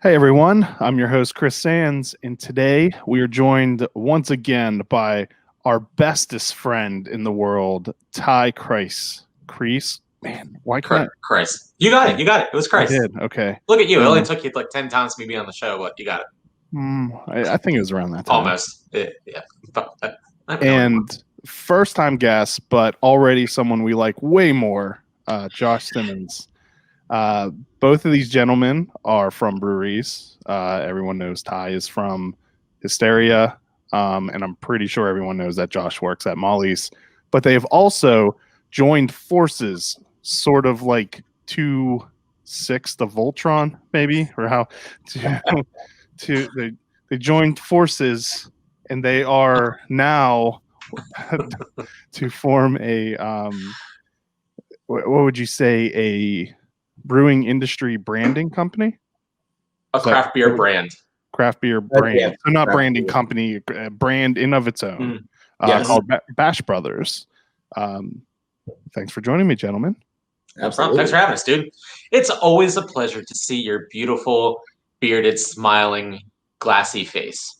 Hey everyone, I'm your host Chris Sands, and today we are joined once again by our bestest friend in the world, Ty Kreis. Kreis? Man, why can't Christ. You got it. You got it. It was I Christ. did? Okay. Look at you. It only Um, took you like 10 times to be on the show, but you got it. I think it was around that time. Almost. Yeah. I don't know anymore. And first time guest, but already someone we like way more, Josh Simmons. Both of these gentlemen are from breweries. Everyone knows Ty is from Hysteria, and I'm pretty sure everyone knows that Josh works at Molly's. But they have also joined forces, sort of like 2/6 of Voltron, maybe, or how to they joined forces, and they are now to form a what would you say, a brewing industry branding company? A Is that craft beer brand. craft beer brand? Yeah, So not craft branding beer. company, brand in of its own, Yes. called Bash Brothers. Thanks for joining me, gentlemen. No problem. Thanks for having us, dude. It's always a pleasure to see your beautiful, bearded, smiling, glassy face.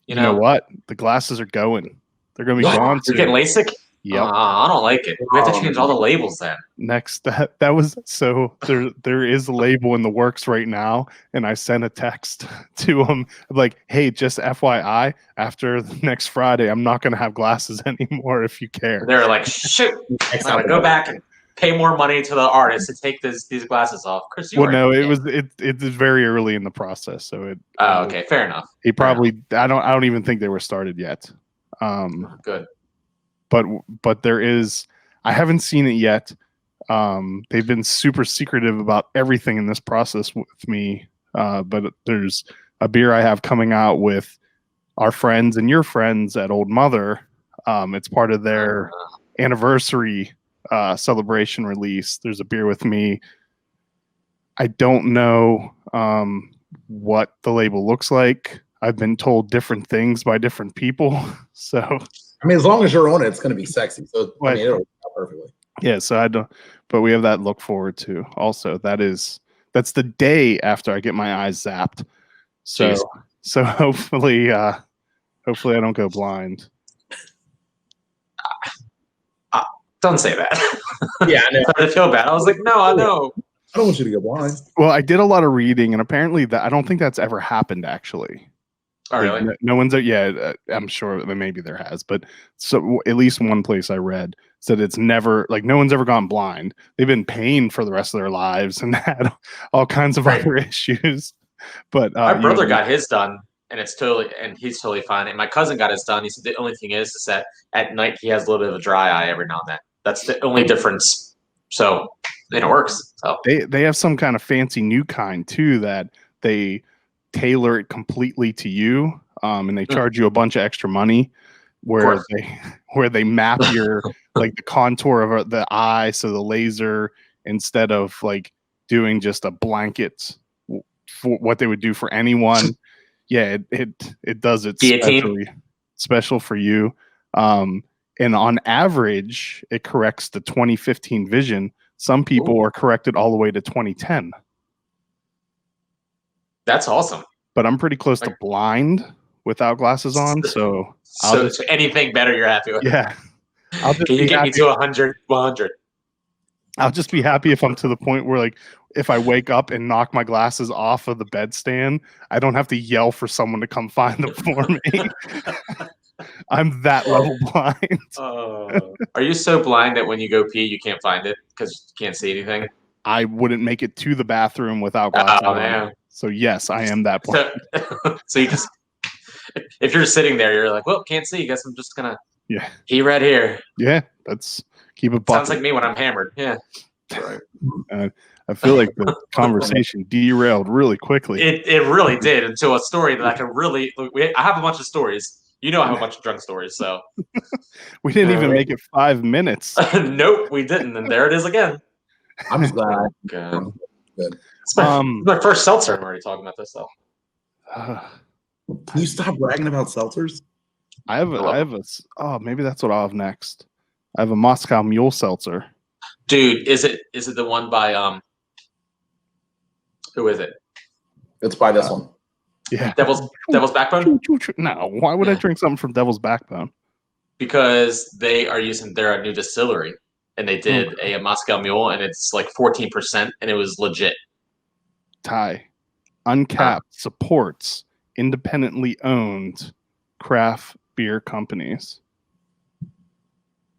You know what? The glasses are going. They're going to be What? gone You're soon. getting LASIK? Yep. I don't like it. We have to change all the labels then. Next, that was so there is a label in the works right now, and I sent a text to them like, hey, just FYI, after next Friday I'm not going to have glasses anymore if you care. They're like, shoot, I'm going to go back and pay more money to the artist to take these glasses off. Chris, you Well, no, it was very early in the process, so it. Oh, okay, fair enough. He probably I don't even think they were started yet. Good. But there is, I haven't seen it yet. They've been super secretive about everything in this process with me. But there's a beer I have coming out with our friends and your friends at Old Mother. It's part of their anniversary celebration release. There's a beer with me. I don't know what the label looks like. I've been told different things by different people. So, I mean, as long as you're on it, it's going to be sexy. So, I mean, it'll work out perfectly. Yeah. So I don't, but we have that to look forward to. Also, that's the day after I get my eyes zapped. So, Jeez. so hopefully I don't go blind. Don't say that. Yeah, I know. I feel bad. I was like, no, I know. I don't want you to go blind. Well, I did a lot of reading, and apparently that I don't think that's ever happened actually. Oh, really? No one's. Yeah, I'm sure that maybe there has, but so at least one place I read said it's never, like, no one's ever gone blind. They've been paying for the rest of their lives and had all kinds of other issues. But my brother got his done, and he's totally fine. And my cousin got his done. He said the only thing is that at night he has a little bit of a dry eye every now and then. That's the only difference. So then it works. So they have some kind of fancy new kind too that they tailor it completely to you, and they charge you a bunch of extra money where they map your like the contour of the eye, so the laser, instead of like doing just a blanket for what they would do for anyone, yeah, it does it special for you, and on average it corrects the 2015 vision. Some people are corrected all the way to 2010. That's awesome. But I'm pretty close to blind without glasses on, so anything better you're happy with. Yeah. Can you get me to 100? 100. I'll just be happy if I'm to the point where, like, if I wake up and knock my glasses off of the bedstand, I don't have to yell for someone to come find them for me. I'm that level blind. Are you so blind that when you go pee, you can't find it because you can't see anything? I wouldn't make it to the bathroom without glasses on. Man. So yes, I am that blind. So you just, if you're sitting there, you're like, well, can't see. Guess I'm just gonna pee right here. Yeah, that's keep it. Sounds like me when I'm hammered. Yeah. Right. I feel like the conversation derailed really quickly. It really did, into a story that I can really. I have a bunch of stories. You know, I have a bunch of drunk stories. So we didn't even make it 5 minutes. Nope, we didn't, and there it is again. I'm just glad. Good. It's my first seltzer. I'm already talking about this though. Can you stop bragging about seltzers? I have a. Oh, maybe that's what I'll have next. I have a Moscow Mule seltzer. Dude, is it the one by who is it? Let's buy this one. Yeah. Devil's Backbone? No, why would I drink something from Devil's Backbone? Because they're a new distillery, and they did a Moscow Mule, and it's like 14%, and it was legit. Ty, Uncapped supports independently owned craft beer companies.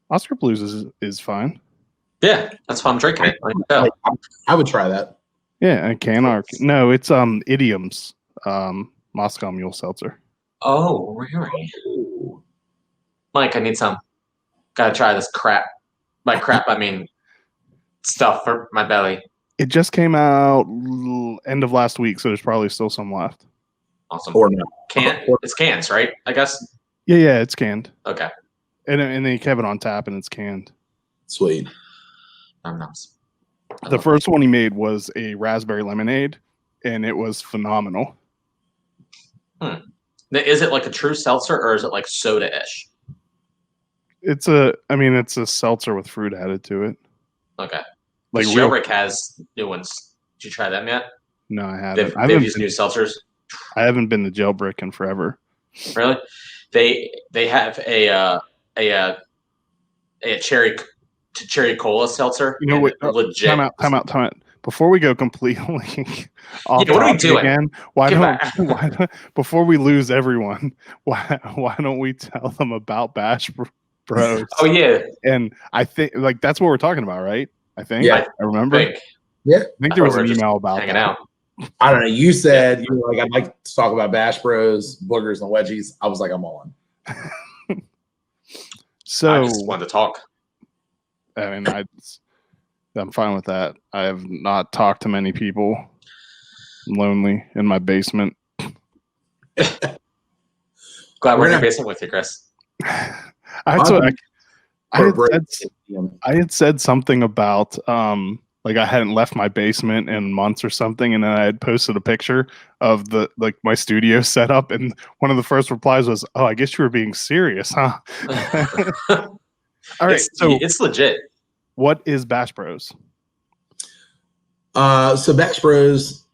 Oscar Blues is fine. Yeah, that's why I'm drinking it. I would try that. Yeah, and Canark. No, it's Idiom's Moscow Mule Seltzer. Oh, really? Mike, I need some. Gotta try this crap. By crap, I mean stuff for my belly. It just came out end of last week, so there's probably still some left. Awesome. Or no. It's cans, right? I guess. Yeah, it's canned. Okay. And they have it on tap, and it's canned. Sweet. Nice. The first one he made was a raspberry lemonade, and it was phenomenal. Is it like a true seltzer, or is it like soda-ish? It's a seltzer with fruit added to it. Okay. Like Jailbreak has new ones. Did you try them yet? No, I haven't. They've used new seltzers. I haven't been to Jailbreak in forever. Really? They have a cherry cola seltzer. You know what? Legit. Time out. Before we go completely off what are we doing? again, before we lose everyone, why don't we tell them about Bash Bros? Oh yeah. And I think like that's what we're talking about, right? I think. Yeah. I remember. Yeah. I think there was an email about hanging that. out. I don't know. You said you were like, I'd like to talk about Bash Bros, boogers, and wedgies. I was like, I'm on. So I just wanted to talk. I mean, I'm fine with that. I have not talked to many people. I'm lonely in my basement. Glad we're in your basement with you, Chris. I had said something about like I hadn't left my basement in months or something, and then I had posted a picture of my studio setup, and one of the first replies was, "Oh, I guess you were being serious, huh?" All right, so it's legit. What is Bash Bros? So Bash Bros,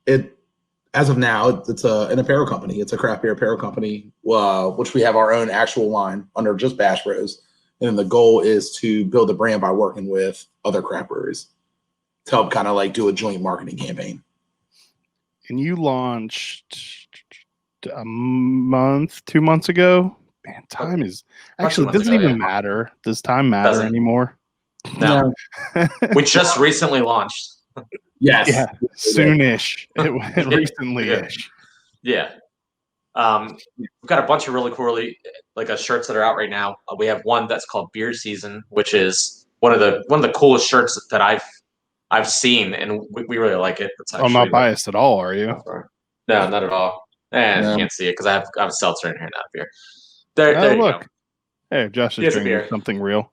as of now, it's an apparel company. It's a craft beer apparel company, which we have our own actual line under just Bash Bros. And the goal is to build a brand by working with other craft breweries to help kind of like do a joint marketing campaign. And you launched a month, 2 months ago. Man, time is actually doesn't even matter. Does time matter anymore? No. We just recently launched. Yes. Yeah. Soonish. It went recently-ish. Yeah. We've got a bunch of really cool shirts that are out right now. We have one that's called Beer Season, which is one of the coolest shirts that I've seen, and we really like it. It's I'm not biased at all, are you? No, not at all. And you can't see it because I have a seltzer in here, not beer. There you look. go. Hey, Josh is drinking something real.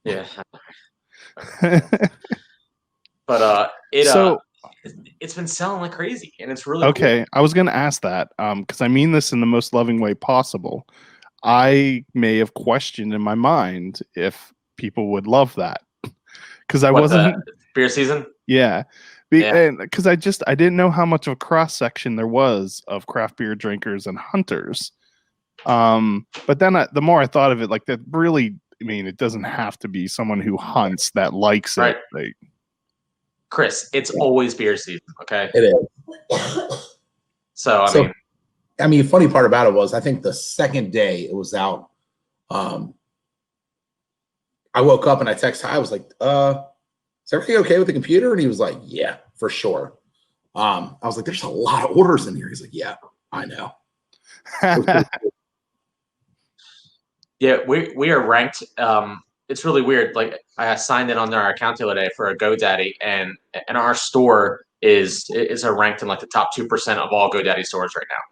Yeah. But it's been selling like crazy, and it's really okay. Cool. I was going to ask that because I mean this in the most loving way possible. I may have questioned in my mind if people would love that because I wasn't Beer Season. Yeah, because I didn't know how much of a cross section there was of craft beer drinkers and hunters. But then the more I thought of it, like that really, I mean, it doesn't have to be someone who hunts that likes it. Like, Chris, it's always beer season, okay? It is. So I mean, funny part about it was I think the second day it was out, I woke up and I texted Ty. I was like, is everything okay with the computer? And he was like, yeah, for sure. I was like, there's a lot of orders in here. He's like, yeah, I know. Yeah, we are ranked. It's really weird. Like I signed in on our account the other day for a GoDaddy, and our store is ranked in like the top 2% of all GoDaddy stores right now.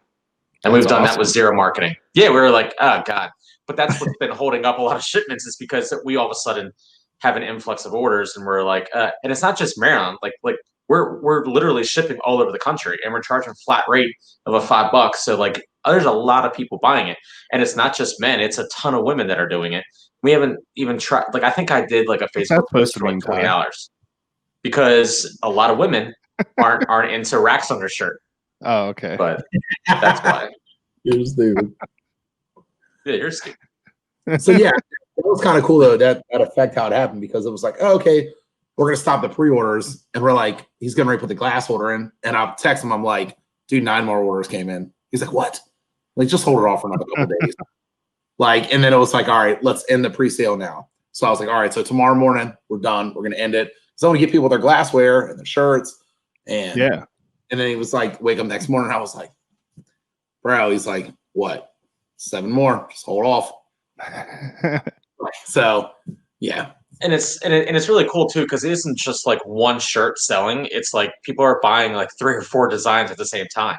And we've done that with zero marketing. Yeah, we were like, oh god. But that's what's been holding up a lot of shipments is because we all of a sudden have an influx of orders, and we're like, and it's not just Maryland. Like we're literally shipping all over the country, and we're charging a flat rate of $5. So like, there's a lot of people buying it, and it's not just men; it's a ton of women that are doing it. We haven't even tried. Like, I think I did like a Facebook post for like $20 because a lot of women aren't into racks on their shirt. Oh, okay. But that's why. You're stupid. Yeah, you're stupid. So yeah, it was kind of cool though that affect how it happened, because it was like, oh, okay, we're gonna stop the pre-orders, and we're like, he's getting ready to put the glass order in, and I'll text him, I'm like, dude, 9 more orders came in. He's like, what? Like, just hold it off for another couple days. Like, and then it was like, all right, let's end the pre-sale now. So I was like, all right, so tomorrow morning we're done. We're gonna end it. So I want to get people their glassware and their shirts, and Yeah. And then he was like, wake up next morning. I was like, bro, he's like, what? 7 more, just hold off. So yeah. And it's really cool too, because it isn't just like one shirt selling. It's like people are buying like 3 or 4 designs at the same time.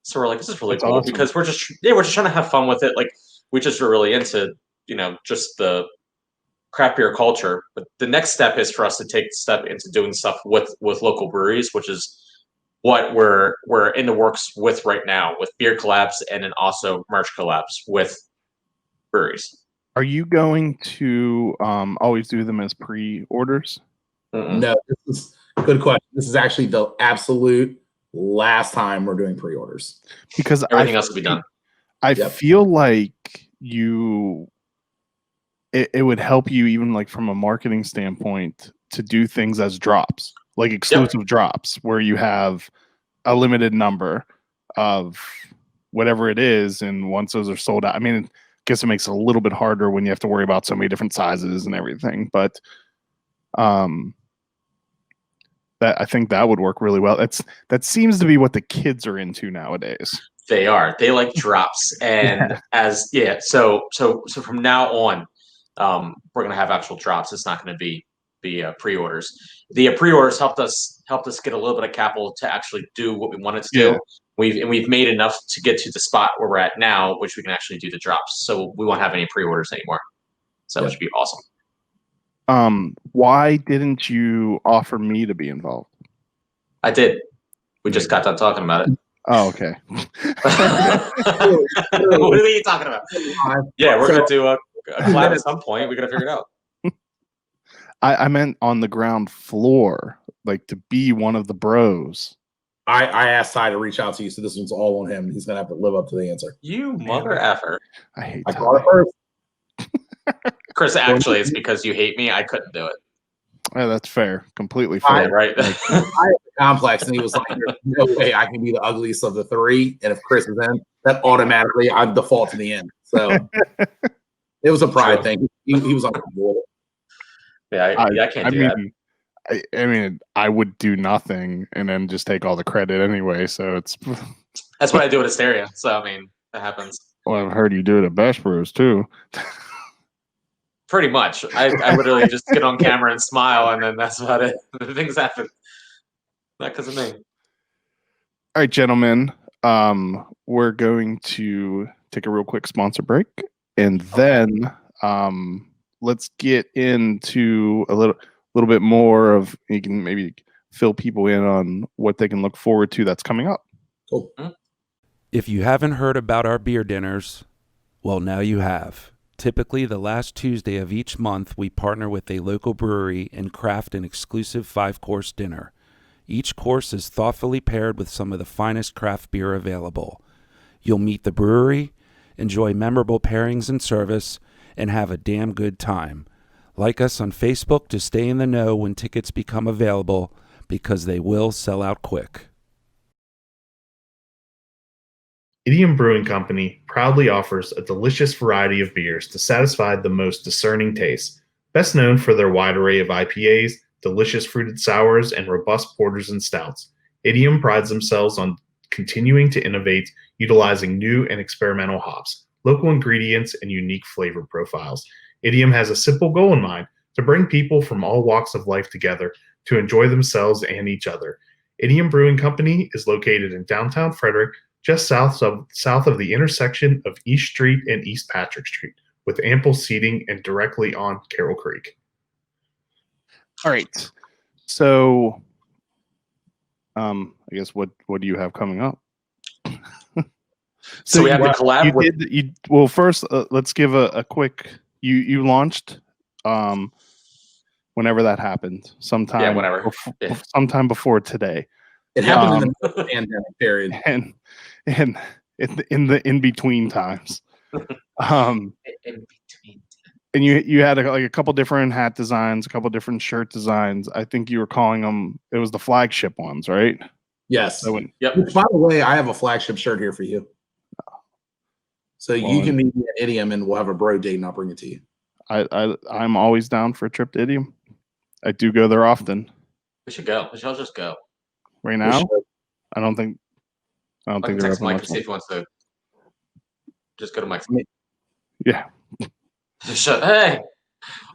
So we're like, this is really That's cool awesome. because we're just trying to have fun with it. Like we just are really into, just the craft beer culture. But the next step is for us to take the step into doing stuff with local breweries, which is what we're in the works with right now, with beer collabs and then also merch collabs with breweries. Are you going to always do them as pre-orders? No, this is a good question. This is actually the absolute last time we're doing pre-orders. Because everything else will be done. I feel like it would help you, even like from a marketing standpoint, to do things as drops, like exclusive drops, where you have a limited number of whatever it is, and once those are sold out, I mean, I guess it makes it a little bit harder when you have to worry about so many different sizes and everything, but that I think that would work really well. That seems to be what the kids are into nowadays. They like drops, and so from now on, we're gonna have actual drops. It's not gonna be pre-orders. The pre-orders helped us get a little bit of capital to actually do what we wanted to do. We've made enough to get to the spot where we're at now, which we can actually do the drops. So we won't have any pre-orders anymore. So that should be awesome. Why didn't you offer me to be involved? I did. We just got done talking about it. Oh, okay. What are you talking about? Yeah, we're gonna do a collab at some point. We gotta figure it out. I meant on the ground floor, like to be one of the bros. I asked Ty to reach out to you, so this one's all on him. He's gonna have to live up to the answer. You mother effer. I hate I called it first. Chris, actually, it's because you hate me. I couldn't do it. Yeah, that's fair. Completely fair. Right. I had a complex, and he was like, "There's no way I can be the ugliest of the 3. And if Chris is in, that automatically I default to the end." So it was a pride thing. He was uncomfortable. Yeah, I can't do that. I mean, I would do nothing and then just take all the credit anyway. So it's that's what I do at Asteria. So I mean, that happens. Well, I've heard you do it at Bash Bros too. Pretty much. I literally just get on camera and smile, and then that's about it. Things happen. Not because of me. All right, gentlemen. We're going to take a real quick sponsor break, and then let's get into a little bit more of, you can maybe fill people in on what they can look forward to that's coming up. Cool. If you haven't heard about our beer dinners, well, now you have. Typically, the last Tuesday of each month, we partner with a local brewery and craft an exclusive 5-course dinner. Each course is thoughtfully paired with some of the finest craft beer available. You'll meet the brewery, enjoy memorable pairings and service, and have a damn good time. Like us on Facebook to stay in the know when tickets become available, because they will sell out quick. Idiom Brewing Company proudly offers a delicious variety of beers to satisfy the most discerning tastes. Best known for their wide array of IPAs, delicious fruited sours, and robust porters and stouts, Idiom prides themselves on continuing to innovate, utilizing new and experimental hops, local ingredients, and unique flavor profiles. Idiom has a simple goal in mind: to bring people from all walks of life together to enjoy themselves and each other. Idiom Brewing Company is located in downtown Frederick, just south of the intersection of East Street and East Patrick Street, with ample seating and directly on Carroll Creek. All right. So, I guess what do you have coming up? So we have the collab. Well, first, let's give a quick. You launched, whenever that happened, sometime. Yeah, whenever. Sometime before today. It happened in the pandemic period. and in the in between times. In between. And you had like a couple different hat designs, a couple different shirt designs. I think you were calling them. It was the flagship ones, right? Yes. Yep. Which, by the way, I have a flagship shirt here for you. So you can meet me at Idiom, and we'll have a bro date, and I'll bring it to you. I'm always down for a trip to Idiom. I do go there often. We should go. We should all just go. Right now, I don't think I can they're text open Mike much and see if he wants to just go to Mike's. Yeah. Hey,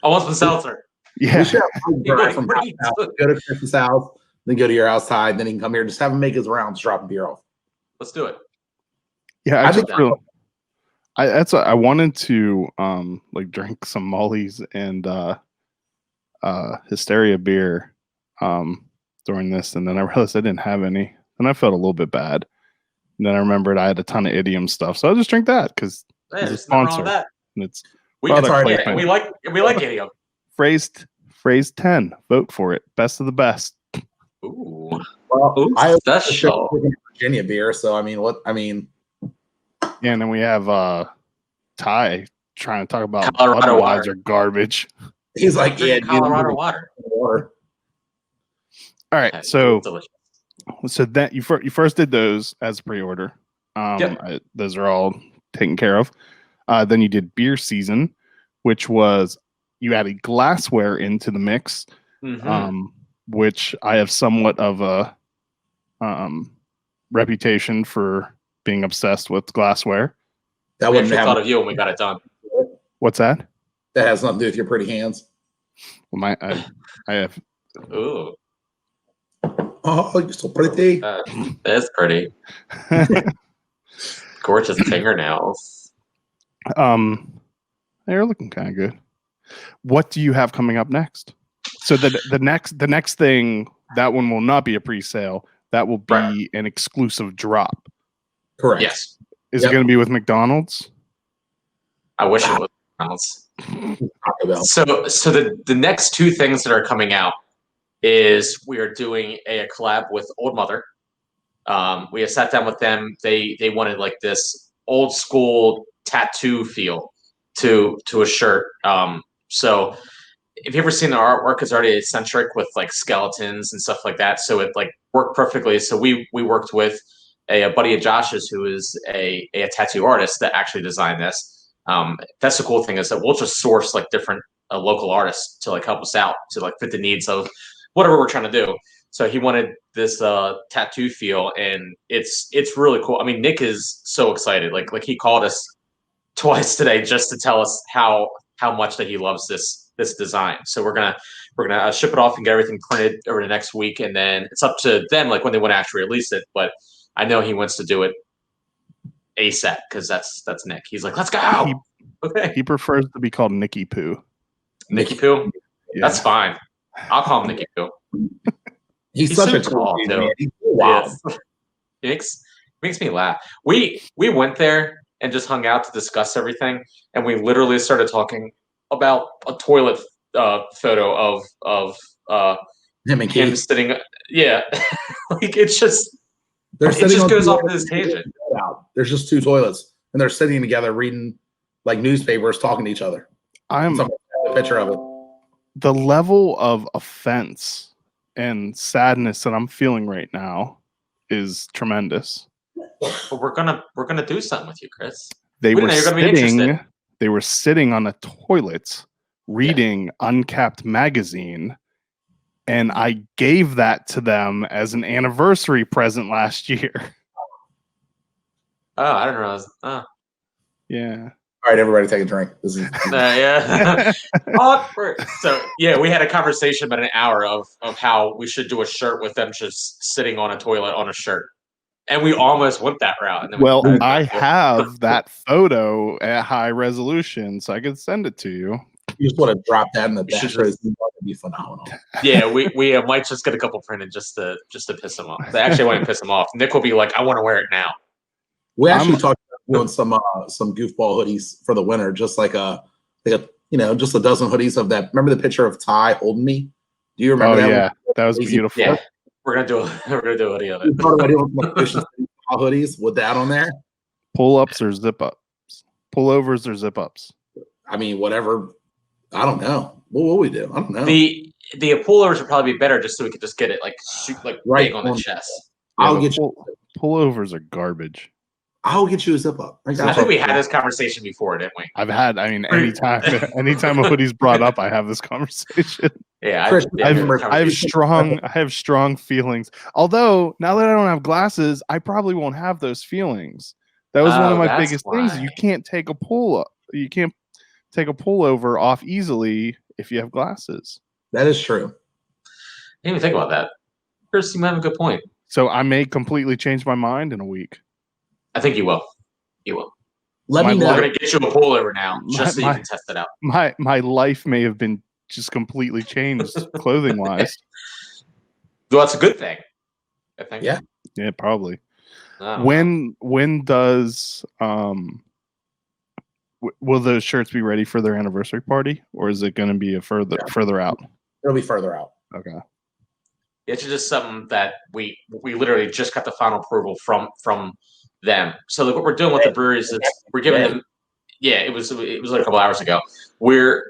I want some seltzer. Yeah. We should have from What are you house. doing? Go to Chris's house, then go to your house, Ty, then he can come here. Just have him make his rounds, drop a beer off. Let's do it. Yeah, I think I wanted to like drink some Molly's and Hysteria beer during this, and then I realized I didn't have any, and I felt a little bit bad. And then I remembered I had a ton of Idiom stuff, so I'll just drink that because Hey, it's a there's nothing wrong sponsor. with that. And it's We product can placement. we like Idiom. phrase 10. Vote for it. Best of the best. Ooh. Well, Ooh, I special. Virginia beer, so I mean, Yeah, and then we have Ty trying to talk about Colorado Budweiser water. garbage. he's like, yeah, Drink Colorado water. water. All right, It's so delicious. that you first did those as pre-order. Yep. Those are all taken care of. Then you did beer season, which was you added glassware into the mix, which I have somewhat of a reputation for being obsessed with glassware. That We wouldn't actually have. thought of you when we got it done. What's that? That has nothing to do with your pretty hands. Well, I have. Ooh, Oh, you're so pretty. that's pretty. Gorgeous fingernails. They're looking kind of good. What do you have coming up next? So the next thing, that one will not be a pre-sale. That will be an exclusive drop. Correct. Yes. Is it going to be with McDonald's? I wish it was McDonald's. Taco Bell. So the next two things that are coming out is we are doing a collab with Old Mother. We have sat down with them. They wanted like this old school tattoo feel to a shirt. So if you've ever seen their artwork, it's already eccentric with like skeletons and stuff like that. So it like worked perfectly. So we worked with a buddy of Josh's who is a tattoo artist that actually designed this. That's the cool thing is that we'll just source like different local artists to like help us out to like fit the needs of whatever we're trying to do. So he wanted this tattoo feel, and it's really cool. I mean, Nick is so excited. Like he called us twice today just to tell us how much that he loves this design. So we're gonna ship it off and get everything printed over the next week, and then it's up to them like when they want to actually release it. But I know he wants to do it ASAP because that's Nick. He's like, let's go. Okay. He prefers to be called Nicky Poo. Nicky Poo. Yeah. That's fine. I'll call him Nicky Poo. He's He's such so a tall, cool dude, too. man. He's so wild. Yes. Makes me laugh. We went there and just hung out to discuss everything, and we literally started talking about a toilet photo of Him and him Kate. sitting. Yeah, like it's just They're it sitting just on goes two off toilets. this tangent. There's just two toilets, and they're sitting together reading like newspapers, talking to each other. I'm A picture of it. the level of offense and sadness that I'm feeling right now is tremendous. But we're gonna do something with you, Chris. They We were didn't know you're gonna be sitting. interested. They were sitting on a toilet reading Uncapped magazine, and I gave that to them as an anniversary present last year. Oh, I didn't realize. Oh. Yeah. All right, everybody, take a drink. This is Yeah. Awkward. So yeah, we had a conversation about an hour of how we should do a shirt with them just sitting on a toilet on a shirt, and we almost went that route. And then Well, we I have that photo at high resolution, so I can send it to you. you just want to drop that in the You should back. It'd be phenomenal. yeah, we might just get a couple printed just to piss them off. They actually won't piss them off. Nick will be like, I want to wear it now. We actually talked about doing some goofball hoodies for the winter, just like just a dozen hoodies of that. Remember the picture of Ty holding me? Do you remember that? Yeah, that was beautiful. Yeah. We're gonna do a hoodie of We it. thought about doing some efficient hoodies with that on there. Pull ups or zip ups? Pullovers or zip ups? I mean, whatever. I don't know. What will we do? I don't know. The pullovers would probably be better just so we could just get it like Right big on the on- chest. Yeah, I'll but get you. pullovers are garbage. I'll get you a zip up. I think we had this conversation before, didn't we? Anytime a hoodie's brought up, I have this conversation. Yeah, Chris, I I have strong feelings. Although now that I don't have glasses, I probably won't have those feelings. That was one of my that's biggest things. why. You can't take a pull up. You can't take a pullover off easily if you have glasses. That is true. didn't even think about that. Chris, you might have a good point. So I may completely change my mind in a week. I think you will. You will. Let My me We're know. gonna get you a pullover now, just so you My- can test it out. My life may have been just completely changed clothing wise. Well, that's a good thing. I think. Yeah. Yeah, probably. I don't know. When does will those shirts be ready for their anniversary party, or is it going to be a further out? It'll be further out. Okay. It's just something that we literally just got the final approval from them. So like what we're doing with the breweries is we're giving them. Yeah, it was like a couple hours ago. We're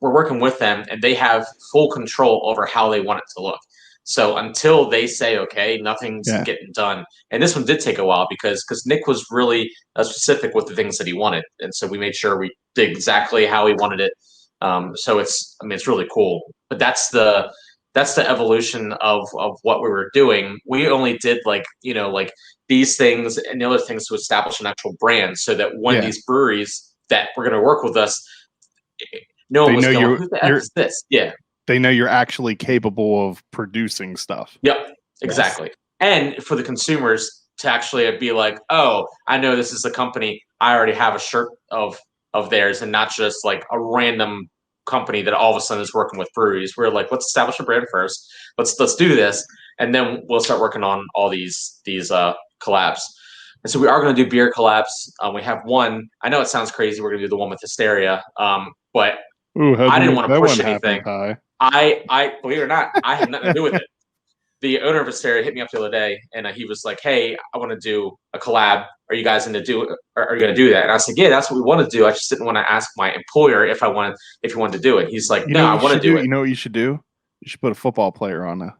working with them, and they have full control over how they want it to look. So until they say okay, nothing's getting done. And this one did take a while because Nick was really specific with the things that he wanted, and so we made sure we did exactly how he wanted it. So it's really cool. But that's the evolution of what we were doing. We only did like these things and the other things to establish an actual brand, so that when these breweries that were going to work with us, no one was going, who the F is this? Yeah. They know you're actually capable of producing stuff. Yep, exactly. Yes. And for the consumers to actually be like, oh, I know this is a company. I already have a shirt of theirs, and not just like a random company that all of a sudden is working with breweries. We're like, let's establish a brand first. Let's do this, and then we'll start working on all these collabs. And so we are going to do beer collabs. We have one. I know it sounds crazy. We're going to do the one with Hysteria, but I didn't want to push anything. I believe it or not, I had nothing to do with it. The owner of Hysteria hit me up the other day, and he was like, "Hey, I want to do a collab. Are you guys going to do that?" And I said, "Yeah, that's what we want to do. I just didn't want to ask my employer if he wanted to do it." He's like, "No, I want to do it." You know what you should do? You should put a football player on the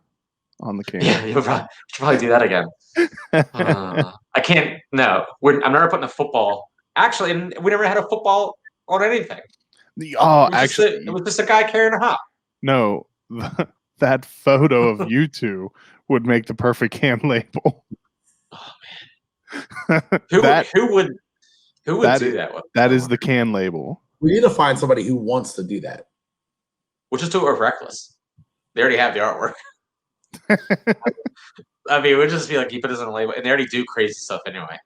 can. Yeah, you should probably do that again. I can't. No, I'm never putting a football. Actually, we never had a football on anything. It was just a guy carrying a hop. No, that photo of you two would make the perfect can label. Oh man, who would do that? That is the can label. We need to find somebody who wants to do that. We'll just do it with Reckless. They already have the artwork. We'll just be like, he put us on a label, and they already do crazy stuff anyway.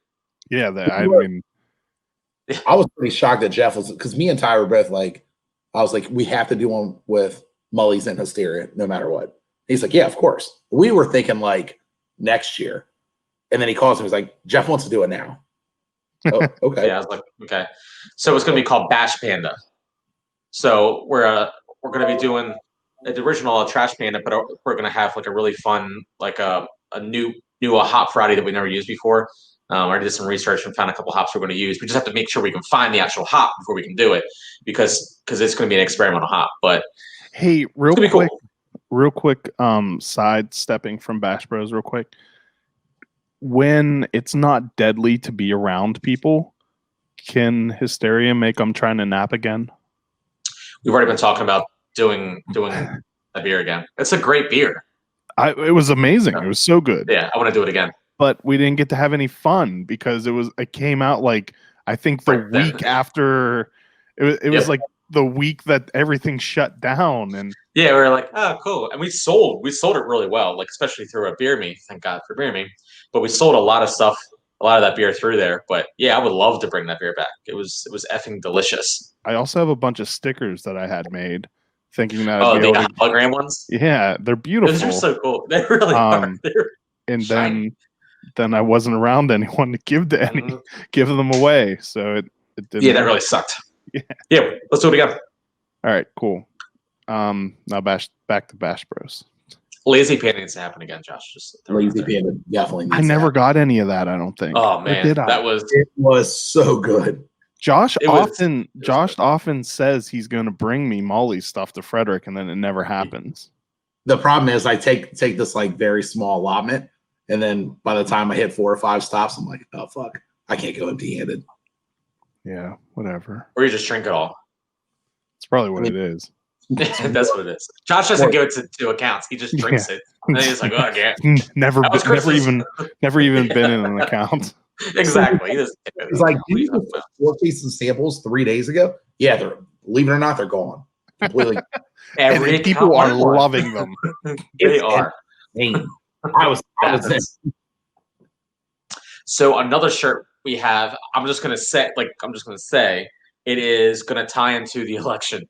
Yeah, I was pretty shocked that Jeff was, because me and Ty were both like, I was like, we have to do one with Mully's and Hysteria, no matter what. He's like, yeah, of course. We were thinking like next year, and then he calls and he's like, Jeff wants to do it now. Oh, okay. Yeah, I was like, okay. So it's going to be called Bash Panda. So we're going to be doing the original Trash Panda, but we're going to have like a really fun, like a new hop variety that we never used before. I already did some research and found a couple hops we're going to use. We just have to make sure we can find the actual hop before we can do it, because it's going to be an experimental hop. But hey, real quick, sidestepping from Bash Bros real quick. When it's not deadly to be around people, can Hysteria make them trying to nap again? We've already been talking about doing a beer again. It's a great beer. It was amazing. It was so good. Yeah, I want to do it again. But we didn't get to have any fun because it came out like, I think the week after it was like the week that everything shut down. And yeah, we were like, oh, cool. And we sold it really well, like especially through a Beer Me. Thank God for Beer Me. But we sold a lot of that beer through there. But yeah, I would love to bring that beer back. It was effing delicious. I also have a bunch of stickers that I had made, thinking that the hologram ones. Yeah, they're beautiful. Those are so cool. They really are. And then I wasn't around anyone to give them away. So it didn't. Yeah, that really sucked. Yeah, let's do it again. All right, cool. Now back to Bash Bros. Lazy Panda needs to happen again, Josh. Just Lazy Panda definitely needs I to never happen. got any of that. I don't think. Oh Or man, did I? that was It was so good. Josh It was- often it was Josh good. often says he's going to bring me Molly's stuff to Frederick, and then it never happens. The problem is I take this like very small allotment, and then by the time I hit 4 or 5 stops, I'm like, oh fuck, I can't go empty-handed. Yeah, whatever. or you just drink it all. It's probably what I mean- it is. That's what it is. Josh doesn't give it to accounts. He just drinks it. And then he's like, oh yeah. never, That was never Christmas. never even been in an account. Exactly. He doesn't It's like, did you just 4 pieces of samples 3 days ago? Yeah, they're, believe it or not, they're gone completely. every And people account are wanted one. loving them. They It's are. insane. I was Happens. So another shirt we have, I'm just gonna say it is gonna tie into the election.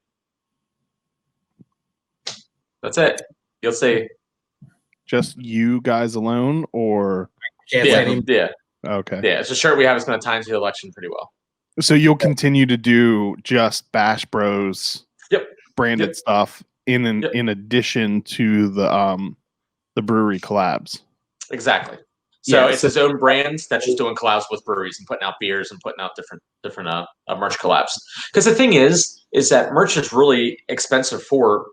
That's it. You'll see. Just you guys alone, or can't say Yeah, any- yeah, okay. yeah. It's a shirt we have. It's gonna tie into the election pretty well. So you'll continue to do just Bash Bros Yep. branded Yep. stuff in Yep. addition to the brewery collabs. Exactly. So Yeah, it's his own brand that's just doing collabs with breweries and putting out beers and putting out different merch collabs. Because the thing is that merch is really expensive for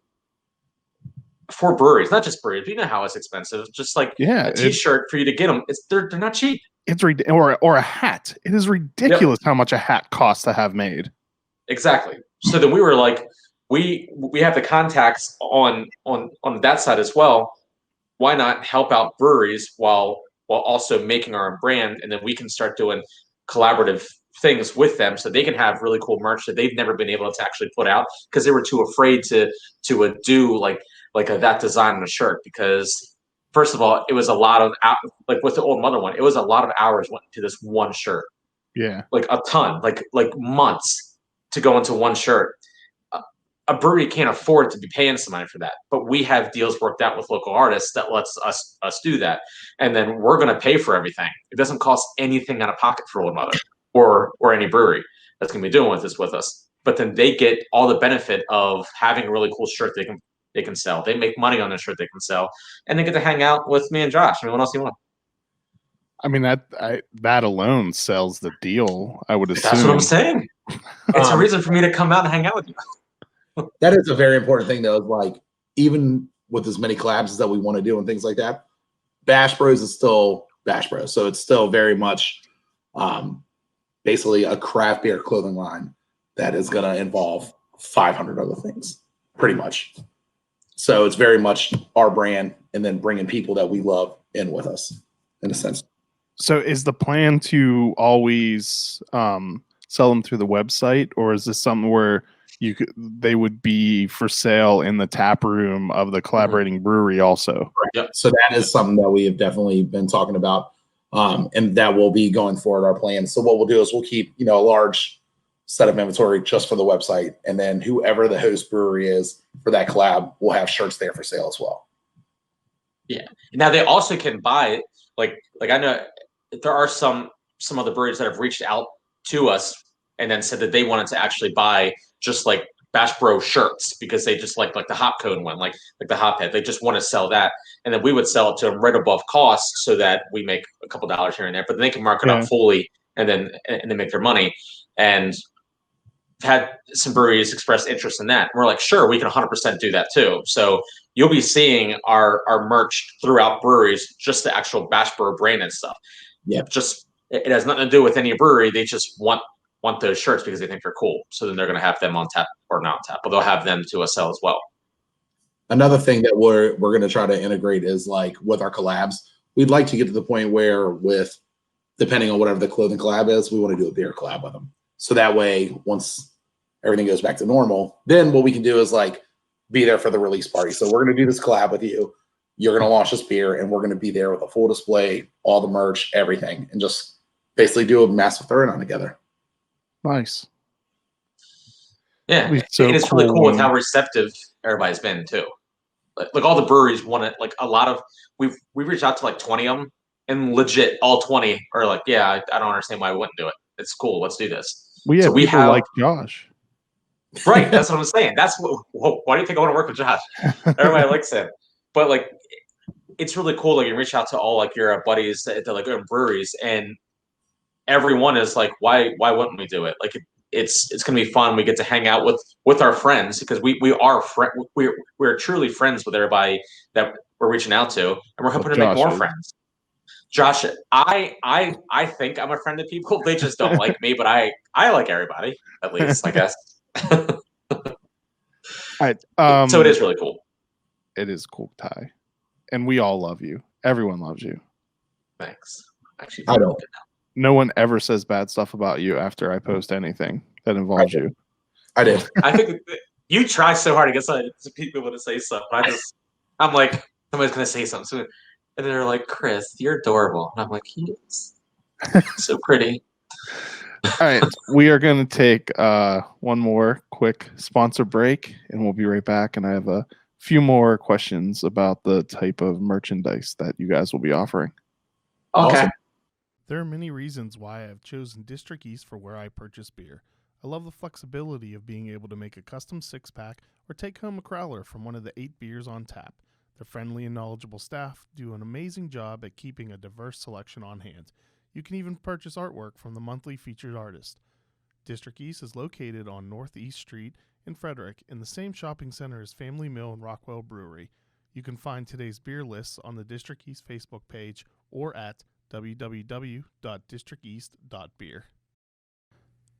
breweries, not just breweries. But you know how it's expensive. Just like Yeah, a T-shirt for you to get them, they're not cheap. it's or a hat. It is ridiculous how much a hat costs to have made. Exactly. So then we were like, we have the contacts on that side as well. Why not help out breweries while also making our own brand, and then we can start doing collaborative things with them, so they can have really cool merch that they've never been able to actually put out because they were too afraid to do that design on a shirt. Because first of all, it was a lot of like with the Old Mother one, it was a lot of hours went into this one shirt, Yeah. like a ton, like months to go into one shirt. A brewery can't afford to be paying somebody for that, but we have deals worked out with local artists that lets us do that, and then we're going to pay for everything. It doesn't cost anything out of pocket for Old Mother or any brewery that's going to be doing this with us. But then they get all the benefit of having a really cool shirt they can sell. They make money on the shirt they can sell, and they get to hang out with me and Josh. I mean, what else do you want? I mean that alone sells the deal. I would assume. That's what I'm saying. It's a reason for me to come out and hang out with you. That is a very important thing, though. Is like, even with as many collabs that we want to do and things like that, Bash Bros is still Bash Bros. So it's still very much basically a craft beer clothing line that is going to involve 500 other things, pretty much. So it's very much our brand, and then bringing people that we love in with us, in a sense. So is the plan to always sell them through the website, or is this something where they would be for sale in the tap room of the collaborating brewery also? Yep. So that is something that we have definitely been talking about, and that will be going forward our plan. So what we'll do is we'll keep a large set of inventory just for the website, and then whoever the host brewery is for that collab will have shirts there for sale as well. Yeah. Now they also can buy like I know there are some other breweries that have reached out to us and then said that they wanted to actually buy just like Bash Bro shirts because they just like the hop cone one, like the hop head. They just want to sell that, and then we would sell it to them right above cost so that we make a couple dollars here and there. But then they can mark it up fully and then make their money. And had some breweries express interest in that. We're like, sure, we can 100% do that too. So you'll be seeing our merch throughout breweries, just the actual Bash Bro branded stuff. Yeah, just it has nothing to do with any brewery. They just want those shirts because they think they're cool. So then they're going to have them on tap, or not on tap, but they'll have them to sell as well. Another thing that we're going to try to integrate is like with our collabs, we'd like to get to the point where with, depending on whatever the clothing collab is, we want to do a beer collab with them. So that way, once everything goes back to normal, then what we can do is like be there for the release party. So we're going to do this collab with you. You're going to launch this beer, and we're going to be there with a full display, all the merch, everything, and just basically do a massive throwdown together. Nice. Yeah, So and it's really cool with how receptive everybody's been too. Like all the breweries want it. Like a lot of we've reached out to like 20 of them, and legit all 20 are like, yeah, I don't understand why we wouldn't do it. It's cool. Let's do this. We have so we people have like Josh. Right, that's what I'm saying. That's why do you think I want to work with Josh? Everybody likes him, but like it's really cool. Like you reach out to all like your buddies that like own breweries, and everyone is like, why wouldn't we do it? Like it's gonna be fun. We get to hang out with our friends because we are we're truly friends with everybody that we're reaching out to, and we're hoping to make more friends. Josh, I think I'm a friend of people. They just don't like me, but I like everybody, at least, I guess. So it is really cool. It is cool, Ty. And we all love you. Everyone loves you. Thanks. Actually, I don't. No one ever says bad stuff about you after I post anything that involves you. I did. I think you try so hard to get some people to say something. I'm like, somebody's gonna say something soon. And they're like, Chris, you're adorable. And I'm like, he is so pretty. All right. We are going to take one more quick sponsor break, and we'll be right back. And I have a few more questions about the type of merchandise that you guys will be offering. Okay. Awesome. There are many reasons why I have chosen District East for where I purchase beer. I love the flexibility of being able to make a custom six-pack or take home a crowler from one of the 8 beers on tap. Their friendly and knowledgeable staff do an amazing job at keeping a diverse selection on hand. You can even purchase artwork from the monthly featured artist. District East is located on Northeast Street in Frederick in the same shopping center as Family Mill and Rockwell Brewery. You can find today's beer lists on the District East Facebook page or at www.districteast.beer.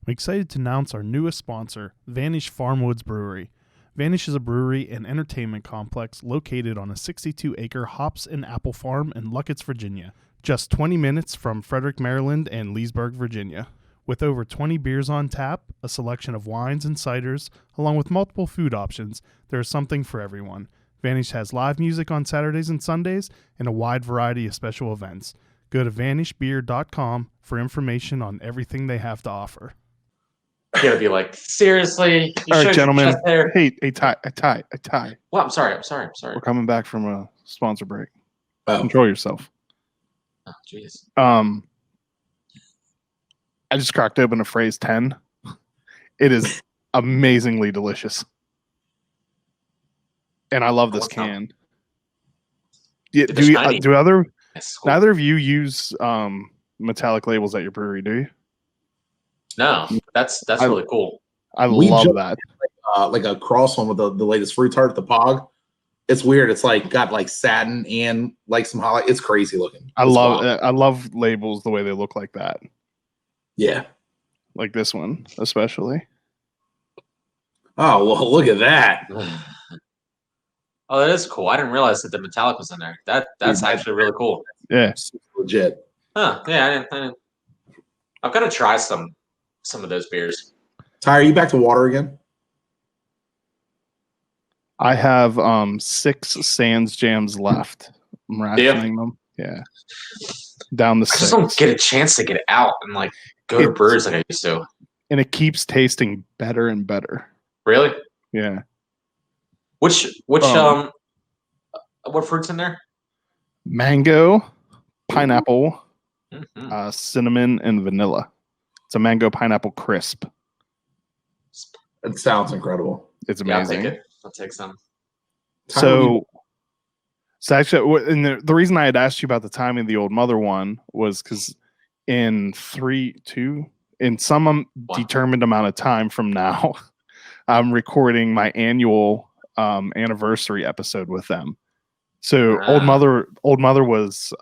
I'm excited to announce our newest sponsor, Vanish Farmwoods Brewery. Vanish is a brewery and entertainment complex located on a 62-acre hops and apple farm in Luckett's, Virginia, just 20 minutes from Frederick, Maryland and Leesburg, Virginia. With over 20 beers on tap, a selection of wines and ciders, along with multiple food options, there is something for everyone. Vanish has live music on Saturdays and Sundays and a wide variety of special events. Go to vanishbeer.com for information on everything they have to offer. You gotta be like, seriously? You All right, showed gentlemen. your chest there? Hey, Ty. Well, I'm sorry. We're coming back from a sponsor break. Oh. Control yourself. Oh, jeez. I just cracked open a Phrase 10. It is amazingly delicious. And I love this can. Yeah, do neither of you use metallic labels at your brewery, do you? No, that's really cool. I love that. Like a cross one with the latest fruit tart, the Pog. It's weird. It's like got like satin and like some highlight. It's crazy looking. I love labels the way they look like that. Yeah. Like this one, especially. Oh, well, look at that. Oh, that is cool. I didn't realize that the metallic was in there. That's actually really cool. Yeah. Legit. Huh. Yeah, I didn't. I've got to try some of those beers. Ty, are you back to water again? I have 6 Sans Jams left. I'm rationing them. Yeah. Down the 6. I just don't get a chance to get out and like go to breweries like I used to. And it keeps tasting better and better. Really? Yeah. Which what fruit's in there? Mango, pineapple, Mm-hmm. cinnamon, and vanilla. It's a mango pineapple crisp. It sounds incredible. It's Yeah, amazing. I'll take some. So actually, and the reason I had asked you about the timing of the Old Mother one was because in some determined amount of time from now, I'm recording my annual anniversary episode with them. So Old Mother was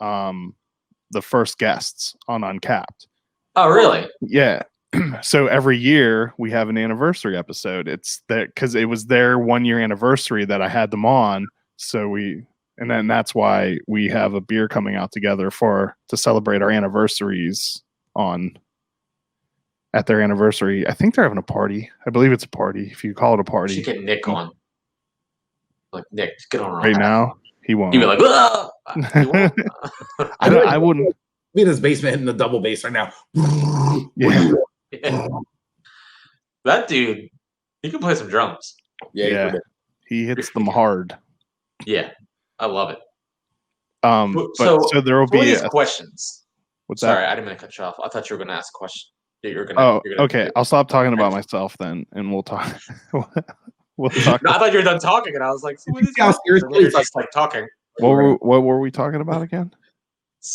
the first guests on Uncapped. Oh, really? Yeah. So every year we have an anniversary episode. It's that because it was their 1-year anniversary that I had them on. So then that's why we have a beer coming out together to celebrate our anniversaries at their anniversary. I think they're having a party. I believe it's a party. If you call it a party. You should get Nick on. Like, Nick, get on right now. He won't. You'd be like, I wouldn't be in his basement hitting the double bass right now. Yeah. Yeah. That dude, he can play some drums. Yeah. He hits them hard. Yeah. I love it. So there will be these questions. What's Sorry, that? I didn't mean to cut you off. I thought you were going to ask a question. Okay. I'll stop talking about myself then, and we'll talk. We'll talk. No, I thought you were done talking, and I was like, You're just like talking. What were we talking about again?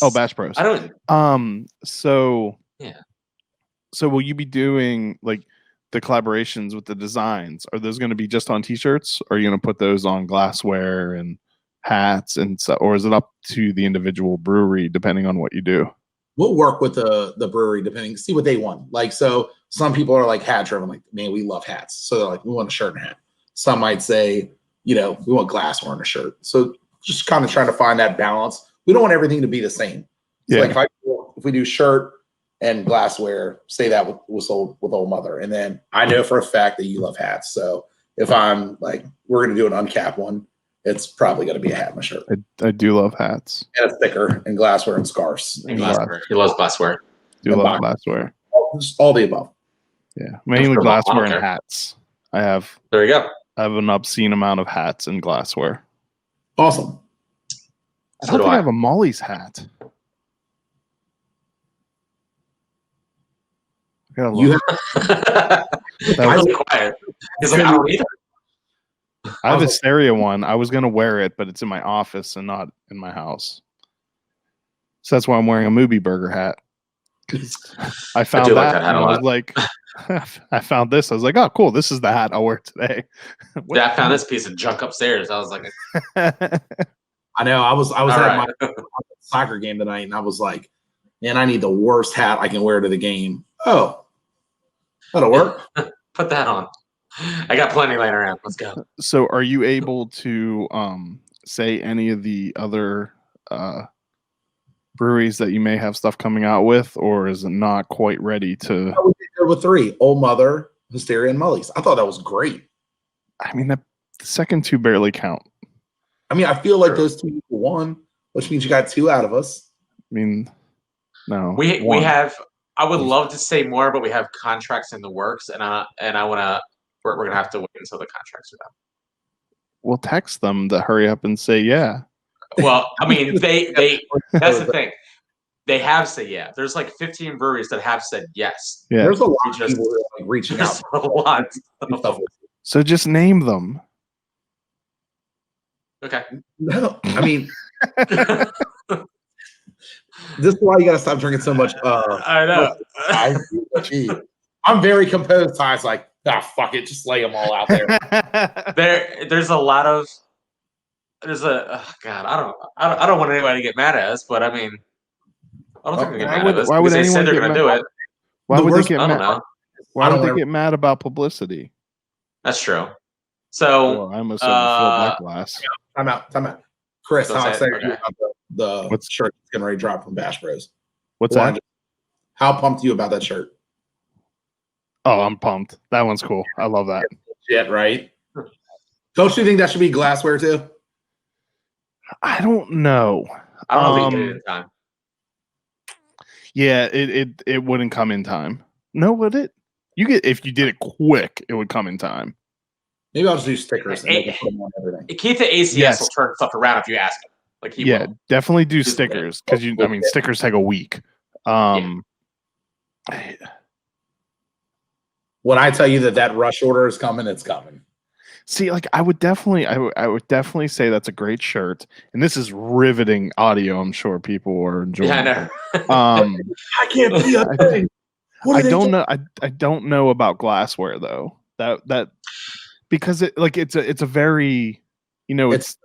Oh, Bash Bros. I don't. So Yeah. So will you be doing like the collaborations with the designs? Are those going to be just on t-shirts? Or are you going to put those on glassware and hats and so, or is it up to the individual brewery depending on what you do? We'll work with the brewery depending, see what they want. Like, so some people are like hat driven, like, man, we love hats. So they're like, we want a shirt and hat. Some might say, we want glassware and a shirt. So just kind of trying to find that balance. We don't want everything to be the same. So like if we do shirt and glassware, say that was sold with Old Mother. And then I know for a fact that you love hats. So if I'm like, we're going to do an uncapped one, it's probably going to be a hat and a shirt. I do love hats. And a sticker and glassware and scarves. And glassware. He loves glassware. Do love glassware. All the above. Yeah. Mainly glassware and hats. There you go. I have an obscene amount of hats and glassware. Awesome. I don't think I have a Molly's hat. You That was quiet. He's like, I don't either. I have a stereo one. I was gonna wear it, but it's in my office and not in my house. So that's why I'm wearing a Movie Burger hat. I found that and I was like, I found this. I was like, oh, cool. This is the hat I'll wear today. Yeah, I found this piece of junk upstairs. I was like, I know. I was at right. my soccer game tonight, and I was like, man, I need the worst hat I can wear to the game. Oh, that'll work. Put that on. I got plenty laying around. Let's go. So are you able to say any of the other breweries that you may have stuff coming out with, or is it not quite ready to? I would go with 3: Old Mother, Hysteria, and Mully's. I thought that was great. I mean, the second 2 barely count. I mean, I feel like those 2 equal 1, which means you got 2 out of us. I mean, no. We have. I would love to say more, but we have contracts in the works, and I want to. We're gonna have to wait until the contracts are done. We'll text them to hurry up and say yeah. Well, I mean, they. That's the thing. They have said yeah. There's like 15 breweries that have said yes. Yeah. There's a lot of people who are like reaching out. A lot. So just name them. Okay. No, I mean, this is why you got to stop drinking so much. I know. I'm very composed. Ty's like, fuck it, just lay them all out there. There's a lot of. God. I don't want anybody to get mad at us, but I mean, I don't think they get mad at us. Why would they anyone said they're get going mad? to do it? Why would they get I mad? don't know. Why would they get mad about publicity? That's true. So I almost said that glass. Time out. Chris, how excited are you about the shirt that's getting ready to drop from Bash Bros? What's that? How pumped are you about that shirt? Oh, I'm pumped. That one's cool. I love that. Shit, right? Don't you think that should be glassware too? I don't know. I don't think it in time. Yeah, it wouldn't come in time. No, would it? If you did it quick, it would come in time. Maybe I'll just do stickers and put them on everything. Keith at ACS will turn stuff around if you ask him. Like he will. Definitely do stickers because stickers take a week. When I tell you that rush order is coming, it's coming. See, like I would definitely say that's a great shirt, and this is riveting audio. I'm sure people are enjoying. Yeah, I know. I can't see a thing. I don't know. I don't know about glassware though. That because it's a very it's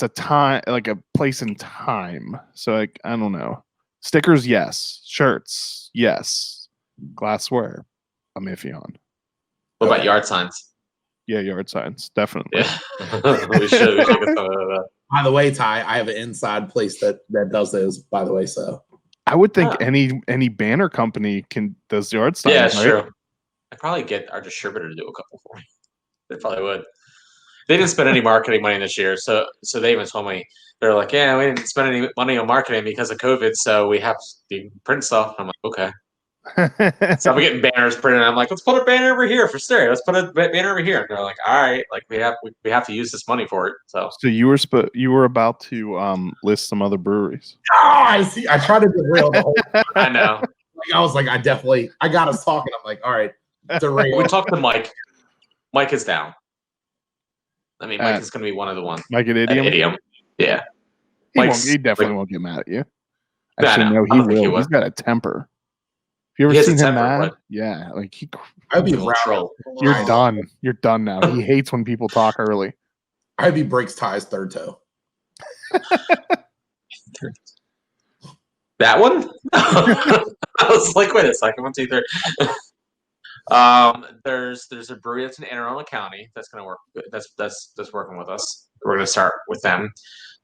a time, like a place and time. So like I don't know. Stickers, yes. Shirts, yes. Glassware, I'm iffy on. What about yard signs? Yeah, yard signs, definitely. Yeah. we should get some of that. By the way, Ty, I have an inside place that does those, by the way, so I would think any banner company does yard signs. Yeah, right? sure. I'd probably get our distributor to do a couple for me. They probably would. They didn't spend any marketing money this year, so they even told me, they're like, yeah, we didn't spend any money on marketing because of COVID, so we have to print stuff. I'm like, okay. So I'm getting banners printed. I'm like, let's put a banner over here for stereo. Let's put a banner over here. And they're like, all right, like we have to use this money for it. So you were about to list some other breweries. I see. I tried to derail the whole time. I know. I was like, I got us talking. I'm like, all right, derail. We talked to Mike. Mike is down. I mean, Mike is going to be one of the ones. Mike at At Idiom? Idiom. Yeah. He definitely won't get mad at you. Yeah, Actually, I know. no, I he don't think he will. would. He's got a temper. Have you ever He has a seen him temper, mad? but- Yeah, like I'd be Little round. troll. you're Right. done. You're done now. He hates when people talk early. I'd be breaks Ty's third toe. That one? I was like, wait a second, 1, 2, 3. There's a brewery that's in Anne Arundel County that's gonna work. That's working with us. We're gonna start with them.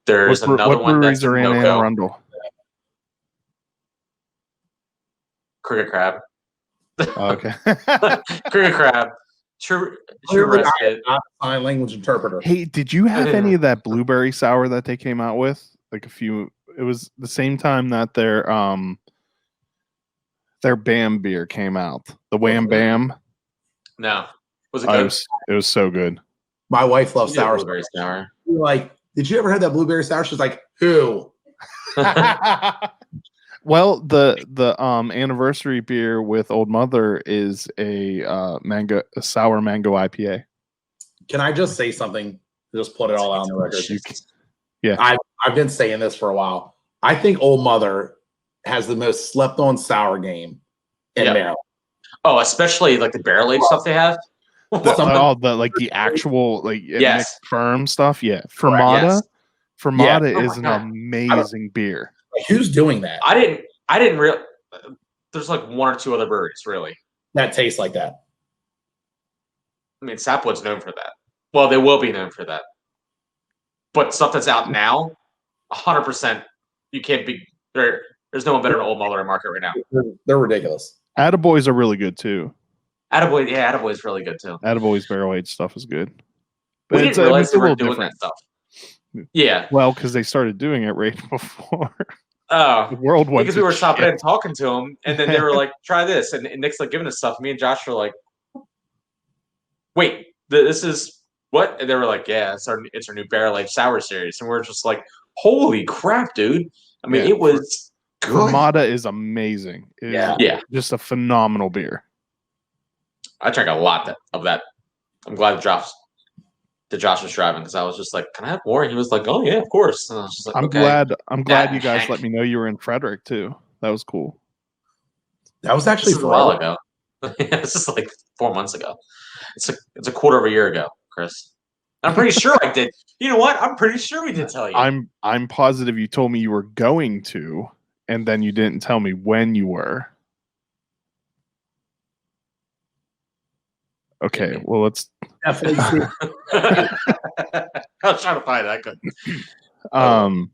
There's another What one that's breweries are in Anne NoCo. Arundel? Cricket Crab. Oh, okay. Cricket Crab. True Clearly, Rescue. I am not a sign language interpreter. Hey, did you have any of that blueberry sour that they came out with? Like a few. It was the same time that their Bam beer came out. The Wham Bam. No. Was it Oh, good? it was so good. My wife loves You did sour. blueberry sour. We're like, did you ever have that blueberry sour? She's like, who? Well, the anniversary beer with Old Mother is a sour mango IPA. Can I just say something? Just put it all out on the record. Yeah. I've been saying this for a while. I think Old Mother has the most slept on sour game in Maryland. Oh, especially like the barrel aged stuff they have. The actual Yes. mixed firm stuff. Yeah. Fermata. Yes. Fermata Oh my is an God. amazing beer. Like, who's doing that? I didn't real. There's like 1 or 2 other breweries really. That tastes like that. I mean, Sapwood's known for that. Well, they will be known for that. But stuff that's out now, 100%, you can't be there. There's no one better than Old Mother in market right now. They're ridiculous. Attaboys are really good too. Attaboy, yeah, Attaboy's really good too. Attaboy's barrel aged stuff is good. We didn't realize they a were little doing different. that stuff. Yeah. Well, because they started doing it right before Oh, the world went. because to we were stopping shit. and talking to them, and then they were like, "Try this," and Nick's like giving us stuff. Me and Josh were like, "Wait, this is what?" And they were like, "Yeah, it's our new barrel aged sour series," and we're just like, "Holy crap, dude!" I mean, Yeah, it was good. Fermata is amazing. It is Yeah. just a phenomenal beer. I drank a lot of that. I'm glad Josh was driving because I was just like, "Can I have more?" And he was like, "Oh yeah, of course." And I was just like, I'm "Okay." glad That you guys Hank. let me know you were in Frederick too. That was cool. That was actually This is a while ago. This is like 4 months ago. It's a quarter of a year ago, Chris. I'm pretty sure I did. You know what? I'm pretty sure we did tell you. I'm positive you told me you were going to, and then you didn't tell me when you were. Okay, well let's Definitely. I was trying to find that. I couldn't.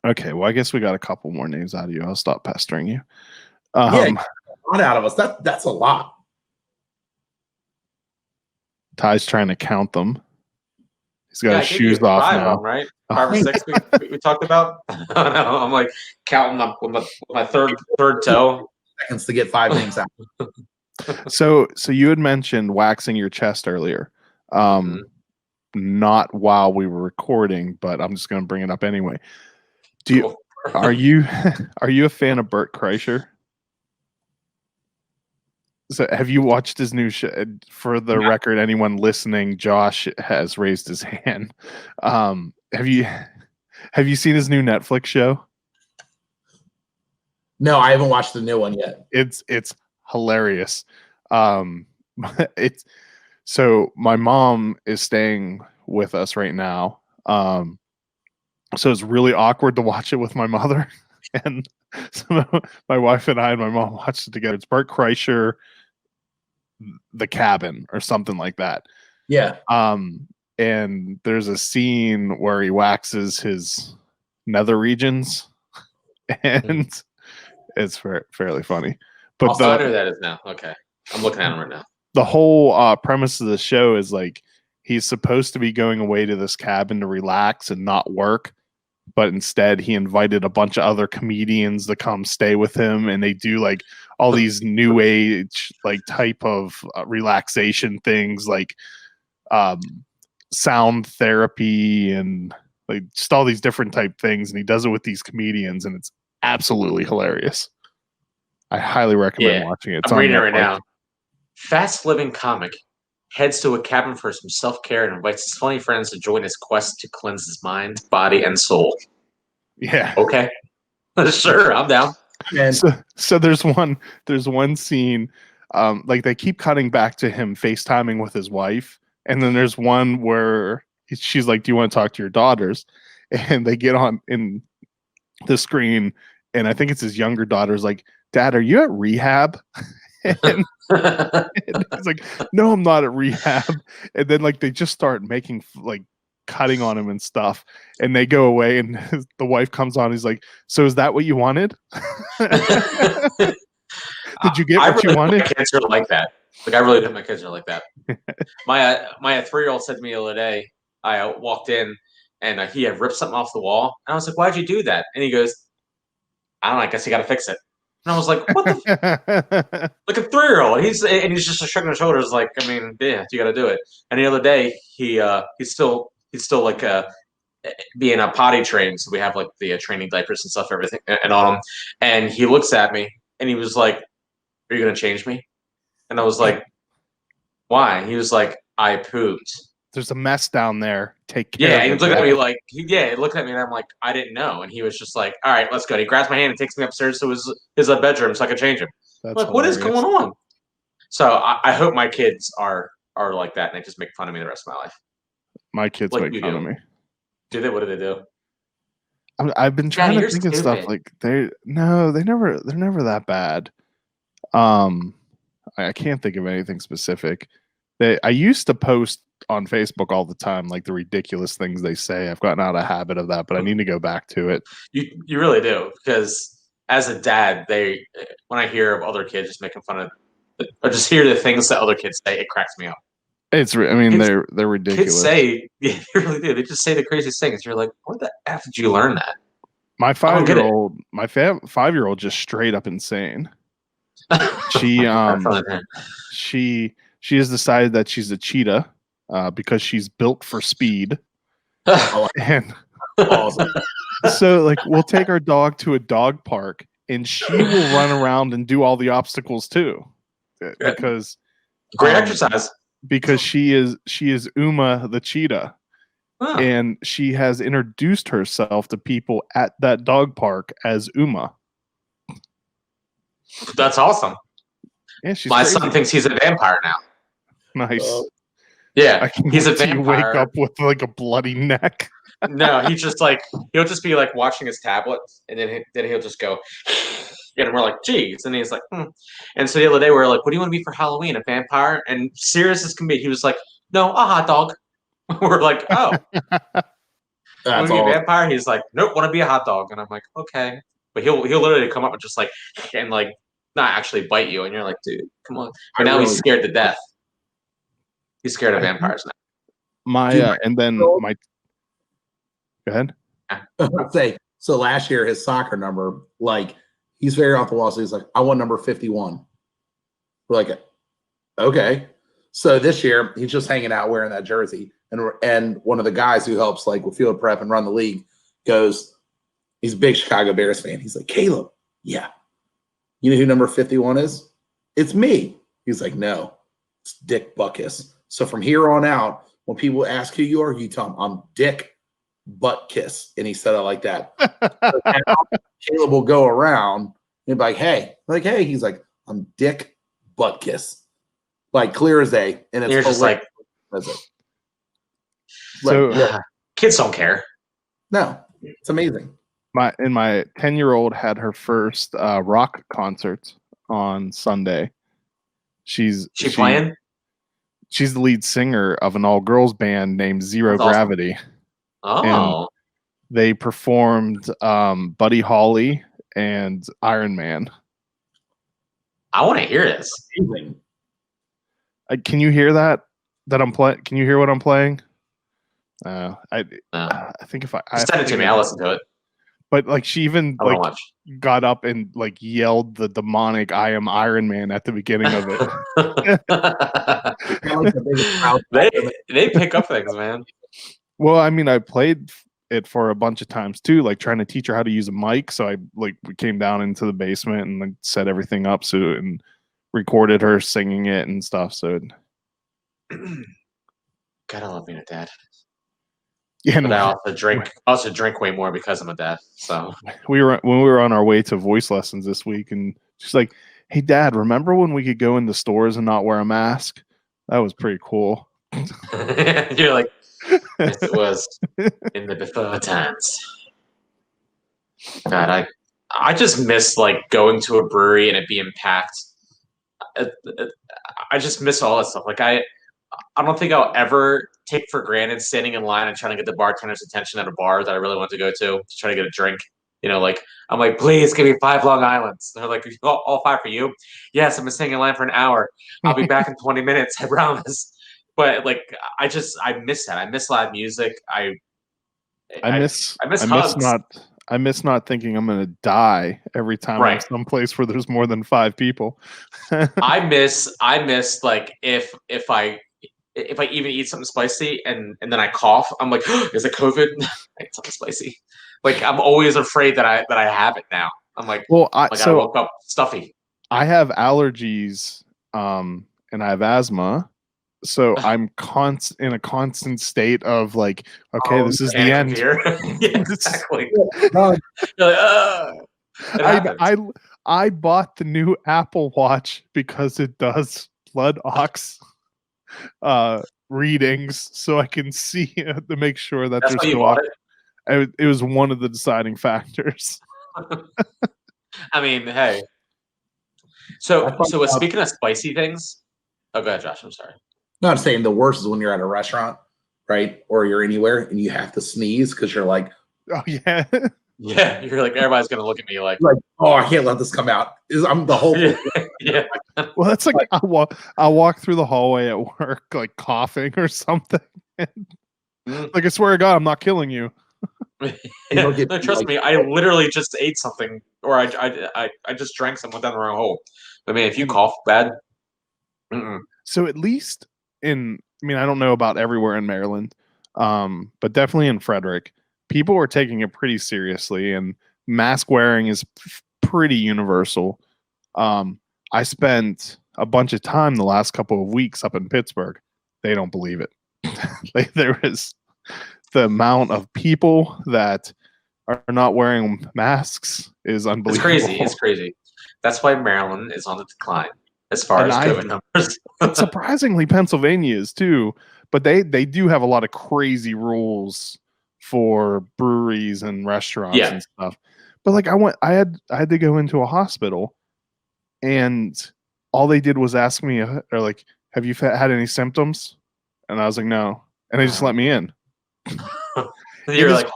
Okay, well I guess we got a couple more names out of you. I'll stop pestering you. Not out of us. That's a lot. Ty's trying to count them. He's got Yeah, his I gave you shoes off 5 now. of them, right? 5 or 6 we talked about. I'm like counting up with my third toe. Seconds to get 5 names out. So you had mentioned waxing your chest earlier. Not while we were recording, but I'm just going to bring it up anyway. Are you a fan of Bert Kreischer? So have you watched his new show? For the record, anyone listening, Josh has raised his hand. Have you seen his new Netflix show? No, I haven't watched the new one yet. It's hilarious. So my mom is staying with us right now. So it's really awkward to watch it with my mother. And so my wife and I and my mom watched it together. It's Bert Kreischer, The Cabin, or something like that. Yeah. And there's a scene where he waxes his nether regions, and it's fairly funny. But I know who that is now. Okay, I'm looking at him right now. The whole premise of the show is like he's supposed to be going away to this cabin to relax and not work, but instead he invited a bunch of other comedians to come stay with him, and they do like all these new age like type of relaxation things, like sound therapy and like just all these different type things, and he does it with these comedians, and it's absolutely hilarious. I highly recommend watching it. It's I'm on reading it right Netflix. now. Fast living comic. heads to a cabin for some self-care and invites his funny friends to join his quest to cleanse his mind, body, and soul. Yeah. Okay. Sure, I'm down. And So there's one scene, like they keep cutting back to him FaceTiming with his wife, and then there's one where she's like, "Do you want to talk to your daughters?" And they get on in the screen, and I think it's his younger daughter's like, "Dad, are you at rehab?" and he's like, "No, I'm not at rehab." And then like they just start making like cutting on him and stuff, and they go away, and the wife comes on. He's like, "So is that what you wanted? Did you get I what really you wanted?" My kids are like that. Like I really think my kids are like that. My 3-year-old said to me the other day. I walked in and he had ripped something off the wall, and I was like, "Why'd you do that?" And he goes, "I don't know. I guess you got to fix it." And I was like, "What the?" Like a 3-year-old. He's just shrugging his shoulders, like, I mean, yeah, you got to do it. And the other day, he's still like being a potty trained, so we have like the training diapers and stuff, everything, and on him. And he looks at me and he was like, "Are you gonna change me?" And I was like, "Why?" He was like, "I pooped." There's a mess down there. Take care Yeah, of and he it. looked at Dad. me like, he looked at me and I'm like, "I didn't know." And he was just like, "All right, let's go." And he grabs my hand and takes me upstairs to his bedroom so I could change him. I'm That's like, what is hilarious. going on? So I hope my kids are like that and they just make fun of me the rest of my life. My kids Like make you fun do. of me. Do they? What do they do? I've been trying Johnny, to you're think of stuff stupid. like they're never that bad. I can't think of anything specific. I used to post on Facebook all the time, like the ridiculous things they say. I've gotten out of habit of that, but I need to go back to it. You really do, because as a dad, when I hear of other kids just making fun of, or just hear the things that other kids say, it cracks me up. I mean, Kids, they're ridiculous. kids say, yeah, they really do. They just say the craziest things. You're like, where the f did you learn that? My I don't get it. 5-year-old just straight up insane. She she has decided that she's a cheetah because she's built for speed. And awesome. so like we'll take our dog to a dog park and she will run around and do all the obstacles too. Because Great exercise. Because she is Uma the cheetah. Huh. And she has introduced herself to people at that dog park as Uma. That's awesome. Yeah, she's My crazy. son thinks he's a vampire now. Nice. Yeah, I can he's a wait till you vampire. wake up with like a bloody neck. No, he's just like, he'll just be like watching his tablet, and then he'll just go, and we're like, geez, and he's like, hmm. And so the other day we were like, what do you want to be for Halloween? A vampire? And serious as can be, he was like, no, a hot dog. We're like, oh, want to be a vampire? He's like, nope, want to be a hot dog. And I'm like, okay, but he'll literally come up and just like, and like not actually bite you, and you're like, dude, come on. But now he's scared to death. He's scared of vampires now. Go ahead. I'd say so. Last year, his soccer number, like, he's very off the wall. So he's like, I want number 51. We're like, okay. So this year, he's just hanging out wearing that jersey. And one of the guys who helps, like, with field prep and run the league goes, he's a big Chicago Bears fan. He's like, Caleb, yeah. You know who number 51 is? It's me. He's like, no, it's Dick Butkus. So from here on out, when people ask who you are, you tell them, I'm Dick Butt Kiss. And he said it like that. So now, Caleb will go around and be like, hey. He's like, I'm Dick Butt Kiss. Like clear as day. And it's you're just like, so kids don't care. No, it's amazing. My 10-year-old had her first rock concert on Sunday. She's playing? She's the lead singer of an all-girls band named Zero Gravity. Awesome. And they performed Buddy Holly and Iron Man. I want to hear this. Amazing. Can you hear that I'm playing? Can you hear what I'm playing? I think if I send it to me, I'll listen to it. But like she even like got up and like yelled the demonic "I am Iron Man" at the beginning of it. they pick up things, man. Well, I mean, I played it for a bunch of times too, like trying to teach her how to use a mic. So we came down into the basement and like set everything up and recorded her singing it and stuff. So God, I love being a dad. Yeah, But I and also drink way more because I'm a dad. So when we were on our way to voice lessons this week, and she's like, "Hey, Dad, remember when we could go in the stores and not wear a mask? That was pretty cool." you're like, yes, it was in the before times. God, I just miss like going to a brewery and it being packed. Uh, uh, I just miss all that stuff. Like I don't think I'll ever take for granted standing in line and trying to get the bartender's attention at a bar that I really want to go to try to get a drink. Like I'm like, please give me 5 Long Islands. They're like, all 5 for you. Yes, I've been staying in line for an hour. I'll be back in 20 minutes. I promise. But like, I miss that. I miss live music. I miss I miss I miss hugs. not thinking I'm gonna die every time I'm Right. someplace where there's more than 5 people. I miss like if I even eat something spicy and then I cough, I'm like, is it COVID? I ate something spicy. Like I'm always afraid that I have it now. I'm like, Well, I woke up stuffy. I have allergies, and I have asthma, so I'm in a constant state of like, okay, this is the Panic end. fear. Yeah, exactly. No, You're like, it happens. I bought the new Apple Watch because it does blood ox readings, so I can see to make sure that That's there's why you no. bought it. It was one of the deciding factors. I mean, hey. So I thought speaking of spicy things, oh, go ahead, Josh. I'm sorry. no, I'm saying the worst is when you're at a restaurant, right? Or you're anywhere and you have to sneeze because you're like, Oh yeah. Yeah, you're like everybody's gonna look at me like, oh, I can't let this come out. I'm the whole yeah. Well, that's like I walk through the hallway at work like coughing or something. Like I swear to God, I'm not killing you. No, trust me, I literally just ate something, or I just drank something down the wrong hole. I mean, if you cough bad, so at least I don't know about everywhere in Maryland, but definitely in Frederick, people are taking it pretty seriously, and mask wearing is pretty universal. I spent a bunch of time the last couple of weeks up in Pittsburgh. They don't believe it. Like there is the amount of people that are not wearing masks is unbelievable. it's crazy. It's crazy. That's why Maryland is on the decline as far as COVID numbers. And surprisingly, Pennsylvania is too, but they do have a lot of crazy rules for breweries and restaurants and stuff. But like I had to go into a hospital, and all they did was ask me, or like, have you had any symptoms? And I was like, no, and they just let me in. You're like,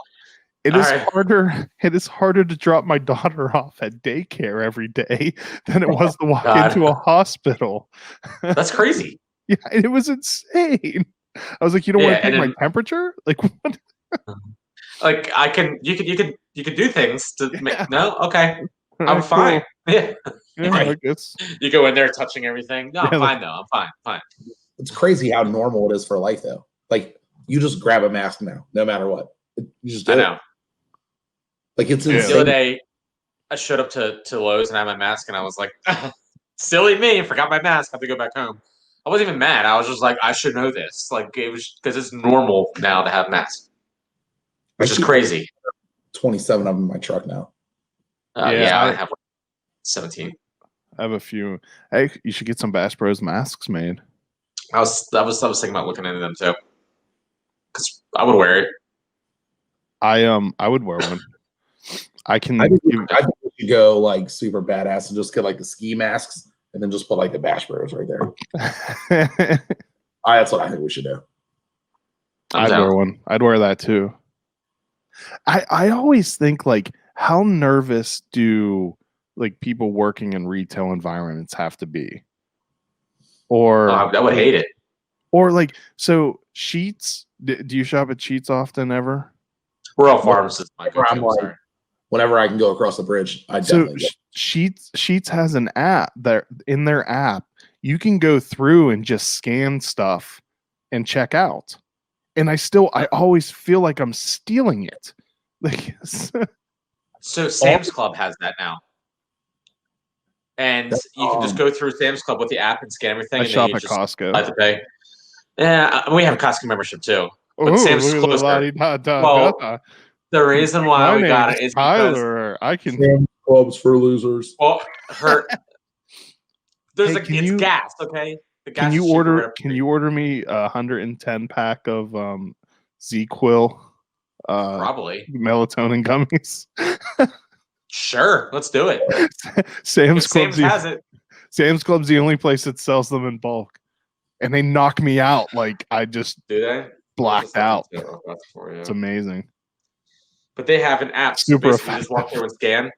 it is harder. It is harder to drop my daughter off at daycare every day than it was to walk into a hospital. That's crazy. Yeah, it was insane. I was like, you don't want to take my temperature? Like what? Like you could do things to make no, okay. I'm fine. Cool. Yeah. I guess. You go in there touching everything. No, I'm fine though. I'm fine. It's crazy how normal it is for life though. Like you just grab a mask now, no matter what. You just do it. Like it's insane. The other day, I showed up to Lowe's and I had my mask, and I was like, "Silly me! Forgot my mask. I have to go back home." I wasn't even mad. I was just like, "I should know this." Like it was because it's normal now to have masks, which is crazy. 27 of them in my truck now. Yeah, I have 17. I have a few. Hey, you should get some Bass Bros masks made. I was thinking about looking into them too, because I would wear it. I would wear one. I think we should go like super badass and just get like the ski masks and then just put like the Bash Bros right there. That's what I think we should do. I'd wear one. I'd wear that too. I always think like, how nervous do like people working in retail environments have to be? Or I would hate it. Or like, so Sheetz, do you shop at Sheetz often ever? We're all pharmacists. Whenever I can go across the bridge, I definitely. Sheetz has an app that in their app you can go through and just scan stuff and check out. And I always feel like I'm stealing it. Like, so Sam's Club has that now, and you can just go through Sam's Club with the app and scan everything. I and shop then at Costco. Have to pay. Yeah, we have a Costco membership too. But Ooh, Sam's look at the closer. la-di-da-da-da. Well, the reason why My we got name's it is because Tyler. I can. Sam's Clubs for losers. well, there's Hey, it's gas, okay? The gas Can you is cheaper right order? up the Can street. you order me 110 pack of Z-Quil Probably. melatonin gummies? Sure, let's do it. Sam's If Club's Sam's has it, Sam's Club's the only place that sells them in bulk, and they knock me out. Like I just do they? blacked out. That's for you. It's amazing. But they have an app. So Super basically, you just walk there and scan.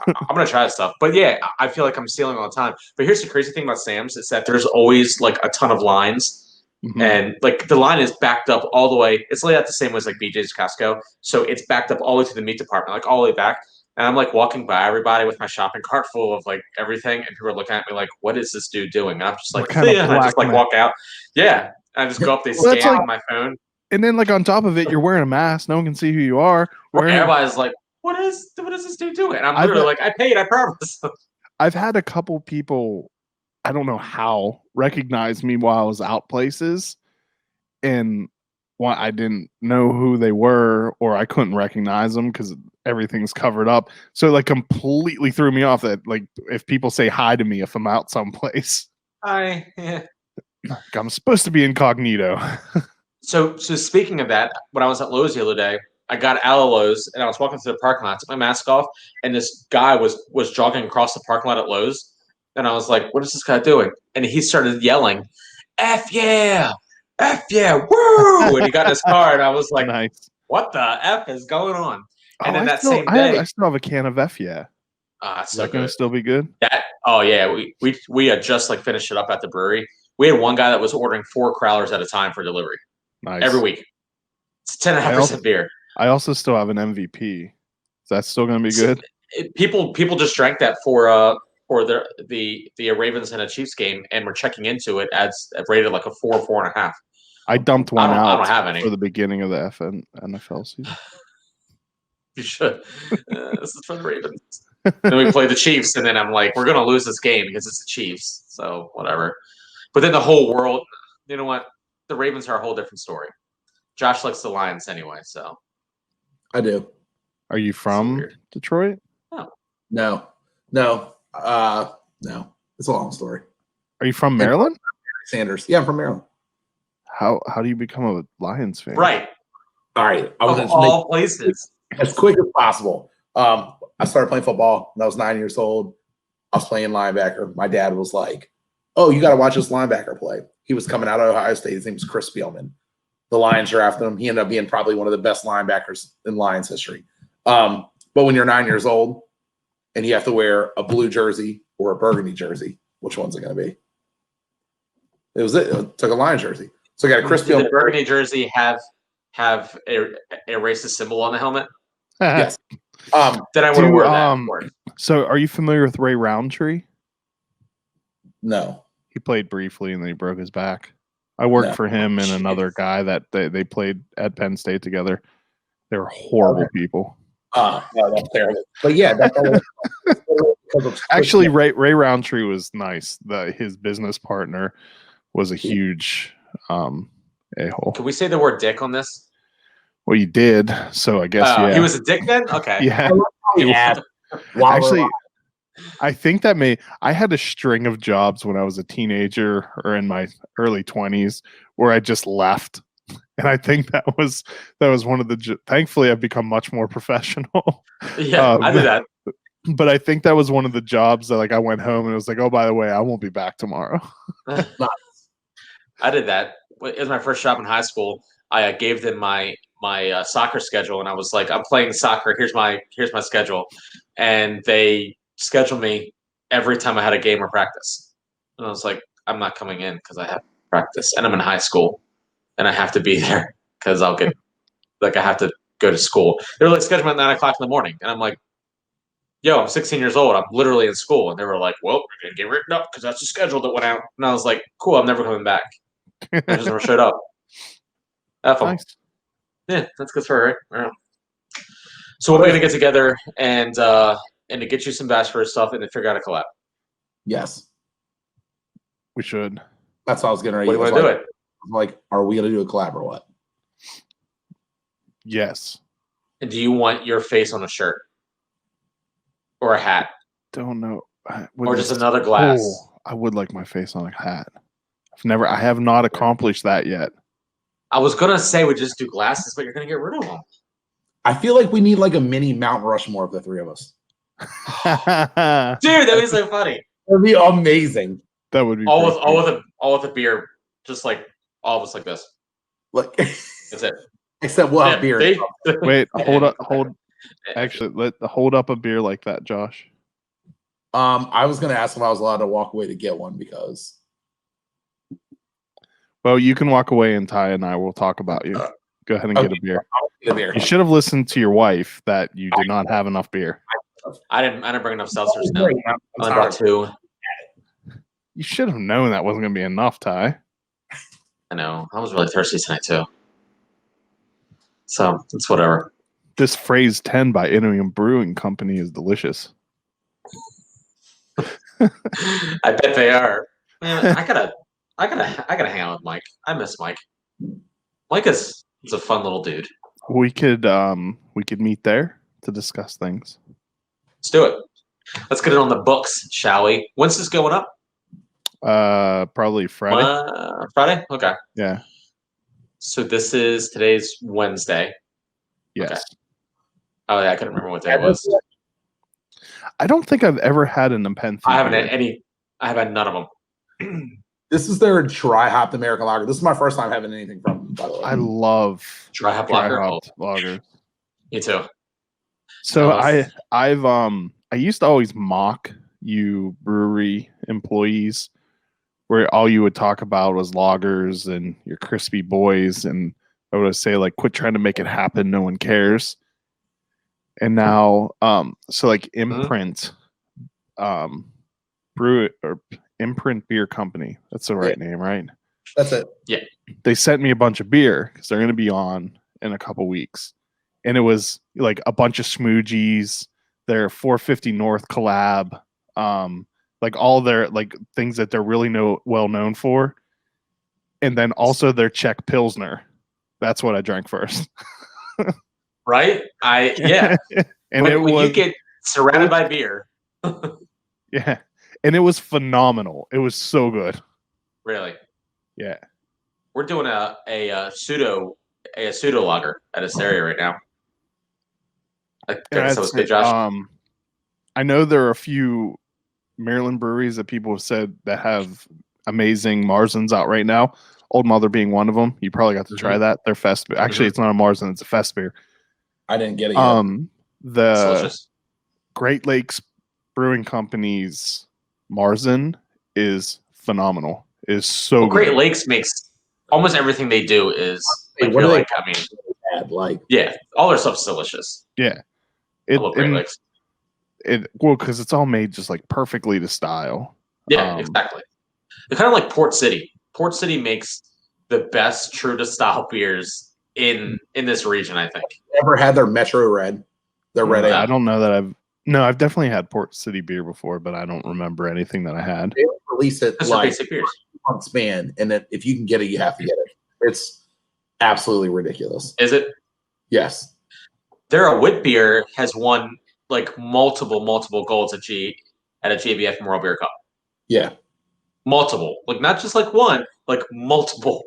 I'm gonna try this stuff, but yeah, I feel like I'm stealing all the time. But here's the crazy thing about Sam's is that there's always like a ton of lines, Mhm. and like the line is backed up all the way. It's laid out the same way as like BJ's Costco, so it's backed up all the way to the meat department, like all the way back. And I'm like walking by everybody with my shopping cart full of like everything, and people are looking at me like, "What is this dude doing?" And I'm just like, What kind of "Yeah," and I just like black walk out. Yeah, I just go up, they Well, that's scan like- on my phone. And then, like on top of it, you're wearing a mask. No one can see who you are. Everybody's like, what is this dude doing? And I'm I've literally got- like, I paid, I promise. I've had a couple people, I don't know how, recognize me while I was out places, and I didn't know who they were, or I couldn't recognize them because everything's covered up. So it like completely threw me off that like if people say hi to me if I'm out someplace, Yeah. like, I'm supposed to be incognito. So speaking of that, when I was at Lowe's the other day, I got out of Lowe's and I was walking through the parking lot, took my mask off, and this guy was jogging across the parking lot at Lowe's, and I was like, "What is this guy doing?" And he started yelling, "F yeah, F yeah, woo!" And he got in his car, and I was like, Nice. "What the F is going on?" And then I that still, same day, I still have a can of F. Yeah, it's is so that going good. to still be good? Oh yeah, we had just like finished it up at the brewery. We had one guy that was ordering 4 crowlers at a time for delivery Nice. every week. It's 10.5% beer. I also still have an MVP. Is that still going to be good? People just drank that for the Ravens and a Chiefs game, and we're checking into it as rated like a 4.5. I dumped one out I don't have any. for the beginning of the NFL season. You should. This is for the Ravens. Then we play the Chiefs, and then I'm like, we're gonna lose this game because it's the Chiefs. So whatever. But then the whole world, you know what? The Ravens are a whole different story. Josh likes the Lions anyway, so. I do. Are you from weird. Detroit? No. It's a long story. Are you from Maryland? Sanders. Yeah, I'm from Maryland. How do you become a Lions fan? Right. All right. I was Of going to all places. make as quick as possible. I started playing football when I was 9 years old. I was playing linebacker. My dad was like, "Oh, you got to watch this linebacker play." He was coming out of Ohio State. His name was Chris Spielman. The Lions drafted him. He ended up being probably one of the best linebackers in Lions history. But when you're 9 years old and you have to wear a blue jersey or a burgundy jersey, which one's it going to be? It took a Lions jersey. So I got a Chris Did Spielman the burgundy jersey have a racist symbol on the helmet? Yes. Then I would have worn that. Of course. So are you familiar with Ray Roundtree? No. He played briefly and then he broke his back. I worked No. for him and another guy that they played at Penn State together. They were horrible people. No, that's terrible. But yeah, that's all. Actually, Ray Roundtree was nice. His business partner was a huge a-hole. Can we say the word dick on this? Well, you did, so I guess yeah. He was a dick then? Okay. Yeah. Yeah. Actually, I think I had a string of jobs when I was a teenager or in my early 20s where I just left. And I think that was one of the. Thankfully, I've become much more professional. Yeah, I did that. But I think that was one of the jobs that like I went home and it was like, oh, by the way, I won't be back tomorrow. I did that. It was my first job in high school. I gave them my soccer schedule, and I was like, "I'm playing soccer. Here's my schedule," and they scheduled me every time I had a game or practice. And I was like, "I'm not coming in because I have practice, and I'm in high school, and I have to be there because I'll get I have to go to school." They were like, "Schedule me at 9 o'clock in the morning," and I'm like, "Yo, I'm 16 years old. I'm literally in school." And they were like, "Well, we're gonna get written up because that's the schedule that went out." And I was like, "Cool. I'm never coming back." I just never showed up. F 'em. Nice. Yeah, that's good for her, right? So we're gonna get together and to get you some Bachelor stuff and then figure out a collab. Yes. We should. That's how I was going to What do you want to do it? like, are we gonna do a collab or what? Yes. And do you want your face on a shirt or a hat Don't know. or just another glass? Oh, I would like my face on a hat. I have not accomplished that yet. I was gonna say we just do glasses, but you're gonna get rid of them. I feel like we need like a mini Mount Rushmore of the three of us. Dude, that would be so funny. That'd be amazing. That would be All with a beer, just like all of us like this. Like, That's it. except we'll have beer. Wait, hold up a beer like that, Josh. I was gonna ask if I was allowed to walk away to get one because. Well, you can walk away, and Ty and I will talk about you. Go ahead and get a beer. Get a beer. You should have listened to your wife that you did not have enough beer. I didn't bring enough seltzers now. I brought 2. You should have known that wasn't going to be enough, Ty. I know. I was really thirsty tonight too. So it's whatever. This phrase 10 by Idiom Brewing Company is delicious. I bet they are. Man, I gotta hang out with Mike. I miss Mike. Mike is a fun little dude. We could meet there to discuss things. Let's do it. Let's get it on the books, shall we? When's this going up? Probably Friday. Friday? Okay. Yeah. So today's Wednesday. Yes. Okay. Oh yeah, I couldn't remember what day it was. I don't think I've ever had an Nepenthe. I haven't had any. I have had none of them. This is their dry hopped American lager. This is my first time having anything from them, by the way. I love dry hop lager. Lager. Me too. So I used to always mock you brewery employees where all you would talk about was lagers and your crispy boys, and I would say like quit trying to make it happen, no one cares. And now so like Imprint Imprint Beer Company, that's the right name, right? That's it. Yeah. They sent me a bunch of beer because they're going to be on in a couple weeks, and it was like a bunch of smoogies, their 450 North collab, like all their like things that they're really well known for, and then also their Czech Pilsner. That's what I drank first. Right? Yeah. And when you get surrounded by beer. Yeah. And it was phenomenal. It was so good. Really? Yeah. We're doing a pseudo lager at Asteria right now. I know there are a few Maryland breweries that people have said that have amazing Marzens out right now. Old Mother being one of them. You probably got to try that. They're fest. Actually, it's not a Marzen. It's a fest beer. I didn't get it yet. The Great Lakes Brewing Company's Marzen is phenomenal. It is so good. Great Lakes makes almost everything they do is like, yeah, all their stuff's delicious. Yeah. I love Great Lakes. Because it's all made just like perfectly to style. Yeah, exactly. They're kind of like Port City. Port City makes the best true to style beers in this region, I think. Ever had their Metro Red? Their red ale? I don't know that I've definitely had Port City beer before, but I don't remember anything that I had. They release it That's like basic beers. 2 month span, and then if you can get it, you have to get it. It's absolutely ridiculous. Is it? Yes. Their wit beer has won like multiple golds at a GABF Memorial Beer Cup. Yeah. Multiple, like not just like one, like multiple.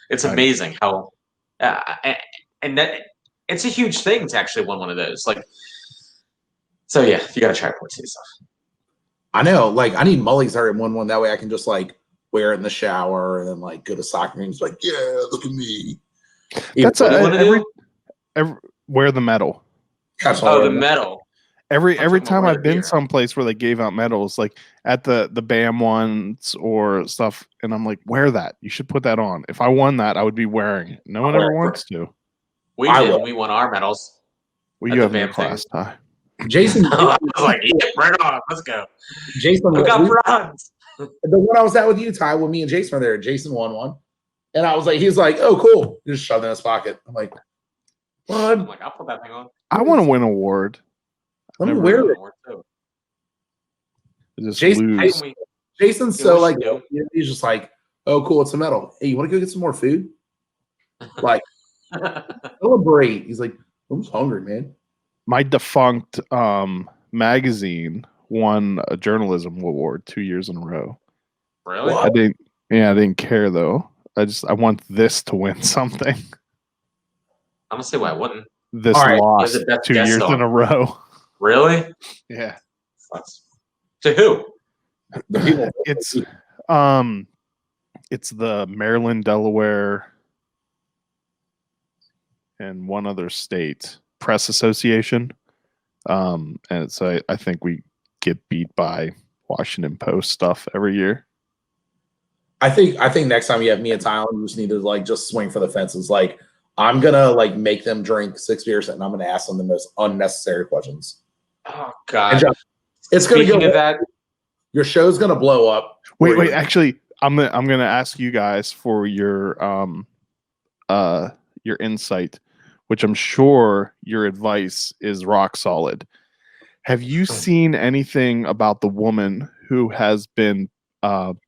It's amazing how, and that it's a huge thing to actually win one of those. Like, so yeah, you got to try Port City stuff. I know. Like, I need Mully's Art in one. That way, I can just like wear it in the shower and then like go to soccer games. Like, yeah, look at me. That's wear the medal. The medal. Every time I've been someplace where they gave out medals, like at the BAM ones or stuff, and I'm like, wear that. You should put that on. If I won that, I would be wearing it. No one ever wants to. We did. We won our medals. Well, you have no class, Ty. Jason, I was like, yeah, right on. Let's go. Jason, we got bronze. The one I was at with you, Ty, when me and Jason were there, Jason won one, and I was like, he's like, oh, cool. He just shoved it in his pocket. I'm like, what? I'm like, I'll put that thing on. I want to win an award. Let me wear it. Jason's so like, he's just like, Oh, cool. It's a metal. Hey, you want to go get some more food? Like, celebrate. He's like, I'm just hungry, man. My defunct magazine won a journalism award 2 years in a row. Really? What? I didn't care though. I want this to win something. I'm gonna say why I wouldn't. This All right. lost Is it 2 best years song? in a row. Really? Yeah. To who? The people. It's the Maryland, Delaware, and one other state press association. And it's I think we get beat by Washington Post stuff every year. I think next time you have me and Tyler, you just need to like just swing for the fences. Like, I'm gonna like make them drink 6 beers and I'm gonna ask them the most unnecessary questions. Oh And God. John, it's gonna Speaking go. of that, Your show's gonna blow up. Wait. Actually, I'm gonna ask you guys for your insight, which I'm sure your advice is rock solid. Have you seen anything about the woman who has been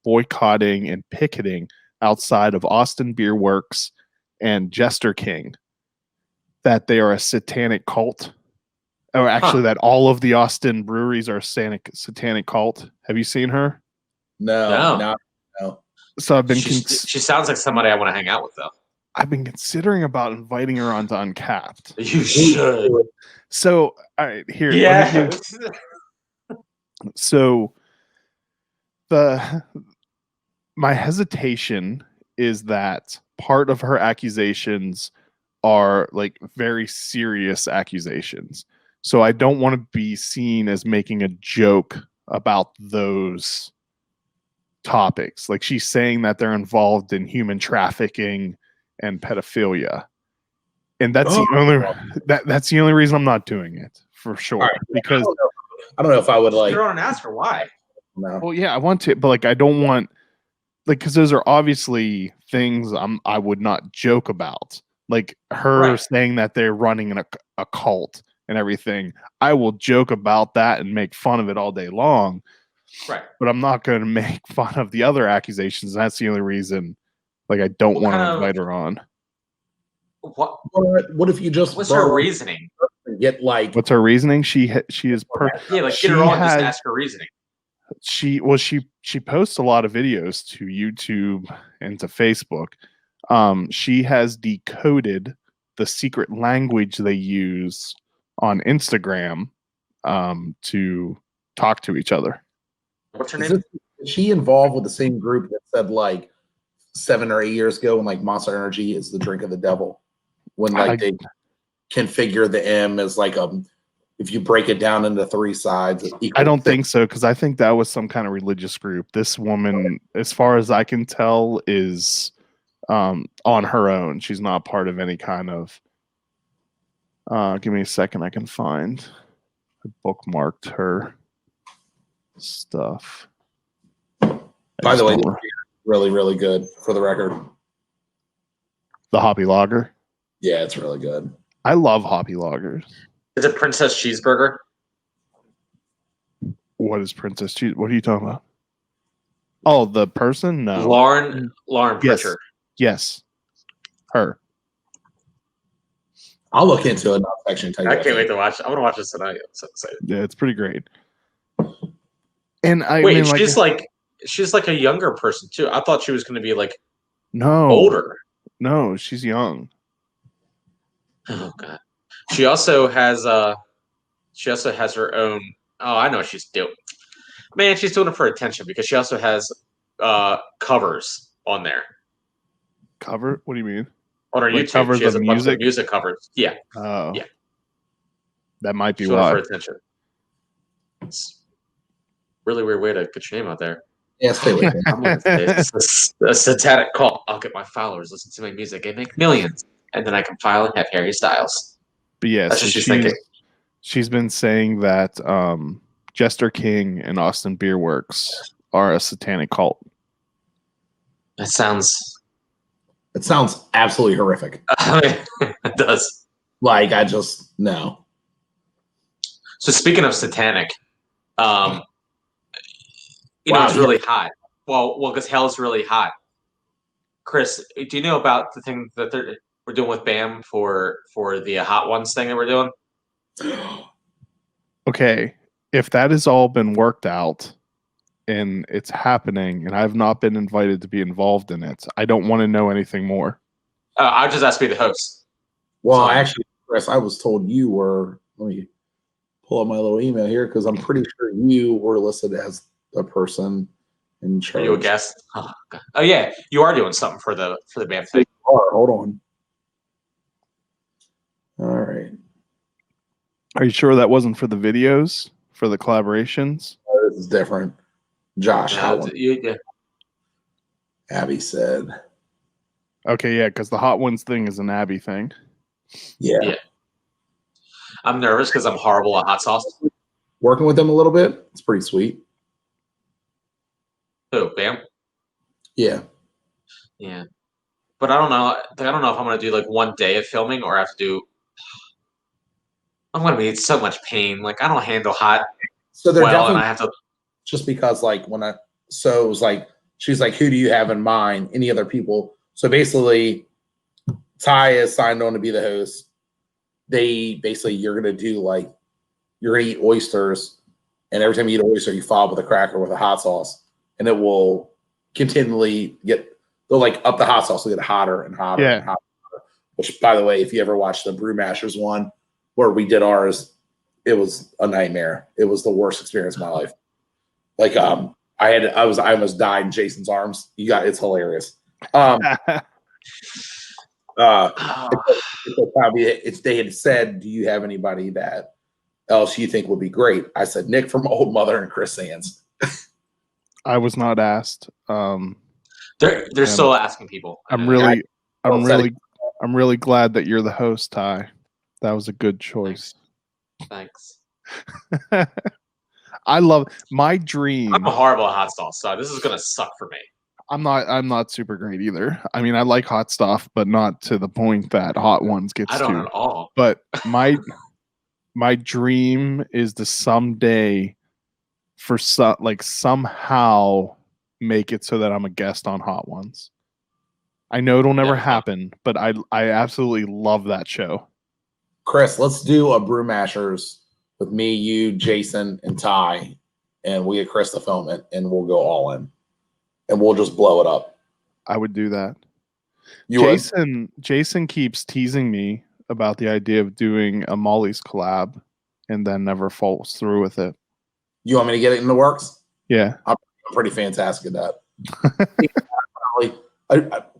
boycotting and picketing outside of Austin Beer Works and Jester King? That they are a satanic cult, or actually, that all of the Austin breweries are a satanic cult. Have you seen her? No. So I've been. she sounds like somebody I want to hang out with, though. I've been considering about inviting her onto Uncapped. You should. So, all right, here. Yeah. So, my hesitation is that part of her accusations are like very serious accusations. So I don't want to be seen as making a joke about those topics. Like, she's saying that they're involved in human trafficking and pedophilia. And that's that's the only reason I'm not doing it, for sure. Right. Because I don't know if I would like. You're on and ask her why. No. well, yeah, I want to, but like I don't want, like, because those are obviously things I would not joke about. Like her saying that they're running a cult and everything. I will joke about that and make fun of it all day long. Right. But I'm not going to make fun of the other accusations. That's the only reason. Like, I don't want to invite her on. What if you just? What's her reasoning? Get like. What's her reasoning? She is Yeah, like get her on. Just ask her reasoning. She posts a lot of videos to YouTube and to Facebook. She has decoded the secret language they use on Instagram to talk to each other. What's her name? Is she involved with the same group that said like 7 or 8 years ago when like Monster Energy is the drink of the devil? When like they configure the M as like if you break it down into 3 sides. I don't think so, because I think that was some kind of religious group. This woman, as far as I can tell, is on her own. She's not part of any kind of. Give me a second. I can find. I bookmarked her stuff. By the way, really, really good for the record. The Hoppy Lager. Yeah, it's really good. I love Hoppy Lagers. Is it Princess Cheeseburger? What is Princess Cheese? What are you talking about? Oh, the person? No. Lauren Yes. Pritchard. Yes. Her. I'll look into it. I can't wait to watch. I want to watch this tonight. I'm so excited. Yeah, it's pretty great. And I wait, mean, she's like a younger person too. I thought she was going to be like no older. No, she's young. Oh God. She also has her own. Oh, I know what she's doing. Man, she's doing it for attention because she also has covers on there. Cover? What do you mean? On her Like YouTube, covers she has of a bunch music? of music covers. Yeah. Oh. Yeah. That might be She's doing it why. for attention. It's a really weird way to get your name out there. Yeah, stay with me. I'm gonna say it's a satanic cult. I'll get my followers listen to my music and make millions, and then I can file and have Harry Styles. But yeah, That's so what she's thinking. she's been saying that Jester King and Austin Beer Works are a satanic cult. That sounds. It sounds absolutely horrific. It does. Like, I just no. So speaking of satanic, it's really hot. Well, because hell's really hot. Chris, do you know about the thing that we're doing with BAM for the hot ones thing that we're doing? Okay, if that has all been worked out and it's happening, and I've not been invited to be involved in it, I don't want to know anything more. I'll just ask to be the host. Well, So- actually, Chris, I was told you were. Let me pull up my little email here because I'm pretty sure you were listed as the person in Are charge. you a guest? Oh yeah, you are doing something for the BAM thing. Hold on. All right. Are you sure that wasn't for the videos, for the collaborations? This is different. Josh, how Yeah. Abby said. Okay, yeah, because the hot ones thing is an Abby thing. Yeah. Yeah. I'm nervous because I'm horrible at hot sauce. Working with them a little bit. It's pretty sweet. Who, BAM? Yeah. Yeah. But I don't know. I don't know if I'm gonna do like one day of filming or have to do. I'm gonna be in so much pain. Like I don't handle hot So they're well, and definitely I have to. just because like so it was like she's like, who do you have in mind? Any other people? So basically, Ty is signed on to be the host. You're gonna do like you're gonna eat oysters, and every time you eat an oyster, you follow up with a cracker with a hot sauce, and it will continually they'll like up the hot sauce will get hotter and hotter Yeah. and hotter. Which, by the way, if you ever watched the Brewmasters one where we did ours, it was a nightmare. It was the worst experience of my life. Like I almost died in Jason's arms. It's hilarious. They had said, do you have anybody that else you think would be great? I said Nick from Old Mother and Chris Sands. I was not asked. They're still asking people. I'm really glad that you're the host, Ty. That was a good choice. Thanks. I love my dream. I'm horrible at hot sauce, so this is gonna suck for me. I'm not super great either. I mean, I like hot stuff, but not to the point that hot ones gets I don't to. at all. But my dream is to someday somehow make it so that I'm a guest on Hot Ones. I know it'll never happen, but I absolutely love that show. Chris, let's do a Brewmasters with me, you, Jason, and Ty, and we get Chris to film it, and we'll go all in, and we'll just blow it up. I would do that. Would? Jason keeps teasing me about the idea of doing a Molly's collab, and then never follows through with it. You want me to get it in the works? Yeah, I'm pretty fantastic at that.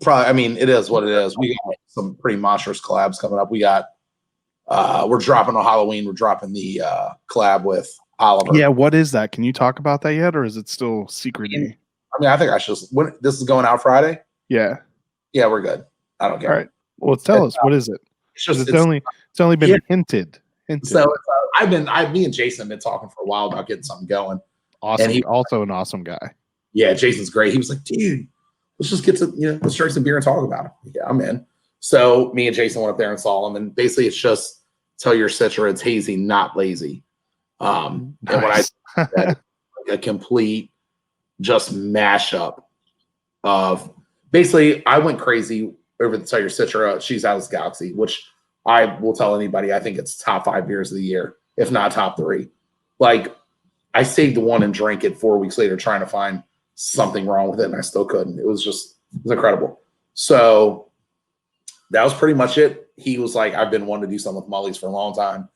I mean, it is what it is. We got some pretty monstrous collabs coming up. We got we're dropping on Halloween. We're dropping the collab with Oliver. Yeah, what is that? Can you talk about that yet, or is it still secret-y? I mean, I think I should. When this is going out Friday. Yeah. Yeah, we're good. I don't care. All right. Well, tell us what is it? It's only been hinted. So me and Jason have been talking for a while about getting something going. Awesome. And he, also an awesome guy. Yeah, Jason's great. He was like, dude, let's just get to let's drink some beer and talk about it. Yeah, I'm in. So me and Jason went up there and saw him, and basically it's just tell your Citra it's hazy, not lazy. And when I said a complete just mashup of basically I went crazy over the Tell Your Citra. She's Alice Galaxy, which I will tell anybody I think it's top 5 beers of the year, if not top 3. Like I saved one and drank it 4 weeks later trying to find something wrong with it, and I still couldn't. It was incredible. So that was pretty much it. He was like, I've been wanting to do something with Molly's for a long time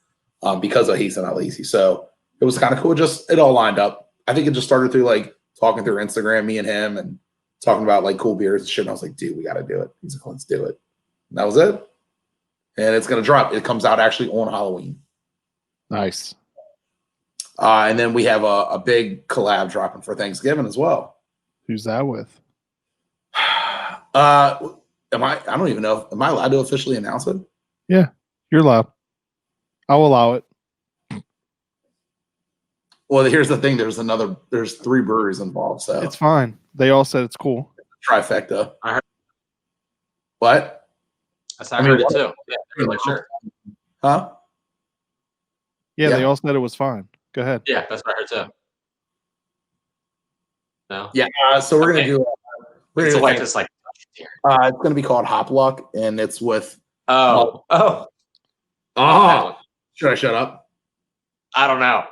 because of Haste and Not Lazy. So it was kind of cool. It all lined up. I think it just started through like talking through Instagram, me and him, and talking about like cool beers and shit. And I was like, dude, we got to do it. He's like, let's do it. And that was it. And it's going to drop. It comes out actually on Halloween. Nice. And then we have a big collab dropping for Thanksgiving as well. Who's that with? I don't even know. Am I allowed to officially announce it? Yeah, you're allowed. I'll allow it. Well, here's the thing. There's 3 breweries involved. So it's fine. They all said it's cool. Trifecta. I heard. What? I heard it too. Yeah, like, sure. Huh? Yeah, they all said it was fine. Go ahead. Yeah, that's what I heard too. No. Yeah. So we're gonna do. It's like this like It's going to be called Hop Luck, and it's with. Oh. Oh, should I shut up? I don't know.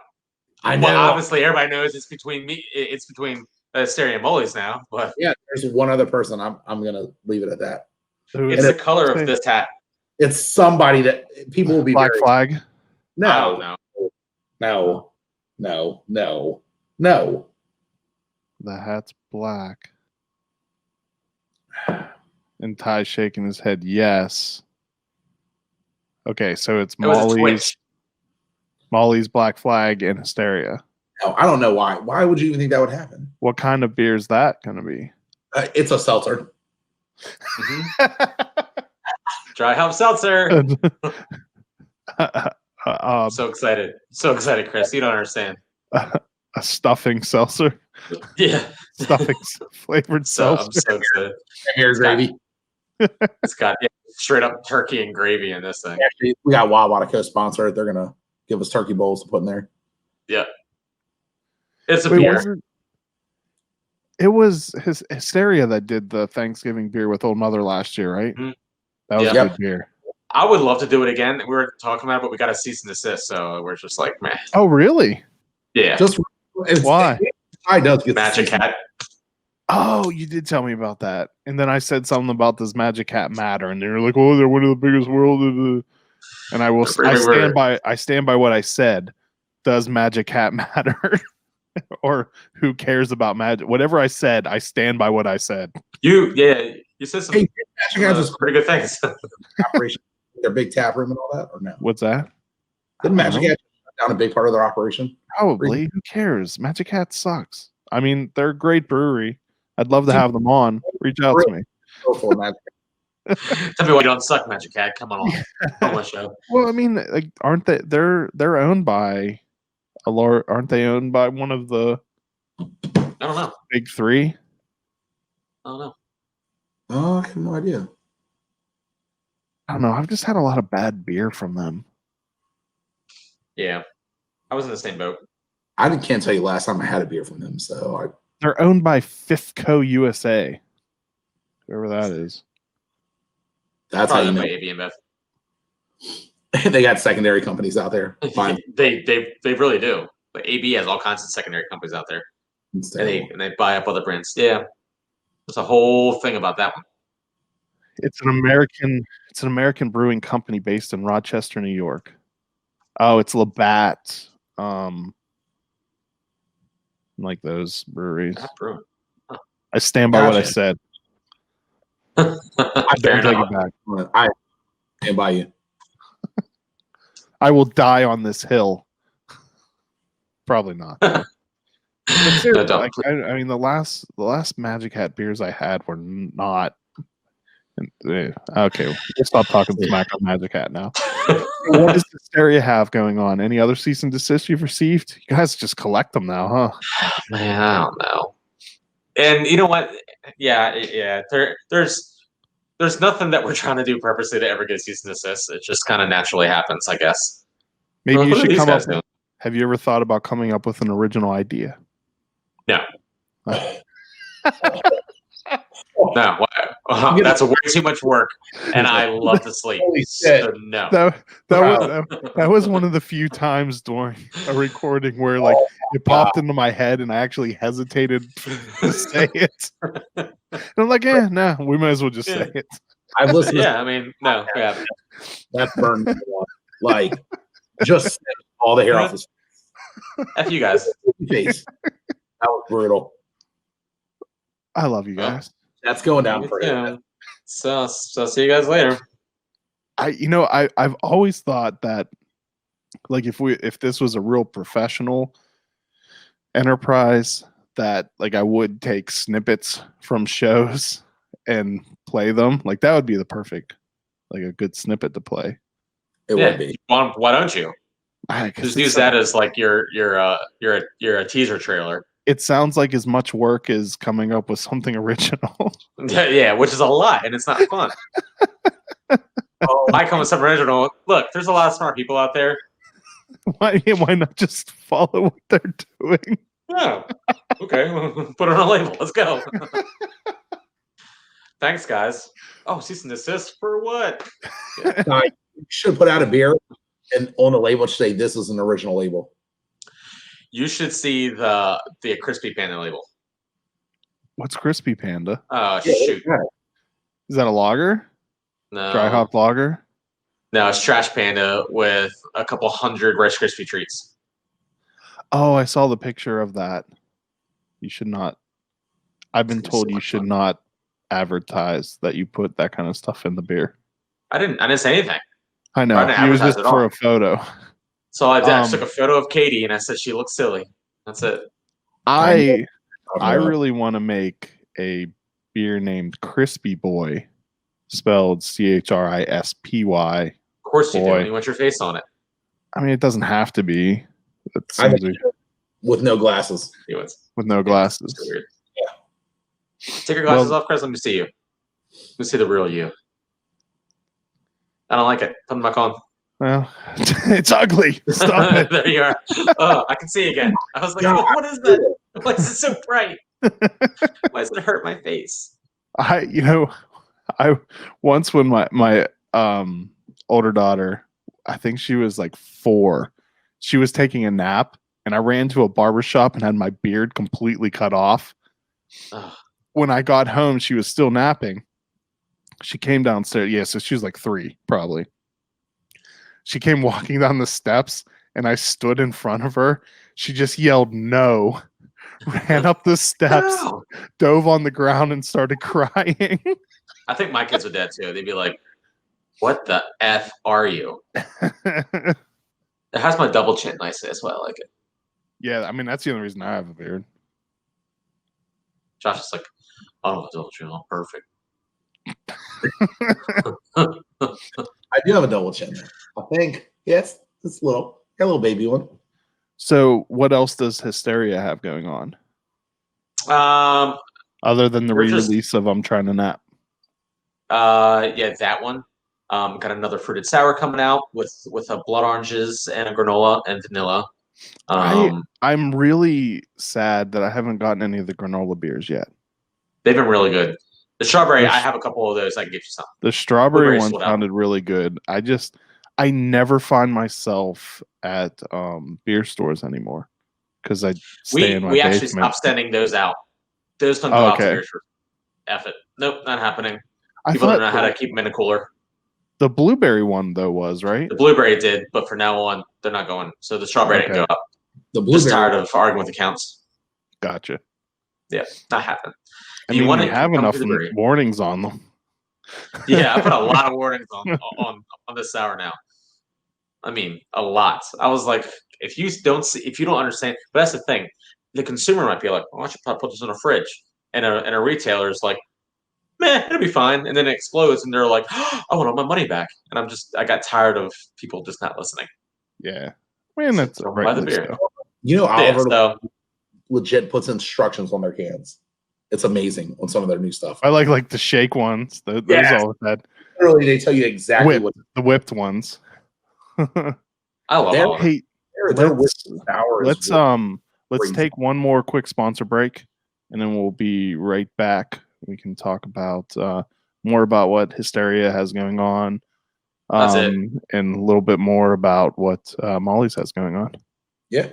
I know. Well, obviously, everybody knows it's between me. It's between Stereo and Molly's now, but Yeah, there's one other person. I'm going to leave it at that. it's the color of this hat. It's somebody that people will be Black very. Flag. No, I don't know. No. The hat's black. And Ty's shaking his head. Yes. Okay, so it's It was a Molly's Twitch. Black Flag and Hysteria. No, I don't know why. Why would you even think that would happen? What kind of beer is that going to be? It's a seltzer. Dry hop seltzer. Um, So excited, Chris. You don't understand. a stuffing seltzer. Yeah. Stuffing flavored So I'm seltzer. so excited. Here's gravy. It's got straight up turkey and gravy in this thing. Actually, we got Wawa to co-sponsor it. They're gonna give us turkey bowls to put in there. Yeah. It's a Wait, beer. it was his Hysteria that did the Thanksgiving beer with Old Mother last year, right? Mhm. That was Yeah. a good beer. I would love to do it again. We were talking about it, but we got a cease and desist, so we're just like, man. Oh, really? Yeah. Just Why? I does get Magic Hat. Oh, you did tell me about that. And then I said something about this Magic Hat matter, and they were like, "Oh, they're one of the biggest world." And I will. I stand by what I said. Does Magic Hat matter, or who cares about magic? Whatever I said, I stand by what I said. You said some Hey, Magic has this pretty good things. operation, their big tap room and all that, or no? What's that? Didn't Magic know. Hat shut down a big part of their operation? Probably. Who cares? Magic Hat sucks. I mean, they're a great brewery. I'd love to have them on. Reach out to me. Go for Magic. Tell me why you don't suck, Magic Hat. Come on my show. Well, I mean, like, aren't they? They're owned by a large. Aren't they owned by one of the I don't know. big three? I don't know. Oh, I have no idea. I don't know. I've just had a lot of bad beer from them. Yeah. I was in the same boat. I can't tell you last time I had a beer from them. So They're owned by Fifth Co. USA, whoever that is. that's how Probably you know by AB and Beth. they got secondary companies out there. Fine. They really do. But AB has all kinds of secondary companies out there. And they buy up other brands. Yeah. There's a whole thing about that one. It's an American brewing company based in Rochester, New York. Oh, it's Labatt. Like those breweries. Not brewing. I stand by what I Gotcha. said. I Fair don't take enough. it back. I can't buy you. I will die on this hill. Probably not. But seriously, don't. like, I mean, the last Magic Hat beers I had were not. Okay, we'll stop talking smack on Magic Hat now. What does Hysteria have going on? Any other cease and desist you've received? You guys just collect them now, huh? Man, I don't know. And you know what? Yeah. There's nothing that we're trying to do purposely to ever get cease and desist. It just kind of naturally happens, I guess. Maybe you What are should these come guys up. doing? Have you ever thought about coming up with an original idea? No. No, that's way too much work, and I love to sleep. Holy shit. So no. That was one of the few times during a recording where like it popped into my head and I actually hesitated to say it. And I'm like, no, we might as well just say it. I've listened. Yeah, I mean, no, we haven't. That burned me like just all the hair off his F you guys. face. That was brutal. I love you guys. That's going down for you. Yeah. So see you guys later. I've always thought that like if this was a real professional enterprise, that like I would take snippets from shows and play them. Like that would be the perfect, like a good snippet to play. It would be. Why don't you I guess just use that as like your teaser trailer? It sounds like as much work as coming up with something original. Yeah, which is a lot, and it's not fun. I come with something original. Look, there's a lot of smart people out there. Why not just follow what they're doing? Oh, okay. Put it on a label. Let's go. Thanks, guys. Oh, cease and desist for what? You should put out a beer and on the label say this is an original label. You should see the crispy panda label. What's Crispy Panda? Oh shoot! Is that a lager? No, Dry hop lager? No, it's Trash Panda with a couple hundred Rice Krispie treats. Oh, I saw the picture of that. You should not. I've been told you should not advertise that you put that kind of stuff in the beer. I didn't say anything. I know. I didn't He was advertise just at for all. a photo. So I did. I took a photo of Katie and I said she looks silly. That's it. I really want to make a beer named Crispy Boy, spelled CHRISPY. Of course you do. Boy. And you want your face on it. I mean, it doesn't have to be. It seems like- with no glasses. with no glasses. So weird. Yeah. Take your glasses off, Chris. Let me see you. Let me see the real you. I don't like it. Put them back on. Well, it's ugly. Stop it. There you are. Oh, I can see again. I was like, what is that? Why is it so bright? Why does it hurt my face? I once when my older daughter, I think she was like 4, she was taking a nap and I ran to a barbershop and had my beard completely cut off. Ugh. When I got home, she was still napping. She came downstairs. Yeah, so she was like 3, probably. She came walking down the steps and I stood in front of her. She just yelled no, ran up the steps, No. dove on the ground and started crying. I think my kids would do that too. They'd be like, what the F are you? It has my double chin nicely. That's why I like it. Yeah, I mean, that's the only reason I have a beard. Josh is like, oh, double chin, all perfect. I do have a double chin there. I think, yes, it's little. Got a little baby one. So what else does Hysteria have going on? Other than the we're just- re-release of I'm Trying to Nap. Yeah, that one. Got another fruited sour coming out with blood oranges and a granola and vanilla. I'm really sad that I haven't gotten any of the granola beers yet. They've been really good. The strawberry, I have a couple of those. I can get you some. The strawberry Blueberry one sold out. sounded really good. I never find myself at beer stores anymore because I stay in my We actually basement. stopped sending those out. Those don't go out to beer stores. F it. Nope, not happening. People don't know how to keep them in a cooler. The blueberry one though was right. The blueberry did, but for now on, they're not going. So the strawberry didn't go up. The Just blueberry. tired of arguing with accounts. Gotcha. Yeah, not happening. I mean, you have enough warnings on them. Yeah, I put a lot of warnings on this sour now. I mean, a lot. I was like, if you don't understand, but that's the thing. The consumer might be like, why don't you probably put this in a fridge? And a retailer's like, meh, it'll be fine. And then it explodes, and they're like, oh, I want all my money back. And I got tired of people just not listening. Yeah, man, that's So right. buy the beer. Oliver legit puts instructions on their cans. It's amazing on some of their new stuff. I like the shake ones. Those all had. Literally, they tell you exactly what the whipped ones. I love all of it. their Let's take one more quick sponsor break, and then we'll be right back. We can talk about more about what Hysteria has going on, That's it. and a little bit more about what Molly's has going on. Yeah.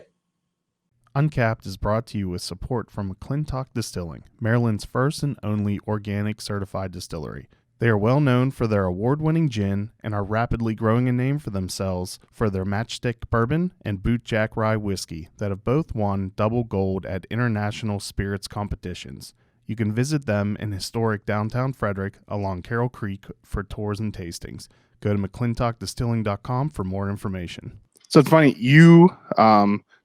Uncapped is brought to you with support from McClintock Distilling, Maryland's first and only organic certified distillery. They are well known for their award-winning gin and are rapidly growing a name for themselves for their Matchstick Bourbon and Bootjack Rye Whiskey that have both won double gold at international spirits competitions. You can visit them in historic downtown Frederick along Carroll Creek for tours and tastings. Go to McClintockDistilling.com for more information. So it's funny, you,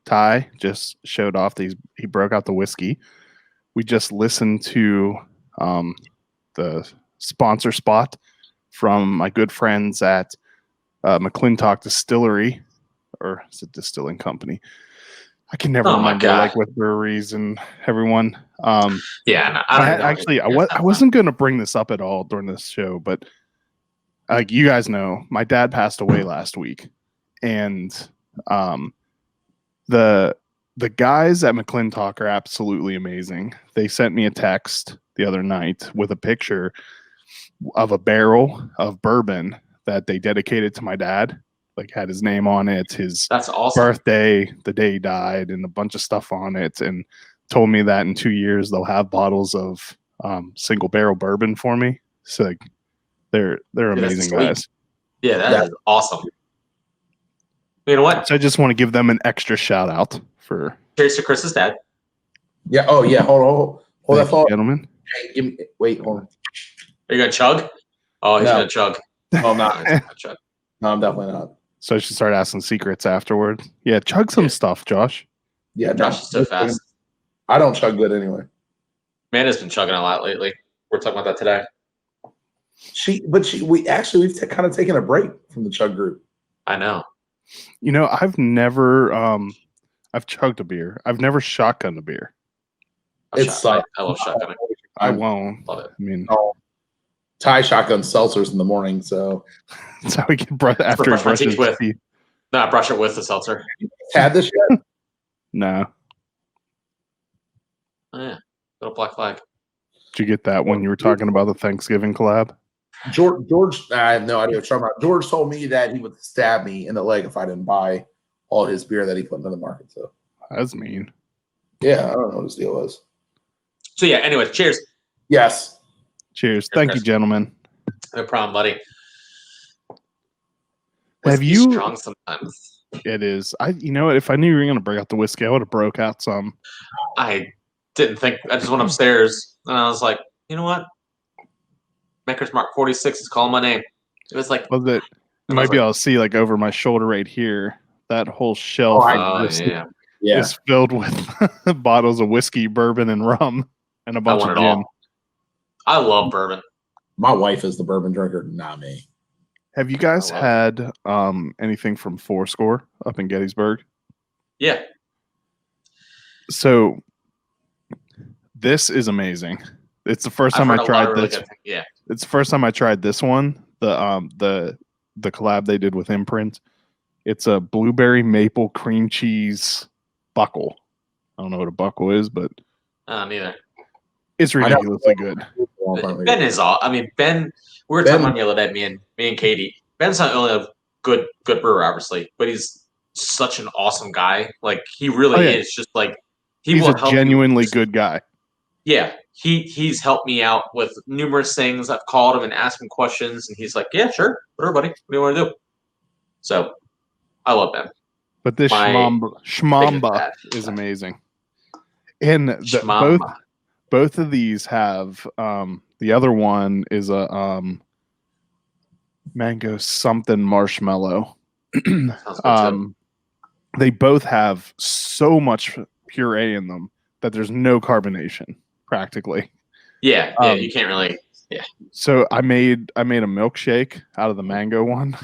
Ty, just showed off that he broke out the whiskey. We just listened to the sponsor spot from my good friends at McClintock Distillery, or is it Distilling Company? I can never remember, with breweries and everyone. Yeah, I wasn't going to bring this up at all during this show, but you guys know, my dad passed away last week, and the the guys at McClintock are absolutely amazing. They sent me a text the other night with a picture of a barrel of bourbon that they dedicated to my dad. Like had his name on it, his That's awesome. birthday, the day he died, and a bunch of stuff on it, and told me that in 2 years they'll have bottles of single barrel bourbon for me. So like, they're that's amazing sweet. guys. Yeah, that is awesome. You know what? So I just want to give them an extra shout out for. Cheers to Chris's dad. Yeah. Oh yeah. Hold that Thank you, thought. gentlemen. Hey, wait. Hold on. Are you gonna chug? Oh, he's No. gonna chug. Oh, I'm No, not. he's gonna chug. No, I'm definitely not. So I should start asking secrets afterward. Yeah, chug some stuff, Josh. Yeah. Josh is so fast. I don't chug good anyway. Amanda's been chugging a lot lately. We're talking about that today. We've kind of taken a break from the chug group. I know. You know, I've never I've chugged a beer. I've never shotgunned a beer. I It's love shotgunning. I won't. Love it. I mean, Ty shotgun seltzers in the morning, so that's how we get after he brush my brushes teeth with. teeth. No, I brush it with the seltzer. had this yet? No. Oh, yeah. Little black flag. Did you get that when you were talking about the Thanksgiving collab? George, I have no idea what you're talking about. George told me that he would stab me in the leg if I didn't buy all his beer that he put into the market. So That's mean. yeah, I don't know what his deal was. So yeah, anyways, cheers. Yes. Cheers. Thank you, Chris. gentlemen. No problem, buddy. Have Whiskey's you- strong sometimes? It is. You know what? If I knew you were gonna break out the whiskey, I would have broke out some. I didn't think. I just went upstairs and I was like, you know what? Maker's Mark 46 is calling my name. It was like, Well, that I might was be like- able to see like over my shoulder right here. That whole shelf oh of whiskey yeah, Yeah. is filled with bottles of whiskey, bourbon, and rum, and a I bunch want of it gin. all. I love bourbon. My wife is the bourbon drinker, not me. Have you guys I had anything from Fourscore up in Gettysburg? Yeah, So this is amazing. It's the first I've time I heard a lot tried of really this. good things. Yeah, It's the first time I tried this one. The collab they did with Imprint. It's a blueberry maple cream cheese buckle. I don't know what a buckle is, but neither. it's I know. ridiculously good. Ben is all. I mean, Ben. We were talking about the other day, me and Katie. Ben's not only a good brewer, obviously, but he's such an awesome guy. Like he really Oh, yeah. is. Just like He's will a help genuinely you. good guy. Yeah, he's helped me out with numerous things. I've called him and asked him questions, and he's like, "Yeah, sure, whatever, buddy. What do you want to do?" So, I love Ben. But this My Schmamba fan. is amazing. And Shmamba. both of these have the other one is a mango something marshmallow. Sounds good too. They both have so much puree in them that there's no carbonation practically. Yeah, you can't really. Yeah, So I made a milkshake out of the mango one.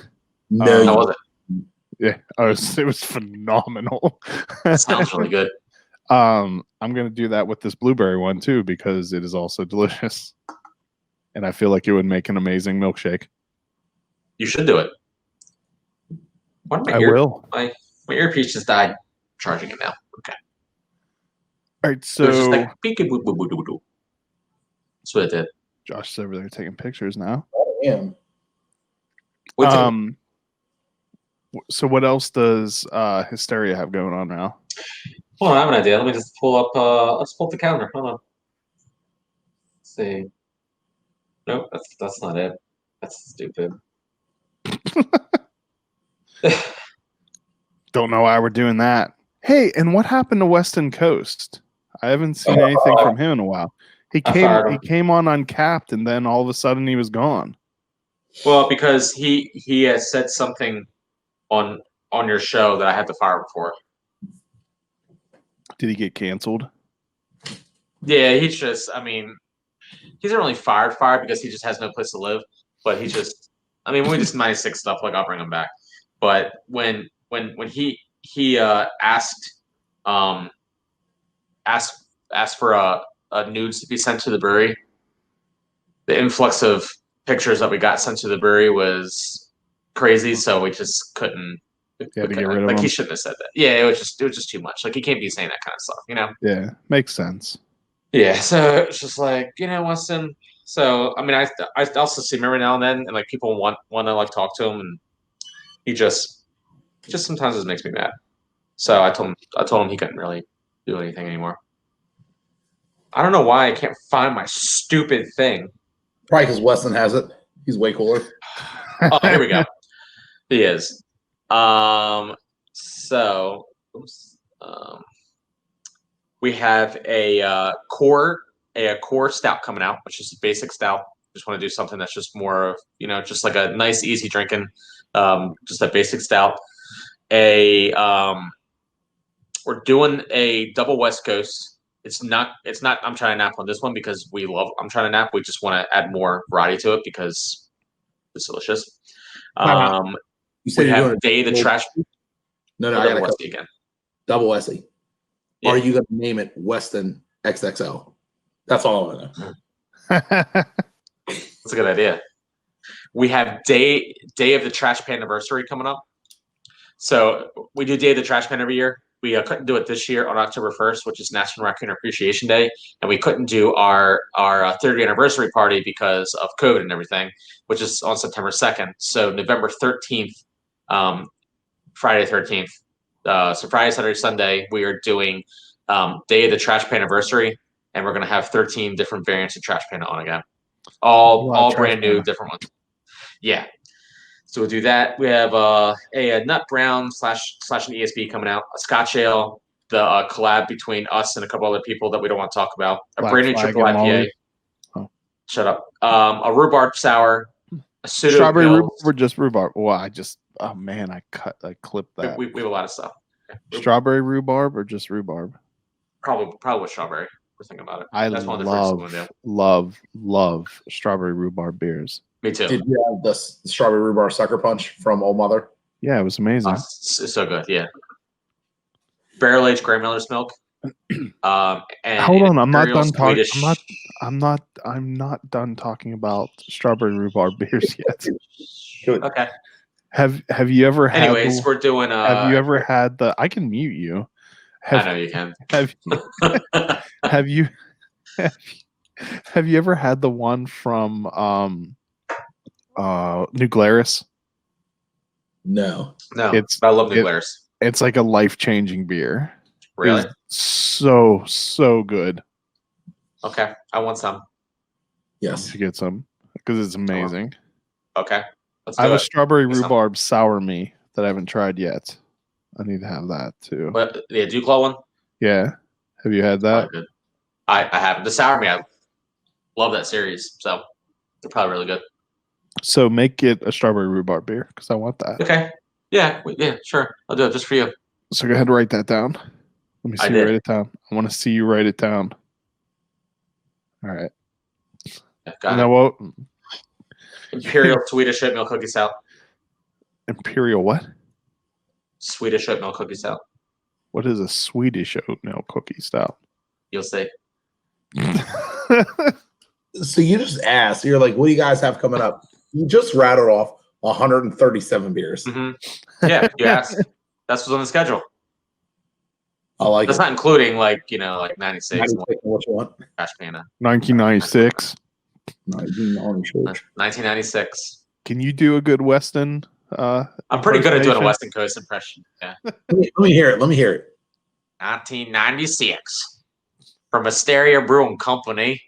No, how was it? Yeah, it was phenomenal. That sounds really good. I'm gonna do that with this blueberry one too because it is also delicious, and I feel like it would make an amazing milkshake. You should do it. Why did I will. My earpiece just died. I'm charging it now. Okay. All right, So it was just so like beep-a-boop-boop-boop-boop. That's what it did. Josh's over there taking pictures now. I am. What's it? So what else does Hysteria have going on now? Hold on, I have an idea. Let me just pull up. Let's pull up the calendar. Hold on. Let's see. Nope, that's not it. That's stupid. Don't know why we're doing that. Hey, and what happened to Weston Coast? I haven't seen anything from him in a while. He I fired came him. he came on uncapped, and then all of a sudden he was gone. Well, because he has said something on your show that I had to fire him for. Did he get canceled? Yeah, he's just. I mean, he's not really fired because he just has no place to live. But he just. I mean, when we just 96 stuff, like I'll bring him back. But when he asked for a nudes to be sent to the brewery, the influx of pictures that we got sent to the brewery was crazy. So we just couldn't You had to get rid of like him. he shouldn't have said that. Yeah, it was just too much. Like he can't be saying that kind of stuff, you know? Yeah, makes sense. Yeah, so it's just like, Weston. So I mean, I also see him every now and then, and like people want to like talk to him, and he just sometimes just makes me mad. So I told him he couldn't really do anything anymore. I don't know why I can't find my stupid thing. Probably because Weston has it. He's way cooler. Oh, here we go. He is. So we have a core stout coming out, which is a basic stout. Just want to do something that's just more of, just like a nice, easy drinking, just a basic stout. We're doing a double West Coast. It's not. I'm trying to nap on this one because I'm trying to nap. We just want to add more variety to it because it's delicious. You said we you're have doing Day of the Trash. No, I got Westy again. Double Westy. Yeah. Are you going to name it Weston XXL? That's all I want to know. That's a good idea. We have Day of the Trash Pan anniversary coming up. So we do Day of the Trash Pan every year. We couldn't do it this year on October 1st, which is National Raccoon Appreciation Day, and we couldn't do our 30th anniversary party because of COVID and everything, which is on September 2nd. So November 13th, Friday 13th. So Friday, Saturday, Sunday, we are doing Day of the Trash Pan anniversary, and we're going to have 13 different variants of Trash Pan on again. All brand new, different ones. Yeah. So we'll do that. We have a nut brown / an ESB coming out, a Scotch ale, the collab between us and a couple other people that we don't want to talk about, a Black brand new Flag triple and IPA. Molly. Oh. Shut up. A rhubarb sour, a pseudo Strawberry pale. rhubarb or just rhubarb? Well, I clipped that. We have a lot of stuff. Strawberry rhubarb or just rhubarb? Probably with strawberry. We're thinking about it. I That's one of the first ones we'll do. love strawberry rhubarb beers. Me too. Did you have the strawberry rhubarb sucker punch from Old Mother? Yeah, it was amazing. It's so good. Yeah. Barrel aged grandmother's milk. And Hold on, I'm not done talking. Swedish... I'm not done talking about strawberry rhubarb beers yet. Okay. Have you ever had? Anyways, we're doing. Have you ever had the? I can mute you. I know you can. Have you ever had the one from New Glarus? No. I love New Glarus. It's like a life-changing beer. Really? It's so good. Okay, I want some. Yes. To get some because it's amazing. Okay. I have a strawberry rhubarb sour me that I haven't tried yet. I need to have that too. What, the Duclaw one? Yeah. Have you had that? Good. I haven't. The sour me, I love that series. So they're probably really good. So make it a strawberry rhubarb beer because I want that. Okay. Yeah, sure. I'll do it just for you. So go ahead and write that down. Let me see you write it down. I want to see you write it down. All right. Yeah, you know what? Imperial Swedish oatmeal cookie stout. Imperial what? Swedish oatmeal cookie stout. What is a Swedish oatmeal cookie stout? You'll see. So you just asked, you're like, what do you guys have coming up? You just rattled off 137 beers. Mm-hmm. Yeah, you asked. That's what's on the schedule. I like That's it. not including like 96. 96, what you want? Trash Panda. 1996. 1996. Can you do a good Weston? I'm pretty good at doing a Western Coast impression. Yeah. Let me hear it. 1996 from Asteria Brewing Company.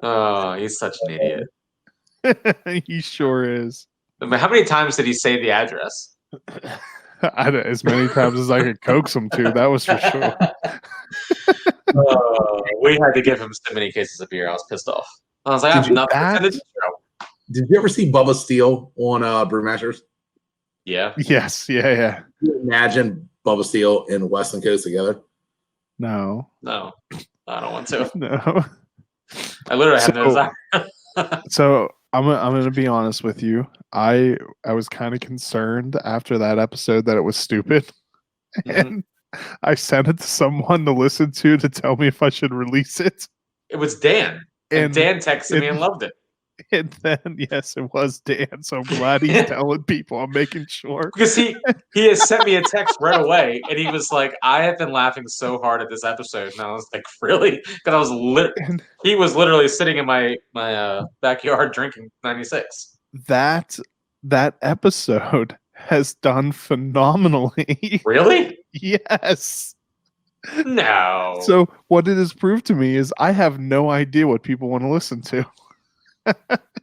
Oh, he's such an idiot. He sure is. I mean, how many times did he say the address? As many times as I could coax him to. That was for sure. We had to give him so many cases of beer. I was pissed off. I was like, I have nothing. Did you ever see Bubba Steele on Brewmasters? Yeah. Yes. Yeah. Can you imagine Bubba Steele and Weston Coast together? No, I don't want to. No. I literally have no desire. So I'm gonna be honest with you. I was kind of concerned after that episode that it was stupid, and I sent it to someone to listen to tell me if I should release it. It was Dan, and Dan texted me and loved it. And then, yes, it was Dan. So I'm glad he's telling people. I'm making sure. Because he has sent me a text right away, and he was like, "I have been laughing so hard at this episode," and I was like, "Really?" Because I was he was literally sitting in my backyard drinking 96. That episode has done phenomenally. Really? Yes. No. So what it has proved to me is I have no idea what people want to listen to.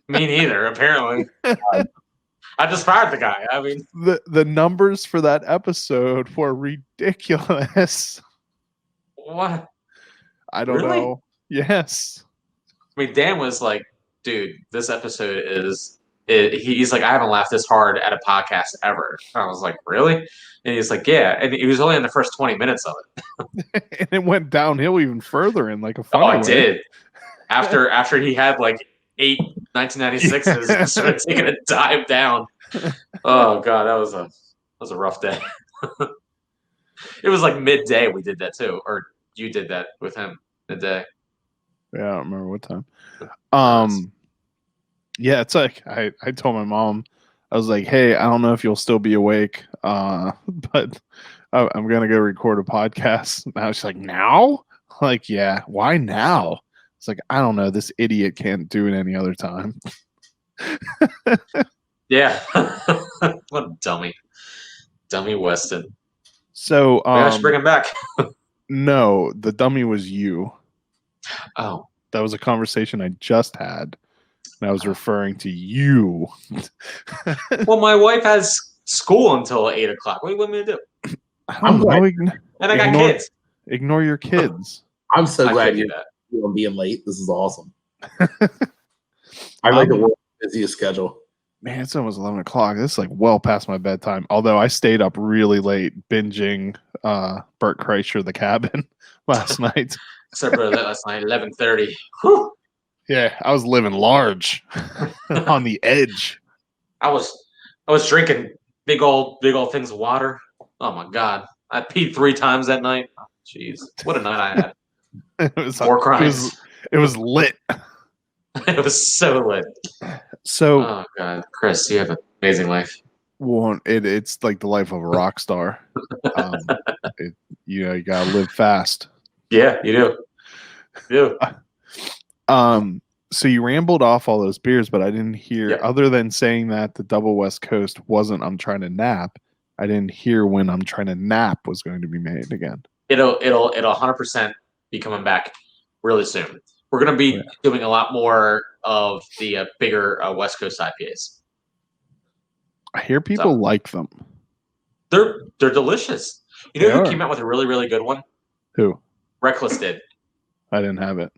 Me neither, apparently. I just fired the guy. I mean, The numbers for that episode were ridiculous. what? I don't Really? know. Yes. I mean, Dan was like, "Dude, this episode is." He's like, "I haven't laughed this hard at a podcast ever." I was like, "Really?" And he's like, "Yeah." And he was only in the first 20 minutes of it. And it went downhill even further in like a Oh, funny I way. did. After he had like 8 1996s, and started taking a dive down. Oh god, that was a rough day. It was like midday we did that too, or you did that with him midday. Yeah, I don't remember what time. Yeah, it's like I told my mom, I was like, hey, I don't know if you'll still be awake, but I'm gonna go record a podcast. Now she's like, now? Like, yeah, why now? It's like, I don't know. This idiot can't do it any other time. Yeah. What a dummy. Dummy Weston. So Maybe I should bring him back. no, the dummy was you. Oh. That was a conversation I just had. And I was referring to you. Well, my wife has school until 8 o'clock. What do you want me to do? I don't know. And I got kids. Ignore your kids. I'm so I glad could do you're that. being late. This is awesome. I like the world's busiest schedule. Man, it's almost 11 o'clock. This is like well past my bedtime. Although I stayed up really late binging Bert Kreischer, The Cabin last night. Except for that last night, 11:30. Whew. Yeah, I was living large on the edge. I was drinking big old things of water. Oh my god. I peed 3 times that night. Oh, jeez. What a night I had. It was More crimes. It was lit. It was so lit. So, oh god, Chris, you have an amazing life. well, it's like the life of a rock star. You gotta live fast. Yeah, you do. You do. So you rambled off all those beers, but I didn't hear, Yep. other than saying that the Double West Coast wasn't I'm Trying to Nap, I didn't hear when I'm Trying to Nap was going to be made again. It'll 100% be coming back really soon. We're going to be doing a lot more of the bigger West Coast IPAs. I hear people like them. They're delicious. You know They who are. came out with a really, really good one? Who? Reckless did. I didn't have it.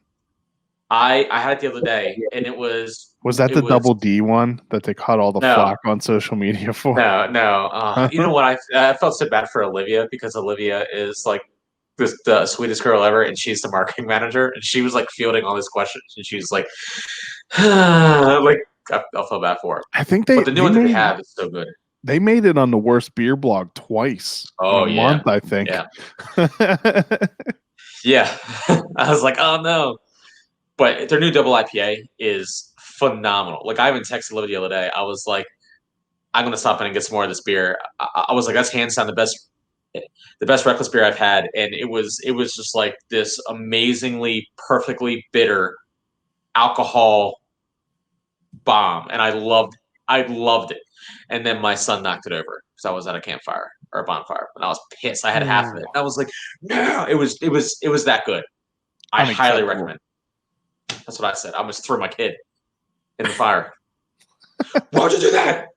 I had it the other day, and it was... Was that the Double D one that they caught all the flack on social media for? No. You know what? I felt so bad for Olivia, because Olivia is like the sweetest girl ever, and she's the marketing manager, and she was like fielding all these questions, and she was like, like I'll feel bad for her. I think but the new one that we have is so good. They made it on the Worst Beer blog twice in a month, I think. Yeah. Yeah. I was like, oh no. But their new double IPA is phenomenal. Like, I even texted Olivia the other day. I was like, I'm gonna stop in and get some more of this beer. I was like, that's hands down the best Reckless beer I've had, and it was just like this amazingly perfectly bitter alcohol bomb, and I loved it. And then my son knocked it over because I was at a campfire or a bonfire, and I was pissed. I had half of it. I was like, no, it was that good. I highly recommend. That's what I said. I almost threw my kid in the fire. Why'd you do that?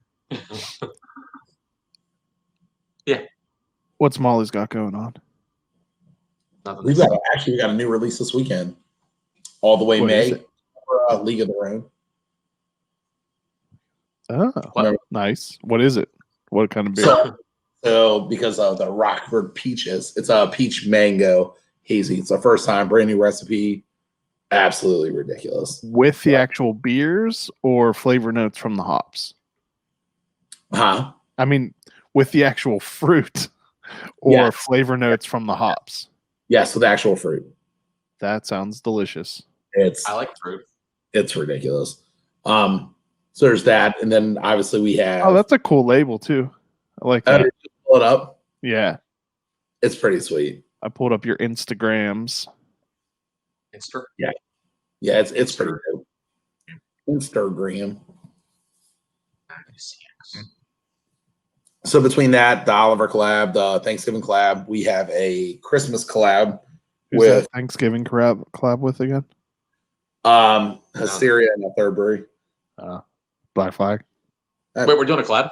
Yeah. What's Molly's got going on? Nothing. We got a new release this weekend, all the way What is May it? for League of Their Own. Oh, nice. What is it? What kind of beer? So because of the Rockford peaches, it's a peach mango hazy. It's the first time, brand new recipe. Absolutely ridiculous. With the actual beers or flavor notes from the hops? Huh? I mean, with the actual fruit or flavor notes from the hops? Yes, with actual fruit. That sounds delicious. It's I like fruit. It's ridiculous. So there's that, and then obviously we have. Oh, that's a cool label too. I like that. Pull it up. Yeah, It's pretty sweet. I pulled up your Instagrams. Yeah, it's pretty dope. Instagram. So between that, the Oliver collab, the Thanksgiving collab, we have a Christmas collab Who's with that Thanksgiving collab with again? Hysteria and the Third Brewery. Black Flag. Wait, we're doing a collab?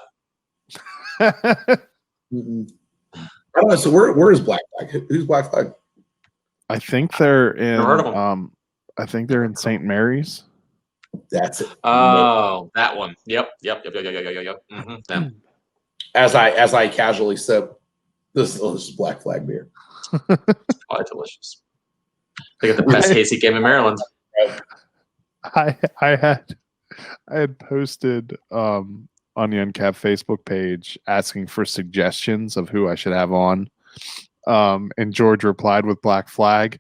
Mm-mm. I don't know. So where is Black Flag? Who's Black Flag? I think they're in. Never heard of 'em. I think they're in St. Mary's. That's it. Oh, that one. Yep. Them. As I casually sip this delicious Black Flag beer. Oh, delicious. They got the best Casey game in Maryland. I had posted on the Uncap Facebook page asking for suggestions of who I should have on. And George replied with Black Flag.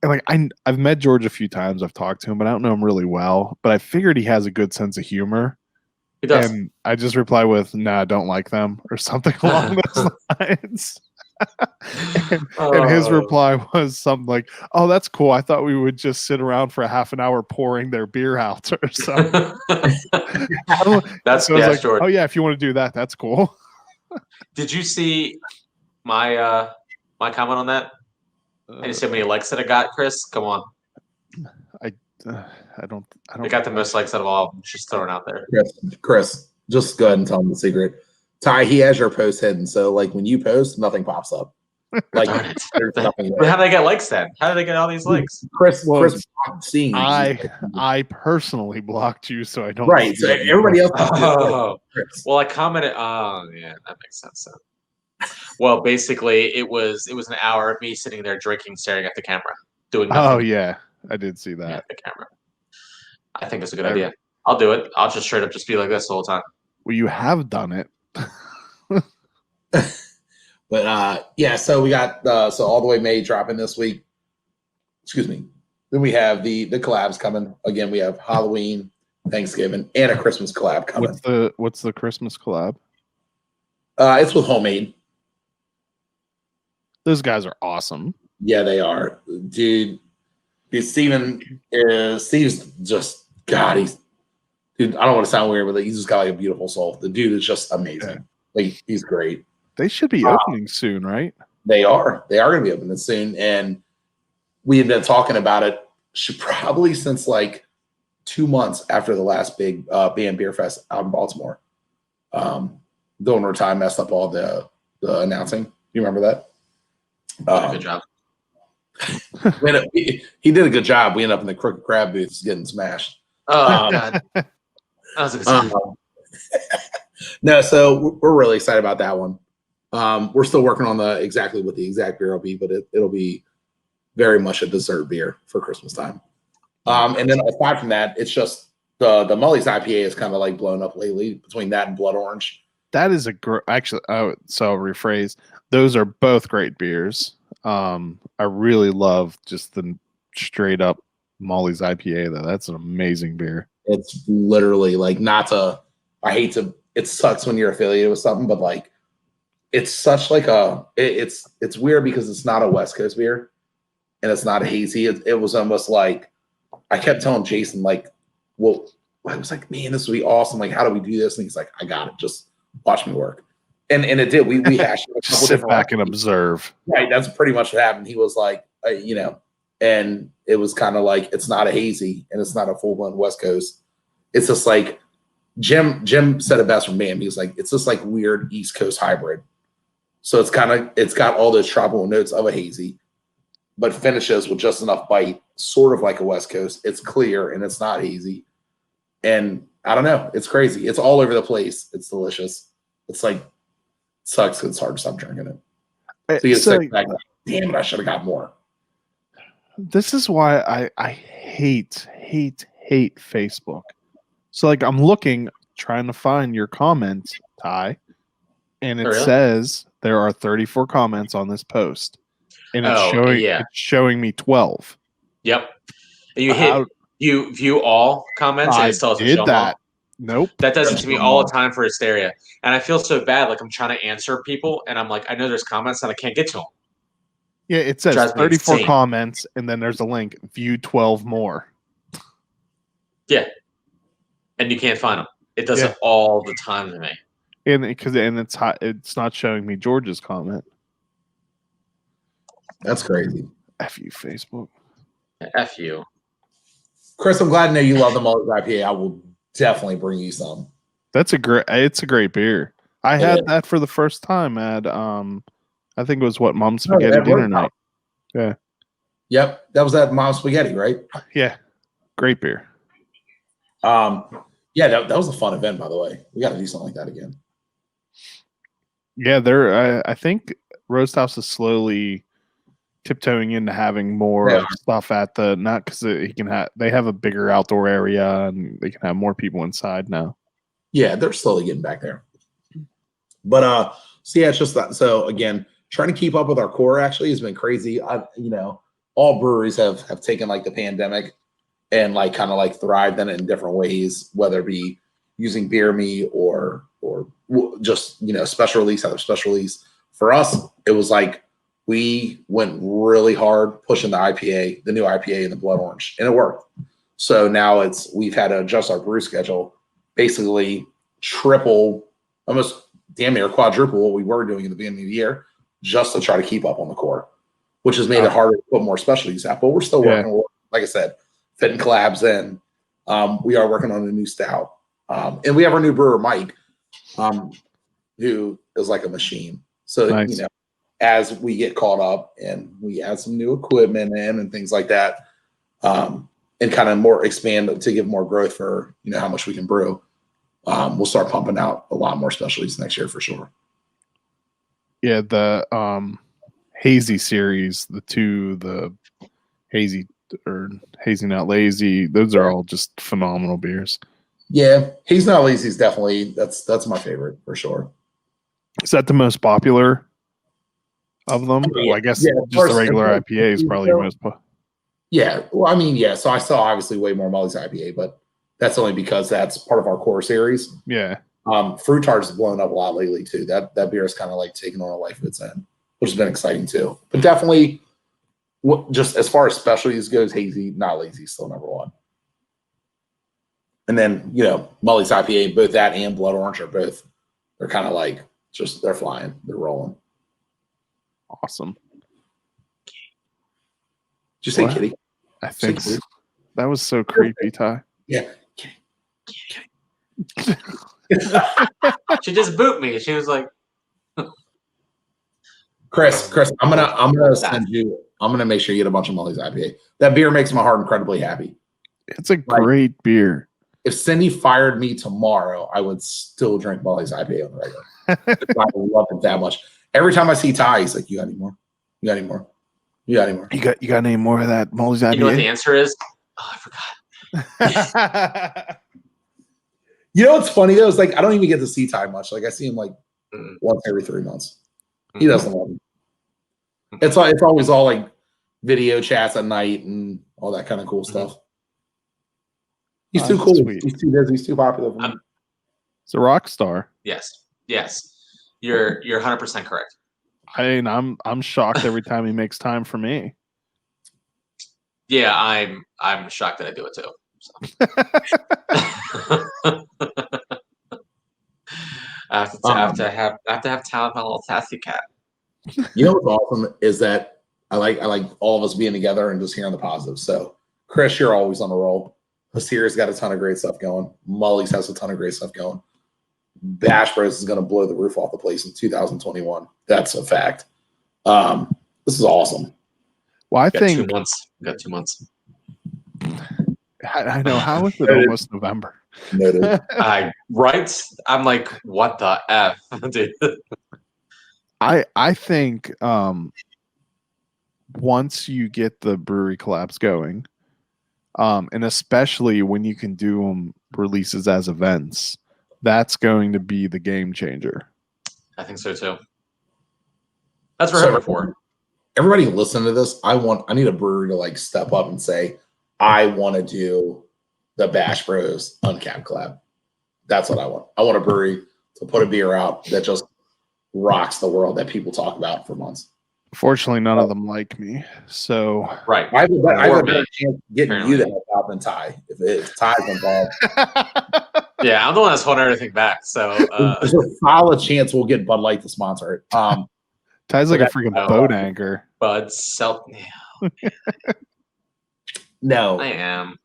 And like I've met George a few times, I've talked to him, but I don't know him really well. But I figured he has a good sense of humor. He does. And I just reply with, "Nah, I don't like them," or something along those lines. and his reply was something like, "Oh, that's cool. I thought we would just sit around for a half an hour pouring their beer out or something." That's so I was like, George. "Oh yeah, if you want to do that, that's cool." Did you see my my comment on that? And you see how many likes that I got, Chris? Come on. I don't. I got the most likes out of all of them. Just throwing out there. Chris, just go ahead and tell him the secret. Ty, he has your post hidden, so like when you post, nothing pops up. Like there's nothing But how did I get likes then? How did I get all these likes? Chris seeing you. I personally blocked you, so I don't. Right. So everybody else. Well, I commented. Oh, yeah, that makes sense. Well, basically, it was an hour of me sitting there drinking, staring at the camera, doing nothing. Oh yeah, I did see that. At the camera. I think it's a good idea. I'll do it. I'll just straight up just be like this the whole time. Well, you have done it. But yeah, so we got so all the way May dropping this week. Excuse me. Then we have the collabs coming. Again, we have Halloween, Thanksgiving, and a Christmas collab coming. What's the Christmas collab? It's with Homemade. Those guys are awesome. Yeah, they are, dude. Steve's just dude. I don't want to sound weird, but he's just got like a beautiful soul. The dude is just amazing. Yeah. Like he's great. They should be opening soon, right? They are. They are going to be opening soon, and we have been talking about it. Probably since like 2 months after the last big band beer fest out in Baltimore. Donor time messed up all the announcing. You remember that? Good job. He did a good job. We ended up in the Crooked Crab booths getting smashed. Oh God, that was a good time. No, so we're really excited about that one. We're still working on exactly what the exact beer will be, but it'll be very much a dessert beer for Christmas time. And then aside from that, it's just the Mully's IPA is kind of like blown up lately between that and Blood Orange. That is actually. So I'll rephrase. Those are both great beers. I really love just the straight up Molly's IPA though. That's an amazing beer. It's literally like it sucks when you're affiliated with something, but like it's such like it's weird because it's not a West Coast beer and it's not a hazy. It was almost like I kept telling Jason like, well, I was like, man, this would be awesome. Like, how do we do this? And he's like, I got it. Just watch me work. And it did. We hashed a couple sit back and observe. Right. That's pretty much what happened. He was like, and it was kind of like, it's not a hazy and it's not a full blown West Coast. It's just like Jim said it best from BAM. He was like, it's just like weird East Coast hybrid. So it's got all those tropical notes of a hazy, but finishes with just enough bite, sort of like a West Coast. It's clear and it's not hazy. And I don't know. It's crazy. It's all over the place. It's delicious. It's like, sucks because it's hard to stop drinking it. So you get damn it, I should have got more. This is why I hate Facebook. So like I'm trying to find your comment, Ty, and it says there are 34 comments on this post. And it's showing me 12. Yep. You hit You view all comments and I it still doesn't did show them all. that. Nope. That does it Doesn't to me show 'em all all. the time for Hysteria, and I feel so bad. Like I'm trying to answer people, and I'm like, I know there's comments and I can't get to them. Yeah, it says Drives me 34 insane. comments, and then there's a link. View 12 more. Yeah, and you can't find them. It does Yeah. it all the time to me. And it's not showing me George's comment. That's crazy. F you, Facebook. F you. Chris, I'm glad to know you love the Mulli's IPA. I will definitely bring you some. It's a great beer. I It had is. that for the first time at I think it was Mom's Oh, Spaghetti at dinner Roasthouse. night. Yep, that was at Mom's Spaghetti, right? Yeah, great beer. Yeah, that was a fun event, by the way. We got to do something like that again. Yeah, I think Roasthouse is slowly tiptoeing into having more Yeah. stuff at the not because they have a bigger outdoor area and they can have more people inside now. Yeah, they're slowly getting back there. But so yeah, it's just that. So again, trying to keep up with our core actually has been crazy. All breweries have taken like the pandemic and like kind of like thrived in it in different ways, whether it be using beer me or just special release after special release. For us, it was like we went really hard pushing the IPA, the new IPA and the blood orange, and it worked. So now we've had to adjust our brew schedule, basically triple, almost damn near quadruple what we were doing in the beginning of the year, just to try to keep up on the core, which has made it harder to put more specialties out. But we're still working, like I said, fitting collabs in. We are working on a new stout. And we have our new brewer, Mike, who is like a machine. So, Nice. as we get caught up and we add some new equipment in and things like that, and kind of more expand to give more growth for, how much we can brew, we'll start pumping out a lot more specialties next year for sure. Yeah, the hazy series, the hazy or hazy not lazy, those are all just phenomenal beers. Yeah, He's Not Lazy is definitely that's my favorite for sure. Is that the most popular of them? Well, I guess just the regular IPA is probably your most popular. Yeah, well, I mean, yeah. So I saw obviously way more Mulli's IPA, but that's only because that's part of our core series. Yeah. Fruit Tart's blown up a lot lately too. That beer is kind of like taking on a life of its own, which has been exciting too. But definitely, just as far as specialties goes, Hazy Not Lazy is still number one. And then Mulli's IPA, both that and Blood Orange they're kind of like they're flying, they're rolling. Awesome. Did you say What? kitty? I think so. That was so creepy, Ty. Yeah. She just booped me. She was like, Chris, I'm gonna send you. I'm gonna make sure you get a bunch of Mulli's IPA. That beer makes my heart incredibly happy. It's a great beer. If Cindy fired me tomorrow, I would still drink Mulli's IPA on the regular. I love it that much. Every time I see Ty, he's like, "You got any more? You got any more? You got any more?" You got any more of that Mulli's IPA? you know what the answer is? Oh, I forgot. You know what's funny though? It's like I don't even get to see Ty much. Like I see him like once every 3 months. He doesn't love me. It's always all like video chats at night and all that kind of cool stuff. He's too cool. Sweet. He's too busy. He's too popular for me. It's a rock star. Yes. You're 100% correct. I mean, I'm shocked every time he makes time for me. Yeah, I'm shocked that I do it too. So. I have to have talent, my little tassy cat. You know what's awesome is that I like all of us being together and just hearing the positives. So Chris, you're always on a roll. Hasir's got a ton of great stuff going. Mulli's has a ton of great stuff going. Bash Bros is going to blow the roof off the place in 2021. That's a fact. This is awesome. Well, I think 2 months. We got 2 months. I know. How is it almost November? Right? I'm like, what the F, dude? I think once you get the brewery collabs going, and especially when you can do them releases as events, that's going to be the game changer. I think so too. That's what we're hoping for. Everybody listen to this. I need a brewery to like step up and say, I want to do the Bash Bros Uncapped collab. That's what I want. I want a brewery to put a beer out that just rocks the world that people talk about for months. Fortunately, none of them like me. So Right. I have a Or better me, chance of getting you to help out than Ty. If Ty's involved, Yeah, I'm the one that's holding everything back. So there's a solid chance we'll get Bud Light to sponsor it. Ty's like a freaking Oh. boat anchor. Bud Self. Yeah, No, I am.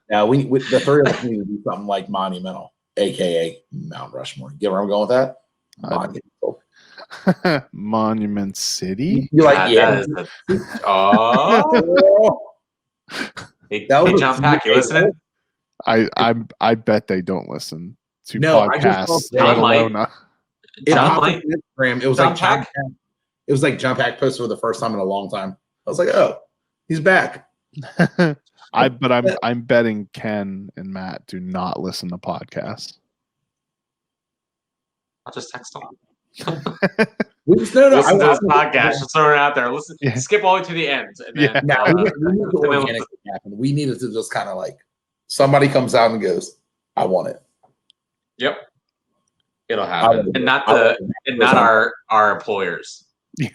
no, we the three of us need to do something like monumental, aka Mount Rushmore. Get where I'm going with that? Monumental. Monument City. You like God, yeah? that is the, oh, hey, That was a John Pack, you CA listening? I bet they don't listen to No, I just podcasts, don't- let John alone. It John popped might. up on Instagram. It was John like John Pack? Pack. It was like John Pack posted for the first time in a long time. I was like, oh, he's back. I'm betting Ken and Matt do not listen to podcasts. I'll just text him. We just no, Listen to I- this podcast. Just throw it out there. Listen, Yeah. skip all the way to the end. And Yeah. then, No, we need to and then- organically happen. We needed to just kind of like somebody comes out and goes, I want it. Yep. It'll I happen. want And it. not I the want it. and not our employers. Yeah,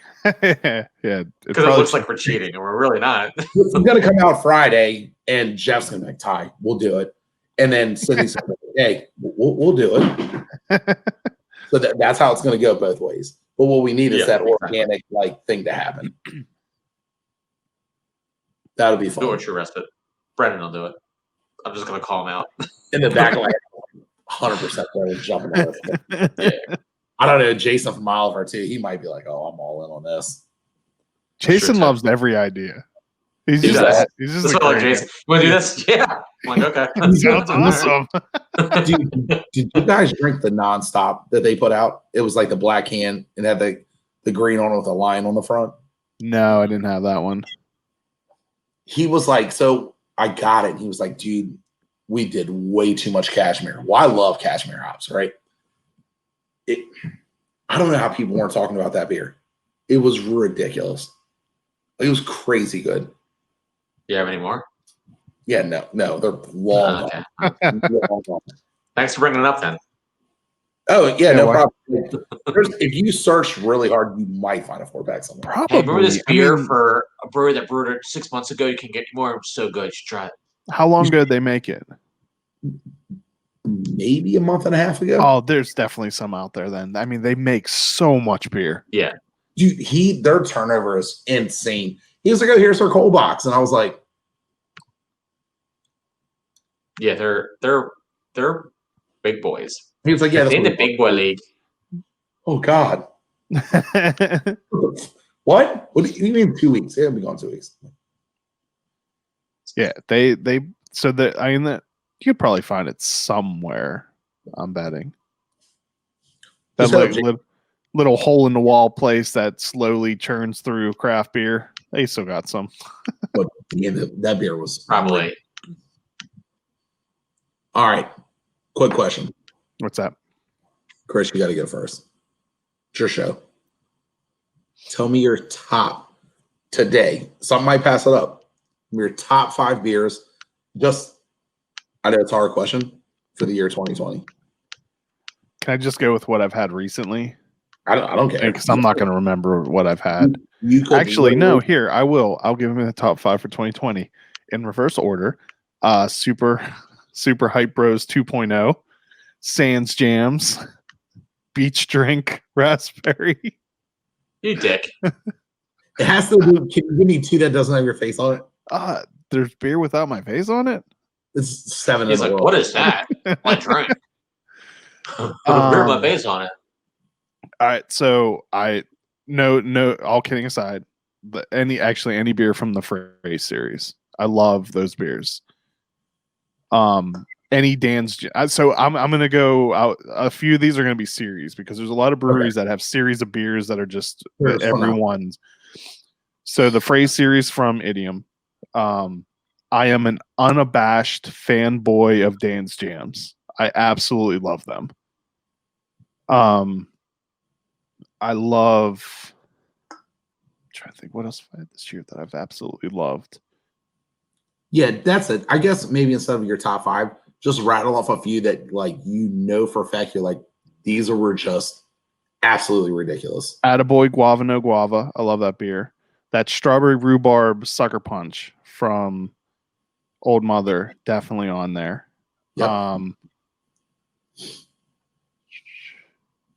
Because it looks like we're cheating, and we're really not. It's going to come out Friday, and Jeff's going to be like, Ty, we'll do it. And then Sydney's like, hey, we'll do it. So that's how it's going to go both ways. But what we need is Yeah, that exactly. organic like thing to happen. That'll be Do fun. a true respite. Brendan will do it. I'm just gonna call him out. In the back, like 100% there jumping on it. Yeah. I don't know. Jason from Oliver too. He might be like, "Oh, I'm all in on this." Jason Sure, loves every idea. He's He just does. he's just That's a what I like, great Jason. You want to do this? Yeah. I'm like, okay. guy. Sounds awesome. Dude, did you guys drink the nonstop that they put out? It was like the black can and had the green on with a lion on the front. No, I didn't have that one. He was like, so I got it. And he was like, dude, we did way too much cashmere. Well, I love cashmere hops, right? I don't know how people weren't talking about that beer. It was ridiculous. It was crazy good. You have any more? Yeah, no, they're long. Okay. Long. Thanks for bringing it up then. Oh yeah, no why- problem. If you search really hard, you might find a 4-pack somewhere. Probably. Hey, remember this I beer mean, for a brewery that brewed it 6 months ago? You can get more. It was so good. You should try it. how long ago did they make it? Maybe a month and a half ago. Oh, there's definitely some out there then. I mean, they make so much beer. Yeah. Dude, their turnover is insane. He was like, "Oh, here's our cold box," and I was like, Yeah, they're big boys. "He was like, yeah, They're in the that's what big boy league. Oh God, what? What do you mean 2 weeks? They haven't been gone 2 weeks. Yeah, they so that I mean that you could probably find it somewhere. I'm betting that Just have little hole in the wall place that slowly churns through craft beer. They still got some. But yeah, that beer was Probably. All right. Quick question, What's that? Chris. You got to go first. It's your show. Tell me your top today. Some might pass it up. Your top 5 beers. Just, I know it's a hard question for the year 2020. Can I just go with what I've had recently? I don't care Because I'm not going to remember what I've had. You could Actually, no. literally- Here, I will. I'll give him the top 5 for 2020 in reverse order. Super Hype Bros 2.0, Sans Jams, Beach Drink Raspberry. You dick. It has to do. Can you give me 2 that doesn't have your face on it? There's beer without my face on it. It's 7 He's in the like, world. what is that? My drink. Put a beer my face on it. All right, so no. All kidding aside, any beer from the Phrase series, I love those beers. Any Dan's. So I'm gonna go out. A few of these are gonna be series because there's a lot of breweries that have series of beers that are just Sure, everyone's. So the Phrase series from Idiom. I am an unabashed fanboy of Dan's Jams. I absolutely love them. I love. I'm trying to think what else I've had this year that I've absolutely loved. Yeah, that's it. I guess maybe instead of your top 5, just rattle off a few that like for a fact you're like these were just absolutely ridiculous. Attaboy Guava No Guava. I love that beer. That strawberry rhubarb sucker punch from Old Mother, definitely on there. Yep.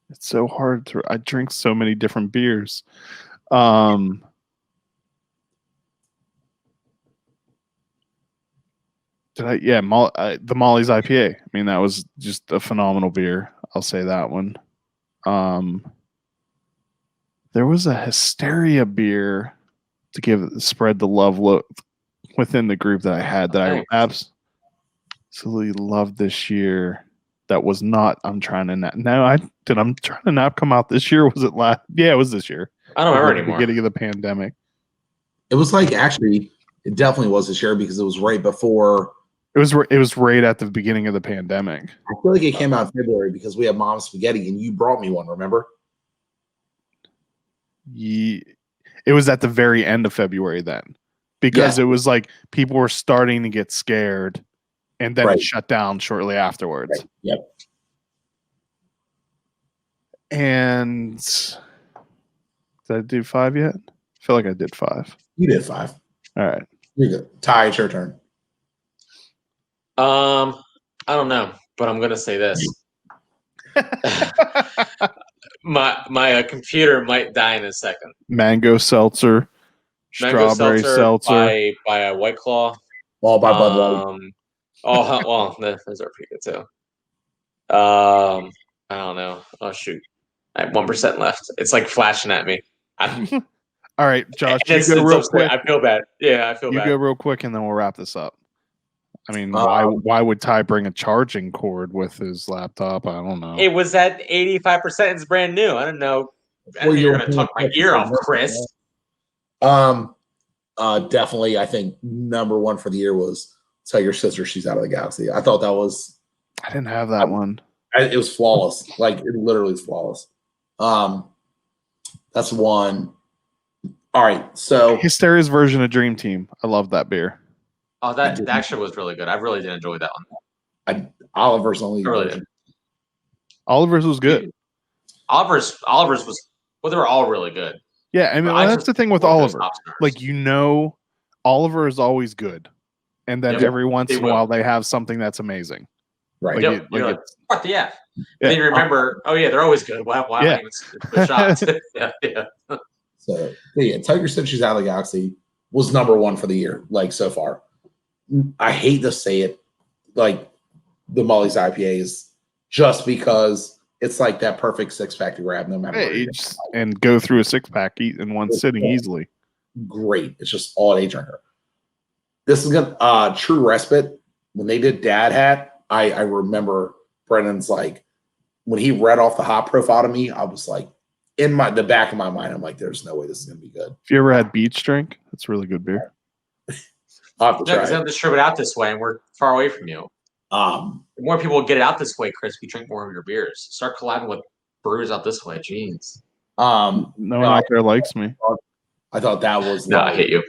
It's so hard to. I drink so many different beers. Did I? Yeah, the Molly's IPA. I mean, that was just a phenomenal beer. I'll say that one. There was a Hysteria beer to spread the love within the group that I had that I absolutely loved this year. That was not. I'm trying to not. No, I'm trying to not come out this year. Was it last? Yeah, it was this year. I don't remember At the anymore. beginning of the pandemic. It was like actually, it definitely was this year because it was right before. It was right at the beginning of the pandemic. I feel like it came out in February because we had Mom's Spaghetti and you brought me one. Remember? It was at the very end of February then, because it was like people were starting to get scared, and then it shut down shortly afterwards. Right. Yep. And did I do 5 yet? I feel like I did 5. You did 5. All right. You're good. Ty, it's your turn. I don't know, but I'm gonna say this. my computer might die in a second. Mango seltzer, strawberry seltzer by a White Claw. All by Bud Light. Well, those are pretty good too. I don't know. Oh shoot, I have 1% left. It's like flashing at me. All right, Josh, you go real quick. I feel bad. Yeah, I feel bad. You go real quick, and then we'll wrap this up. I mean, why would Ty bring a charging cord with his laptop? I don't know. It was at 85%. It's brand new. I don't know. I think you're going to talk my ear off, Chris. Definitely, I think number 1 for the year was Tell Your Sister She's Out of the Galaxy. I thought that was. I didn't have that one. It was flawless. Like it literally is flawless. That's one. All right, so Hysteria's version of Dream Team. I love that beer. Oh, that actually was really good. I really did enjoy that one. Oliver's only. Really did. Oliver's was good. Oliver's was. Well, they were all really good. Yeah, I mean that's the thing with Oliver. Like Oliver is always good, and then every once in a while they have something that's amazing. Right. What the F? Then you remember, they're always good. Why not even the shots? yeah. So Tell Your Sister She's Out of the Galaxy was number 1 for the year, like so far. I hate to say it, like the Molly's IPA is just because it's like that perfect 6-pack to grab no matter what. And go through a 6-pack in one sitting easily. Great. It's just all day drinker. This is good. True Respite. When they did Dad Hat, I remember Brendan's like, when he read off the hop profile to me, I was like, in the back of my mind, I'm like, there's no way this is going to be good. If you ever had Beach Drink, that's really good beer. I'll have to try. Because they'll distribute it out this way, and we're far away from you. The more people get it out this way, Chris, we drink more of your beers. Start collabing with brewers out this way. Jeez. No one out there likes me. I thought that was. No, I hate you.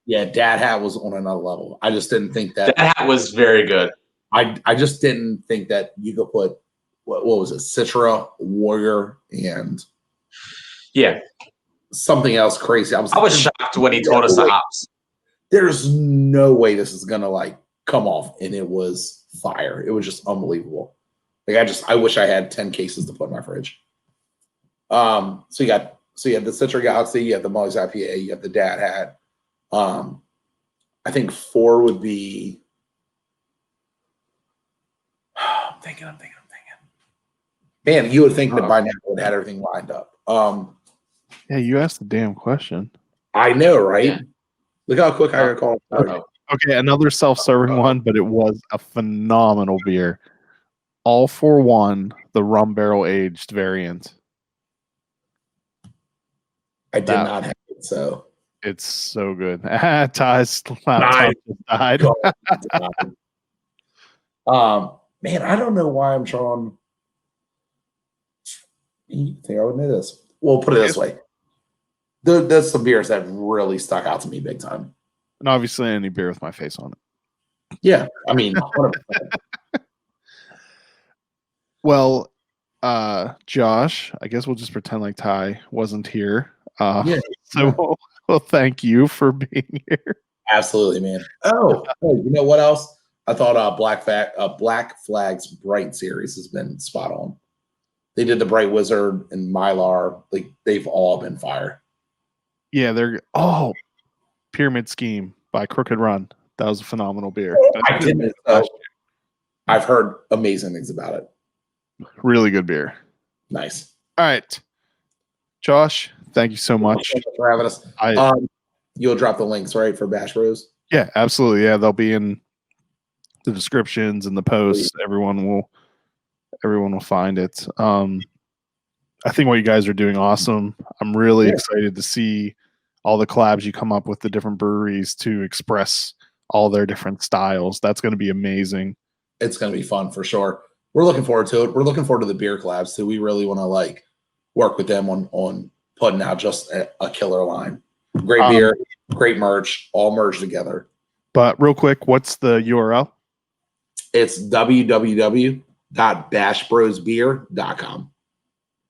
Yeah, Dad Hat was on another level. I just didn't think that. That hat was very good. I just didn't think that you could put what was it, Citra, Warrior, and something else crazy. I was shocked when he told us the hops. There's no way this is gonna like come off, and it was fire. It was just unbelievable. Like I wish I had 10 cases to put in my fridge. So you have the Citra Galaxy, you have the Molly's IPA, you have the Dad Hat. I think 4 would be. I'm thinking. Man, you would think that by now I would have had everything lined up. Yeah, you asked the damn question. I know, right? Yeah. Look how quick I recall. Okay, another self-serving one, but it was a phenomenal beer. All for One, the rum barrel aged variant. I did not have it, so it's so good. Ty's died. Man, I don't know why I'm trying. You think I would know this? Well, put it this way. There's some beers that really stuck out to me big time. And obviously any beer with my face on it. Yeah, I mean, 100%. Well, Josh, I guess we'll just pretend like Ty wasn't here. Yeah. So we'll thank you for being here. Absolutely, man. Oh, you know what else? I thought Black Flag's Bright series has been spot on. They did the Bright Wizard and Mylar. Like, they've all been fire. Yeah, they're Pyramid Scheme by Crooked Run. That was a phenomenal beer. I didn't. I've heard amazing things about it. Really good beer. Nice. All right. Josh, thank you so much. Thank you for having us. You'll drop the links, right, for Bash Bros? Yeah, absolutely. Yeah, they'll be in the descriptions and the posts. Everyone will find it. I think what you guys are doing awesome. I'm really excited to see all the collabs you come up with the different breweries to express all their different styles. That's going to be amazing. It's going to be fun for sure. We're looking forward to it. We're looking forward to the beer collabs too. We really want to work with them on putting out just a killer line. Great beer, great merch, all merged together. But real quick, what's the URL? It's www.bashbrosbeer.com.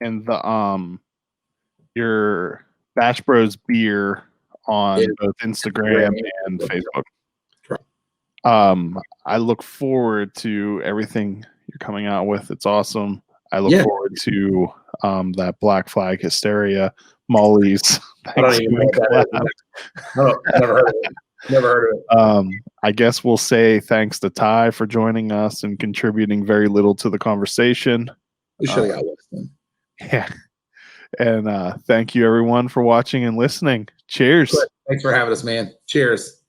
And the your Bash Bros beer on both Instagram and Facebook. Correct. I look forward to everything you're coming out with. It's awesome. I look forward to that Black Flag Hysteria Molly's. I don't even know what that is. No, never heard of it. Never heard of it. I guess we'll say thanks to Ty for joining us and contributing very little to the conversation. We should have got listening. Yeah. And thank you everyone for watching and listening. Cheers. Thanks for having us, man. Cheers.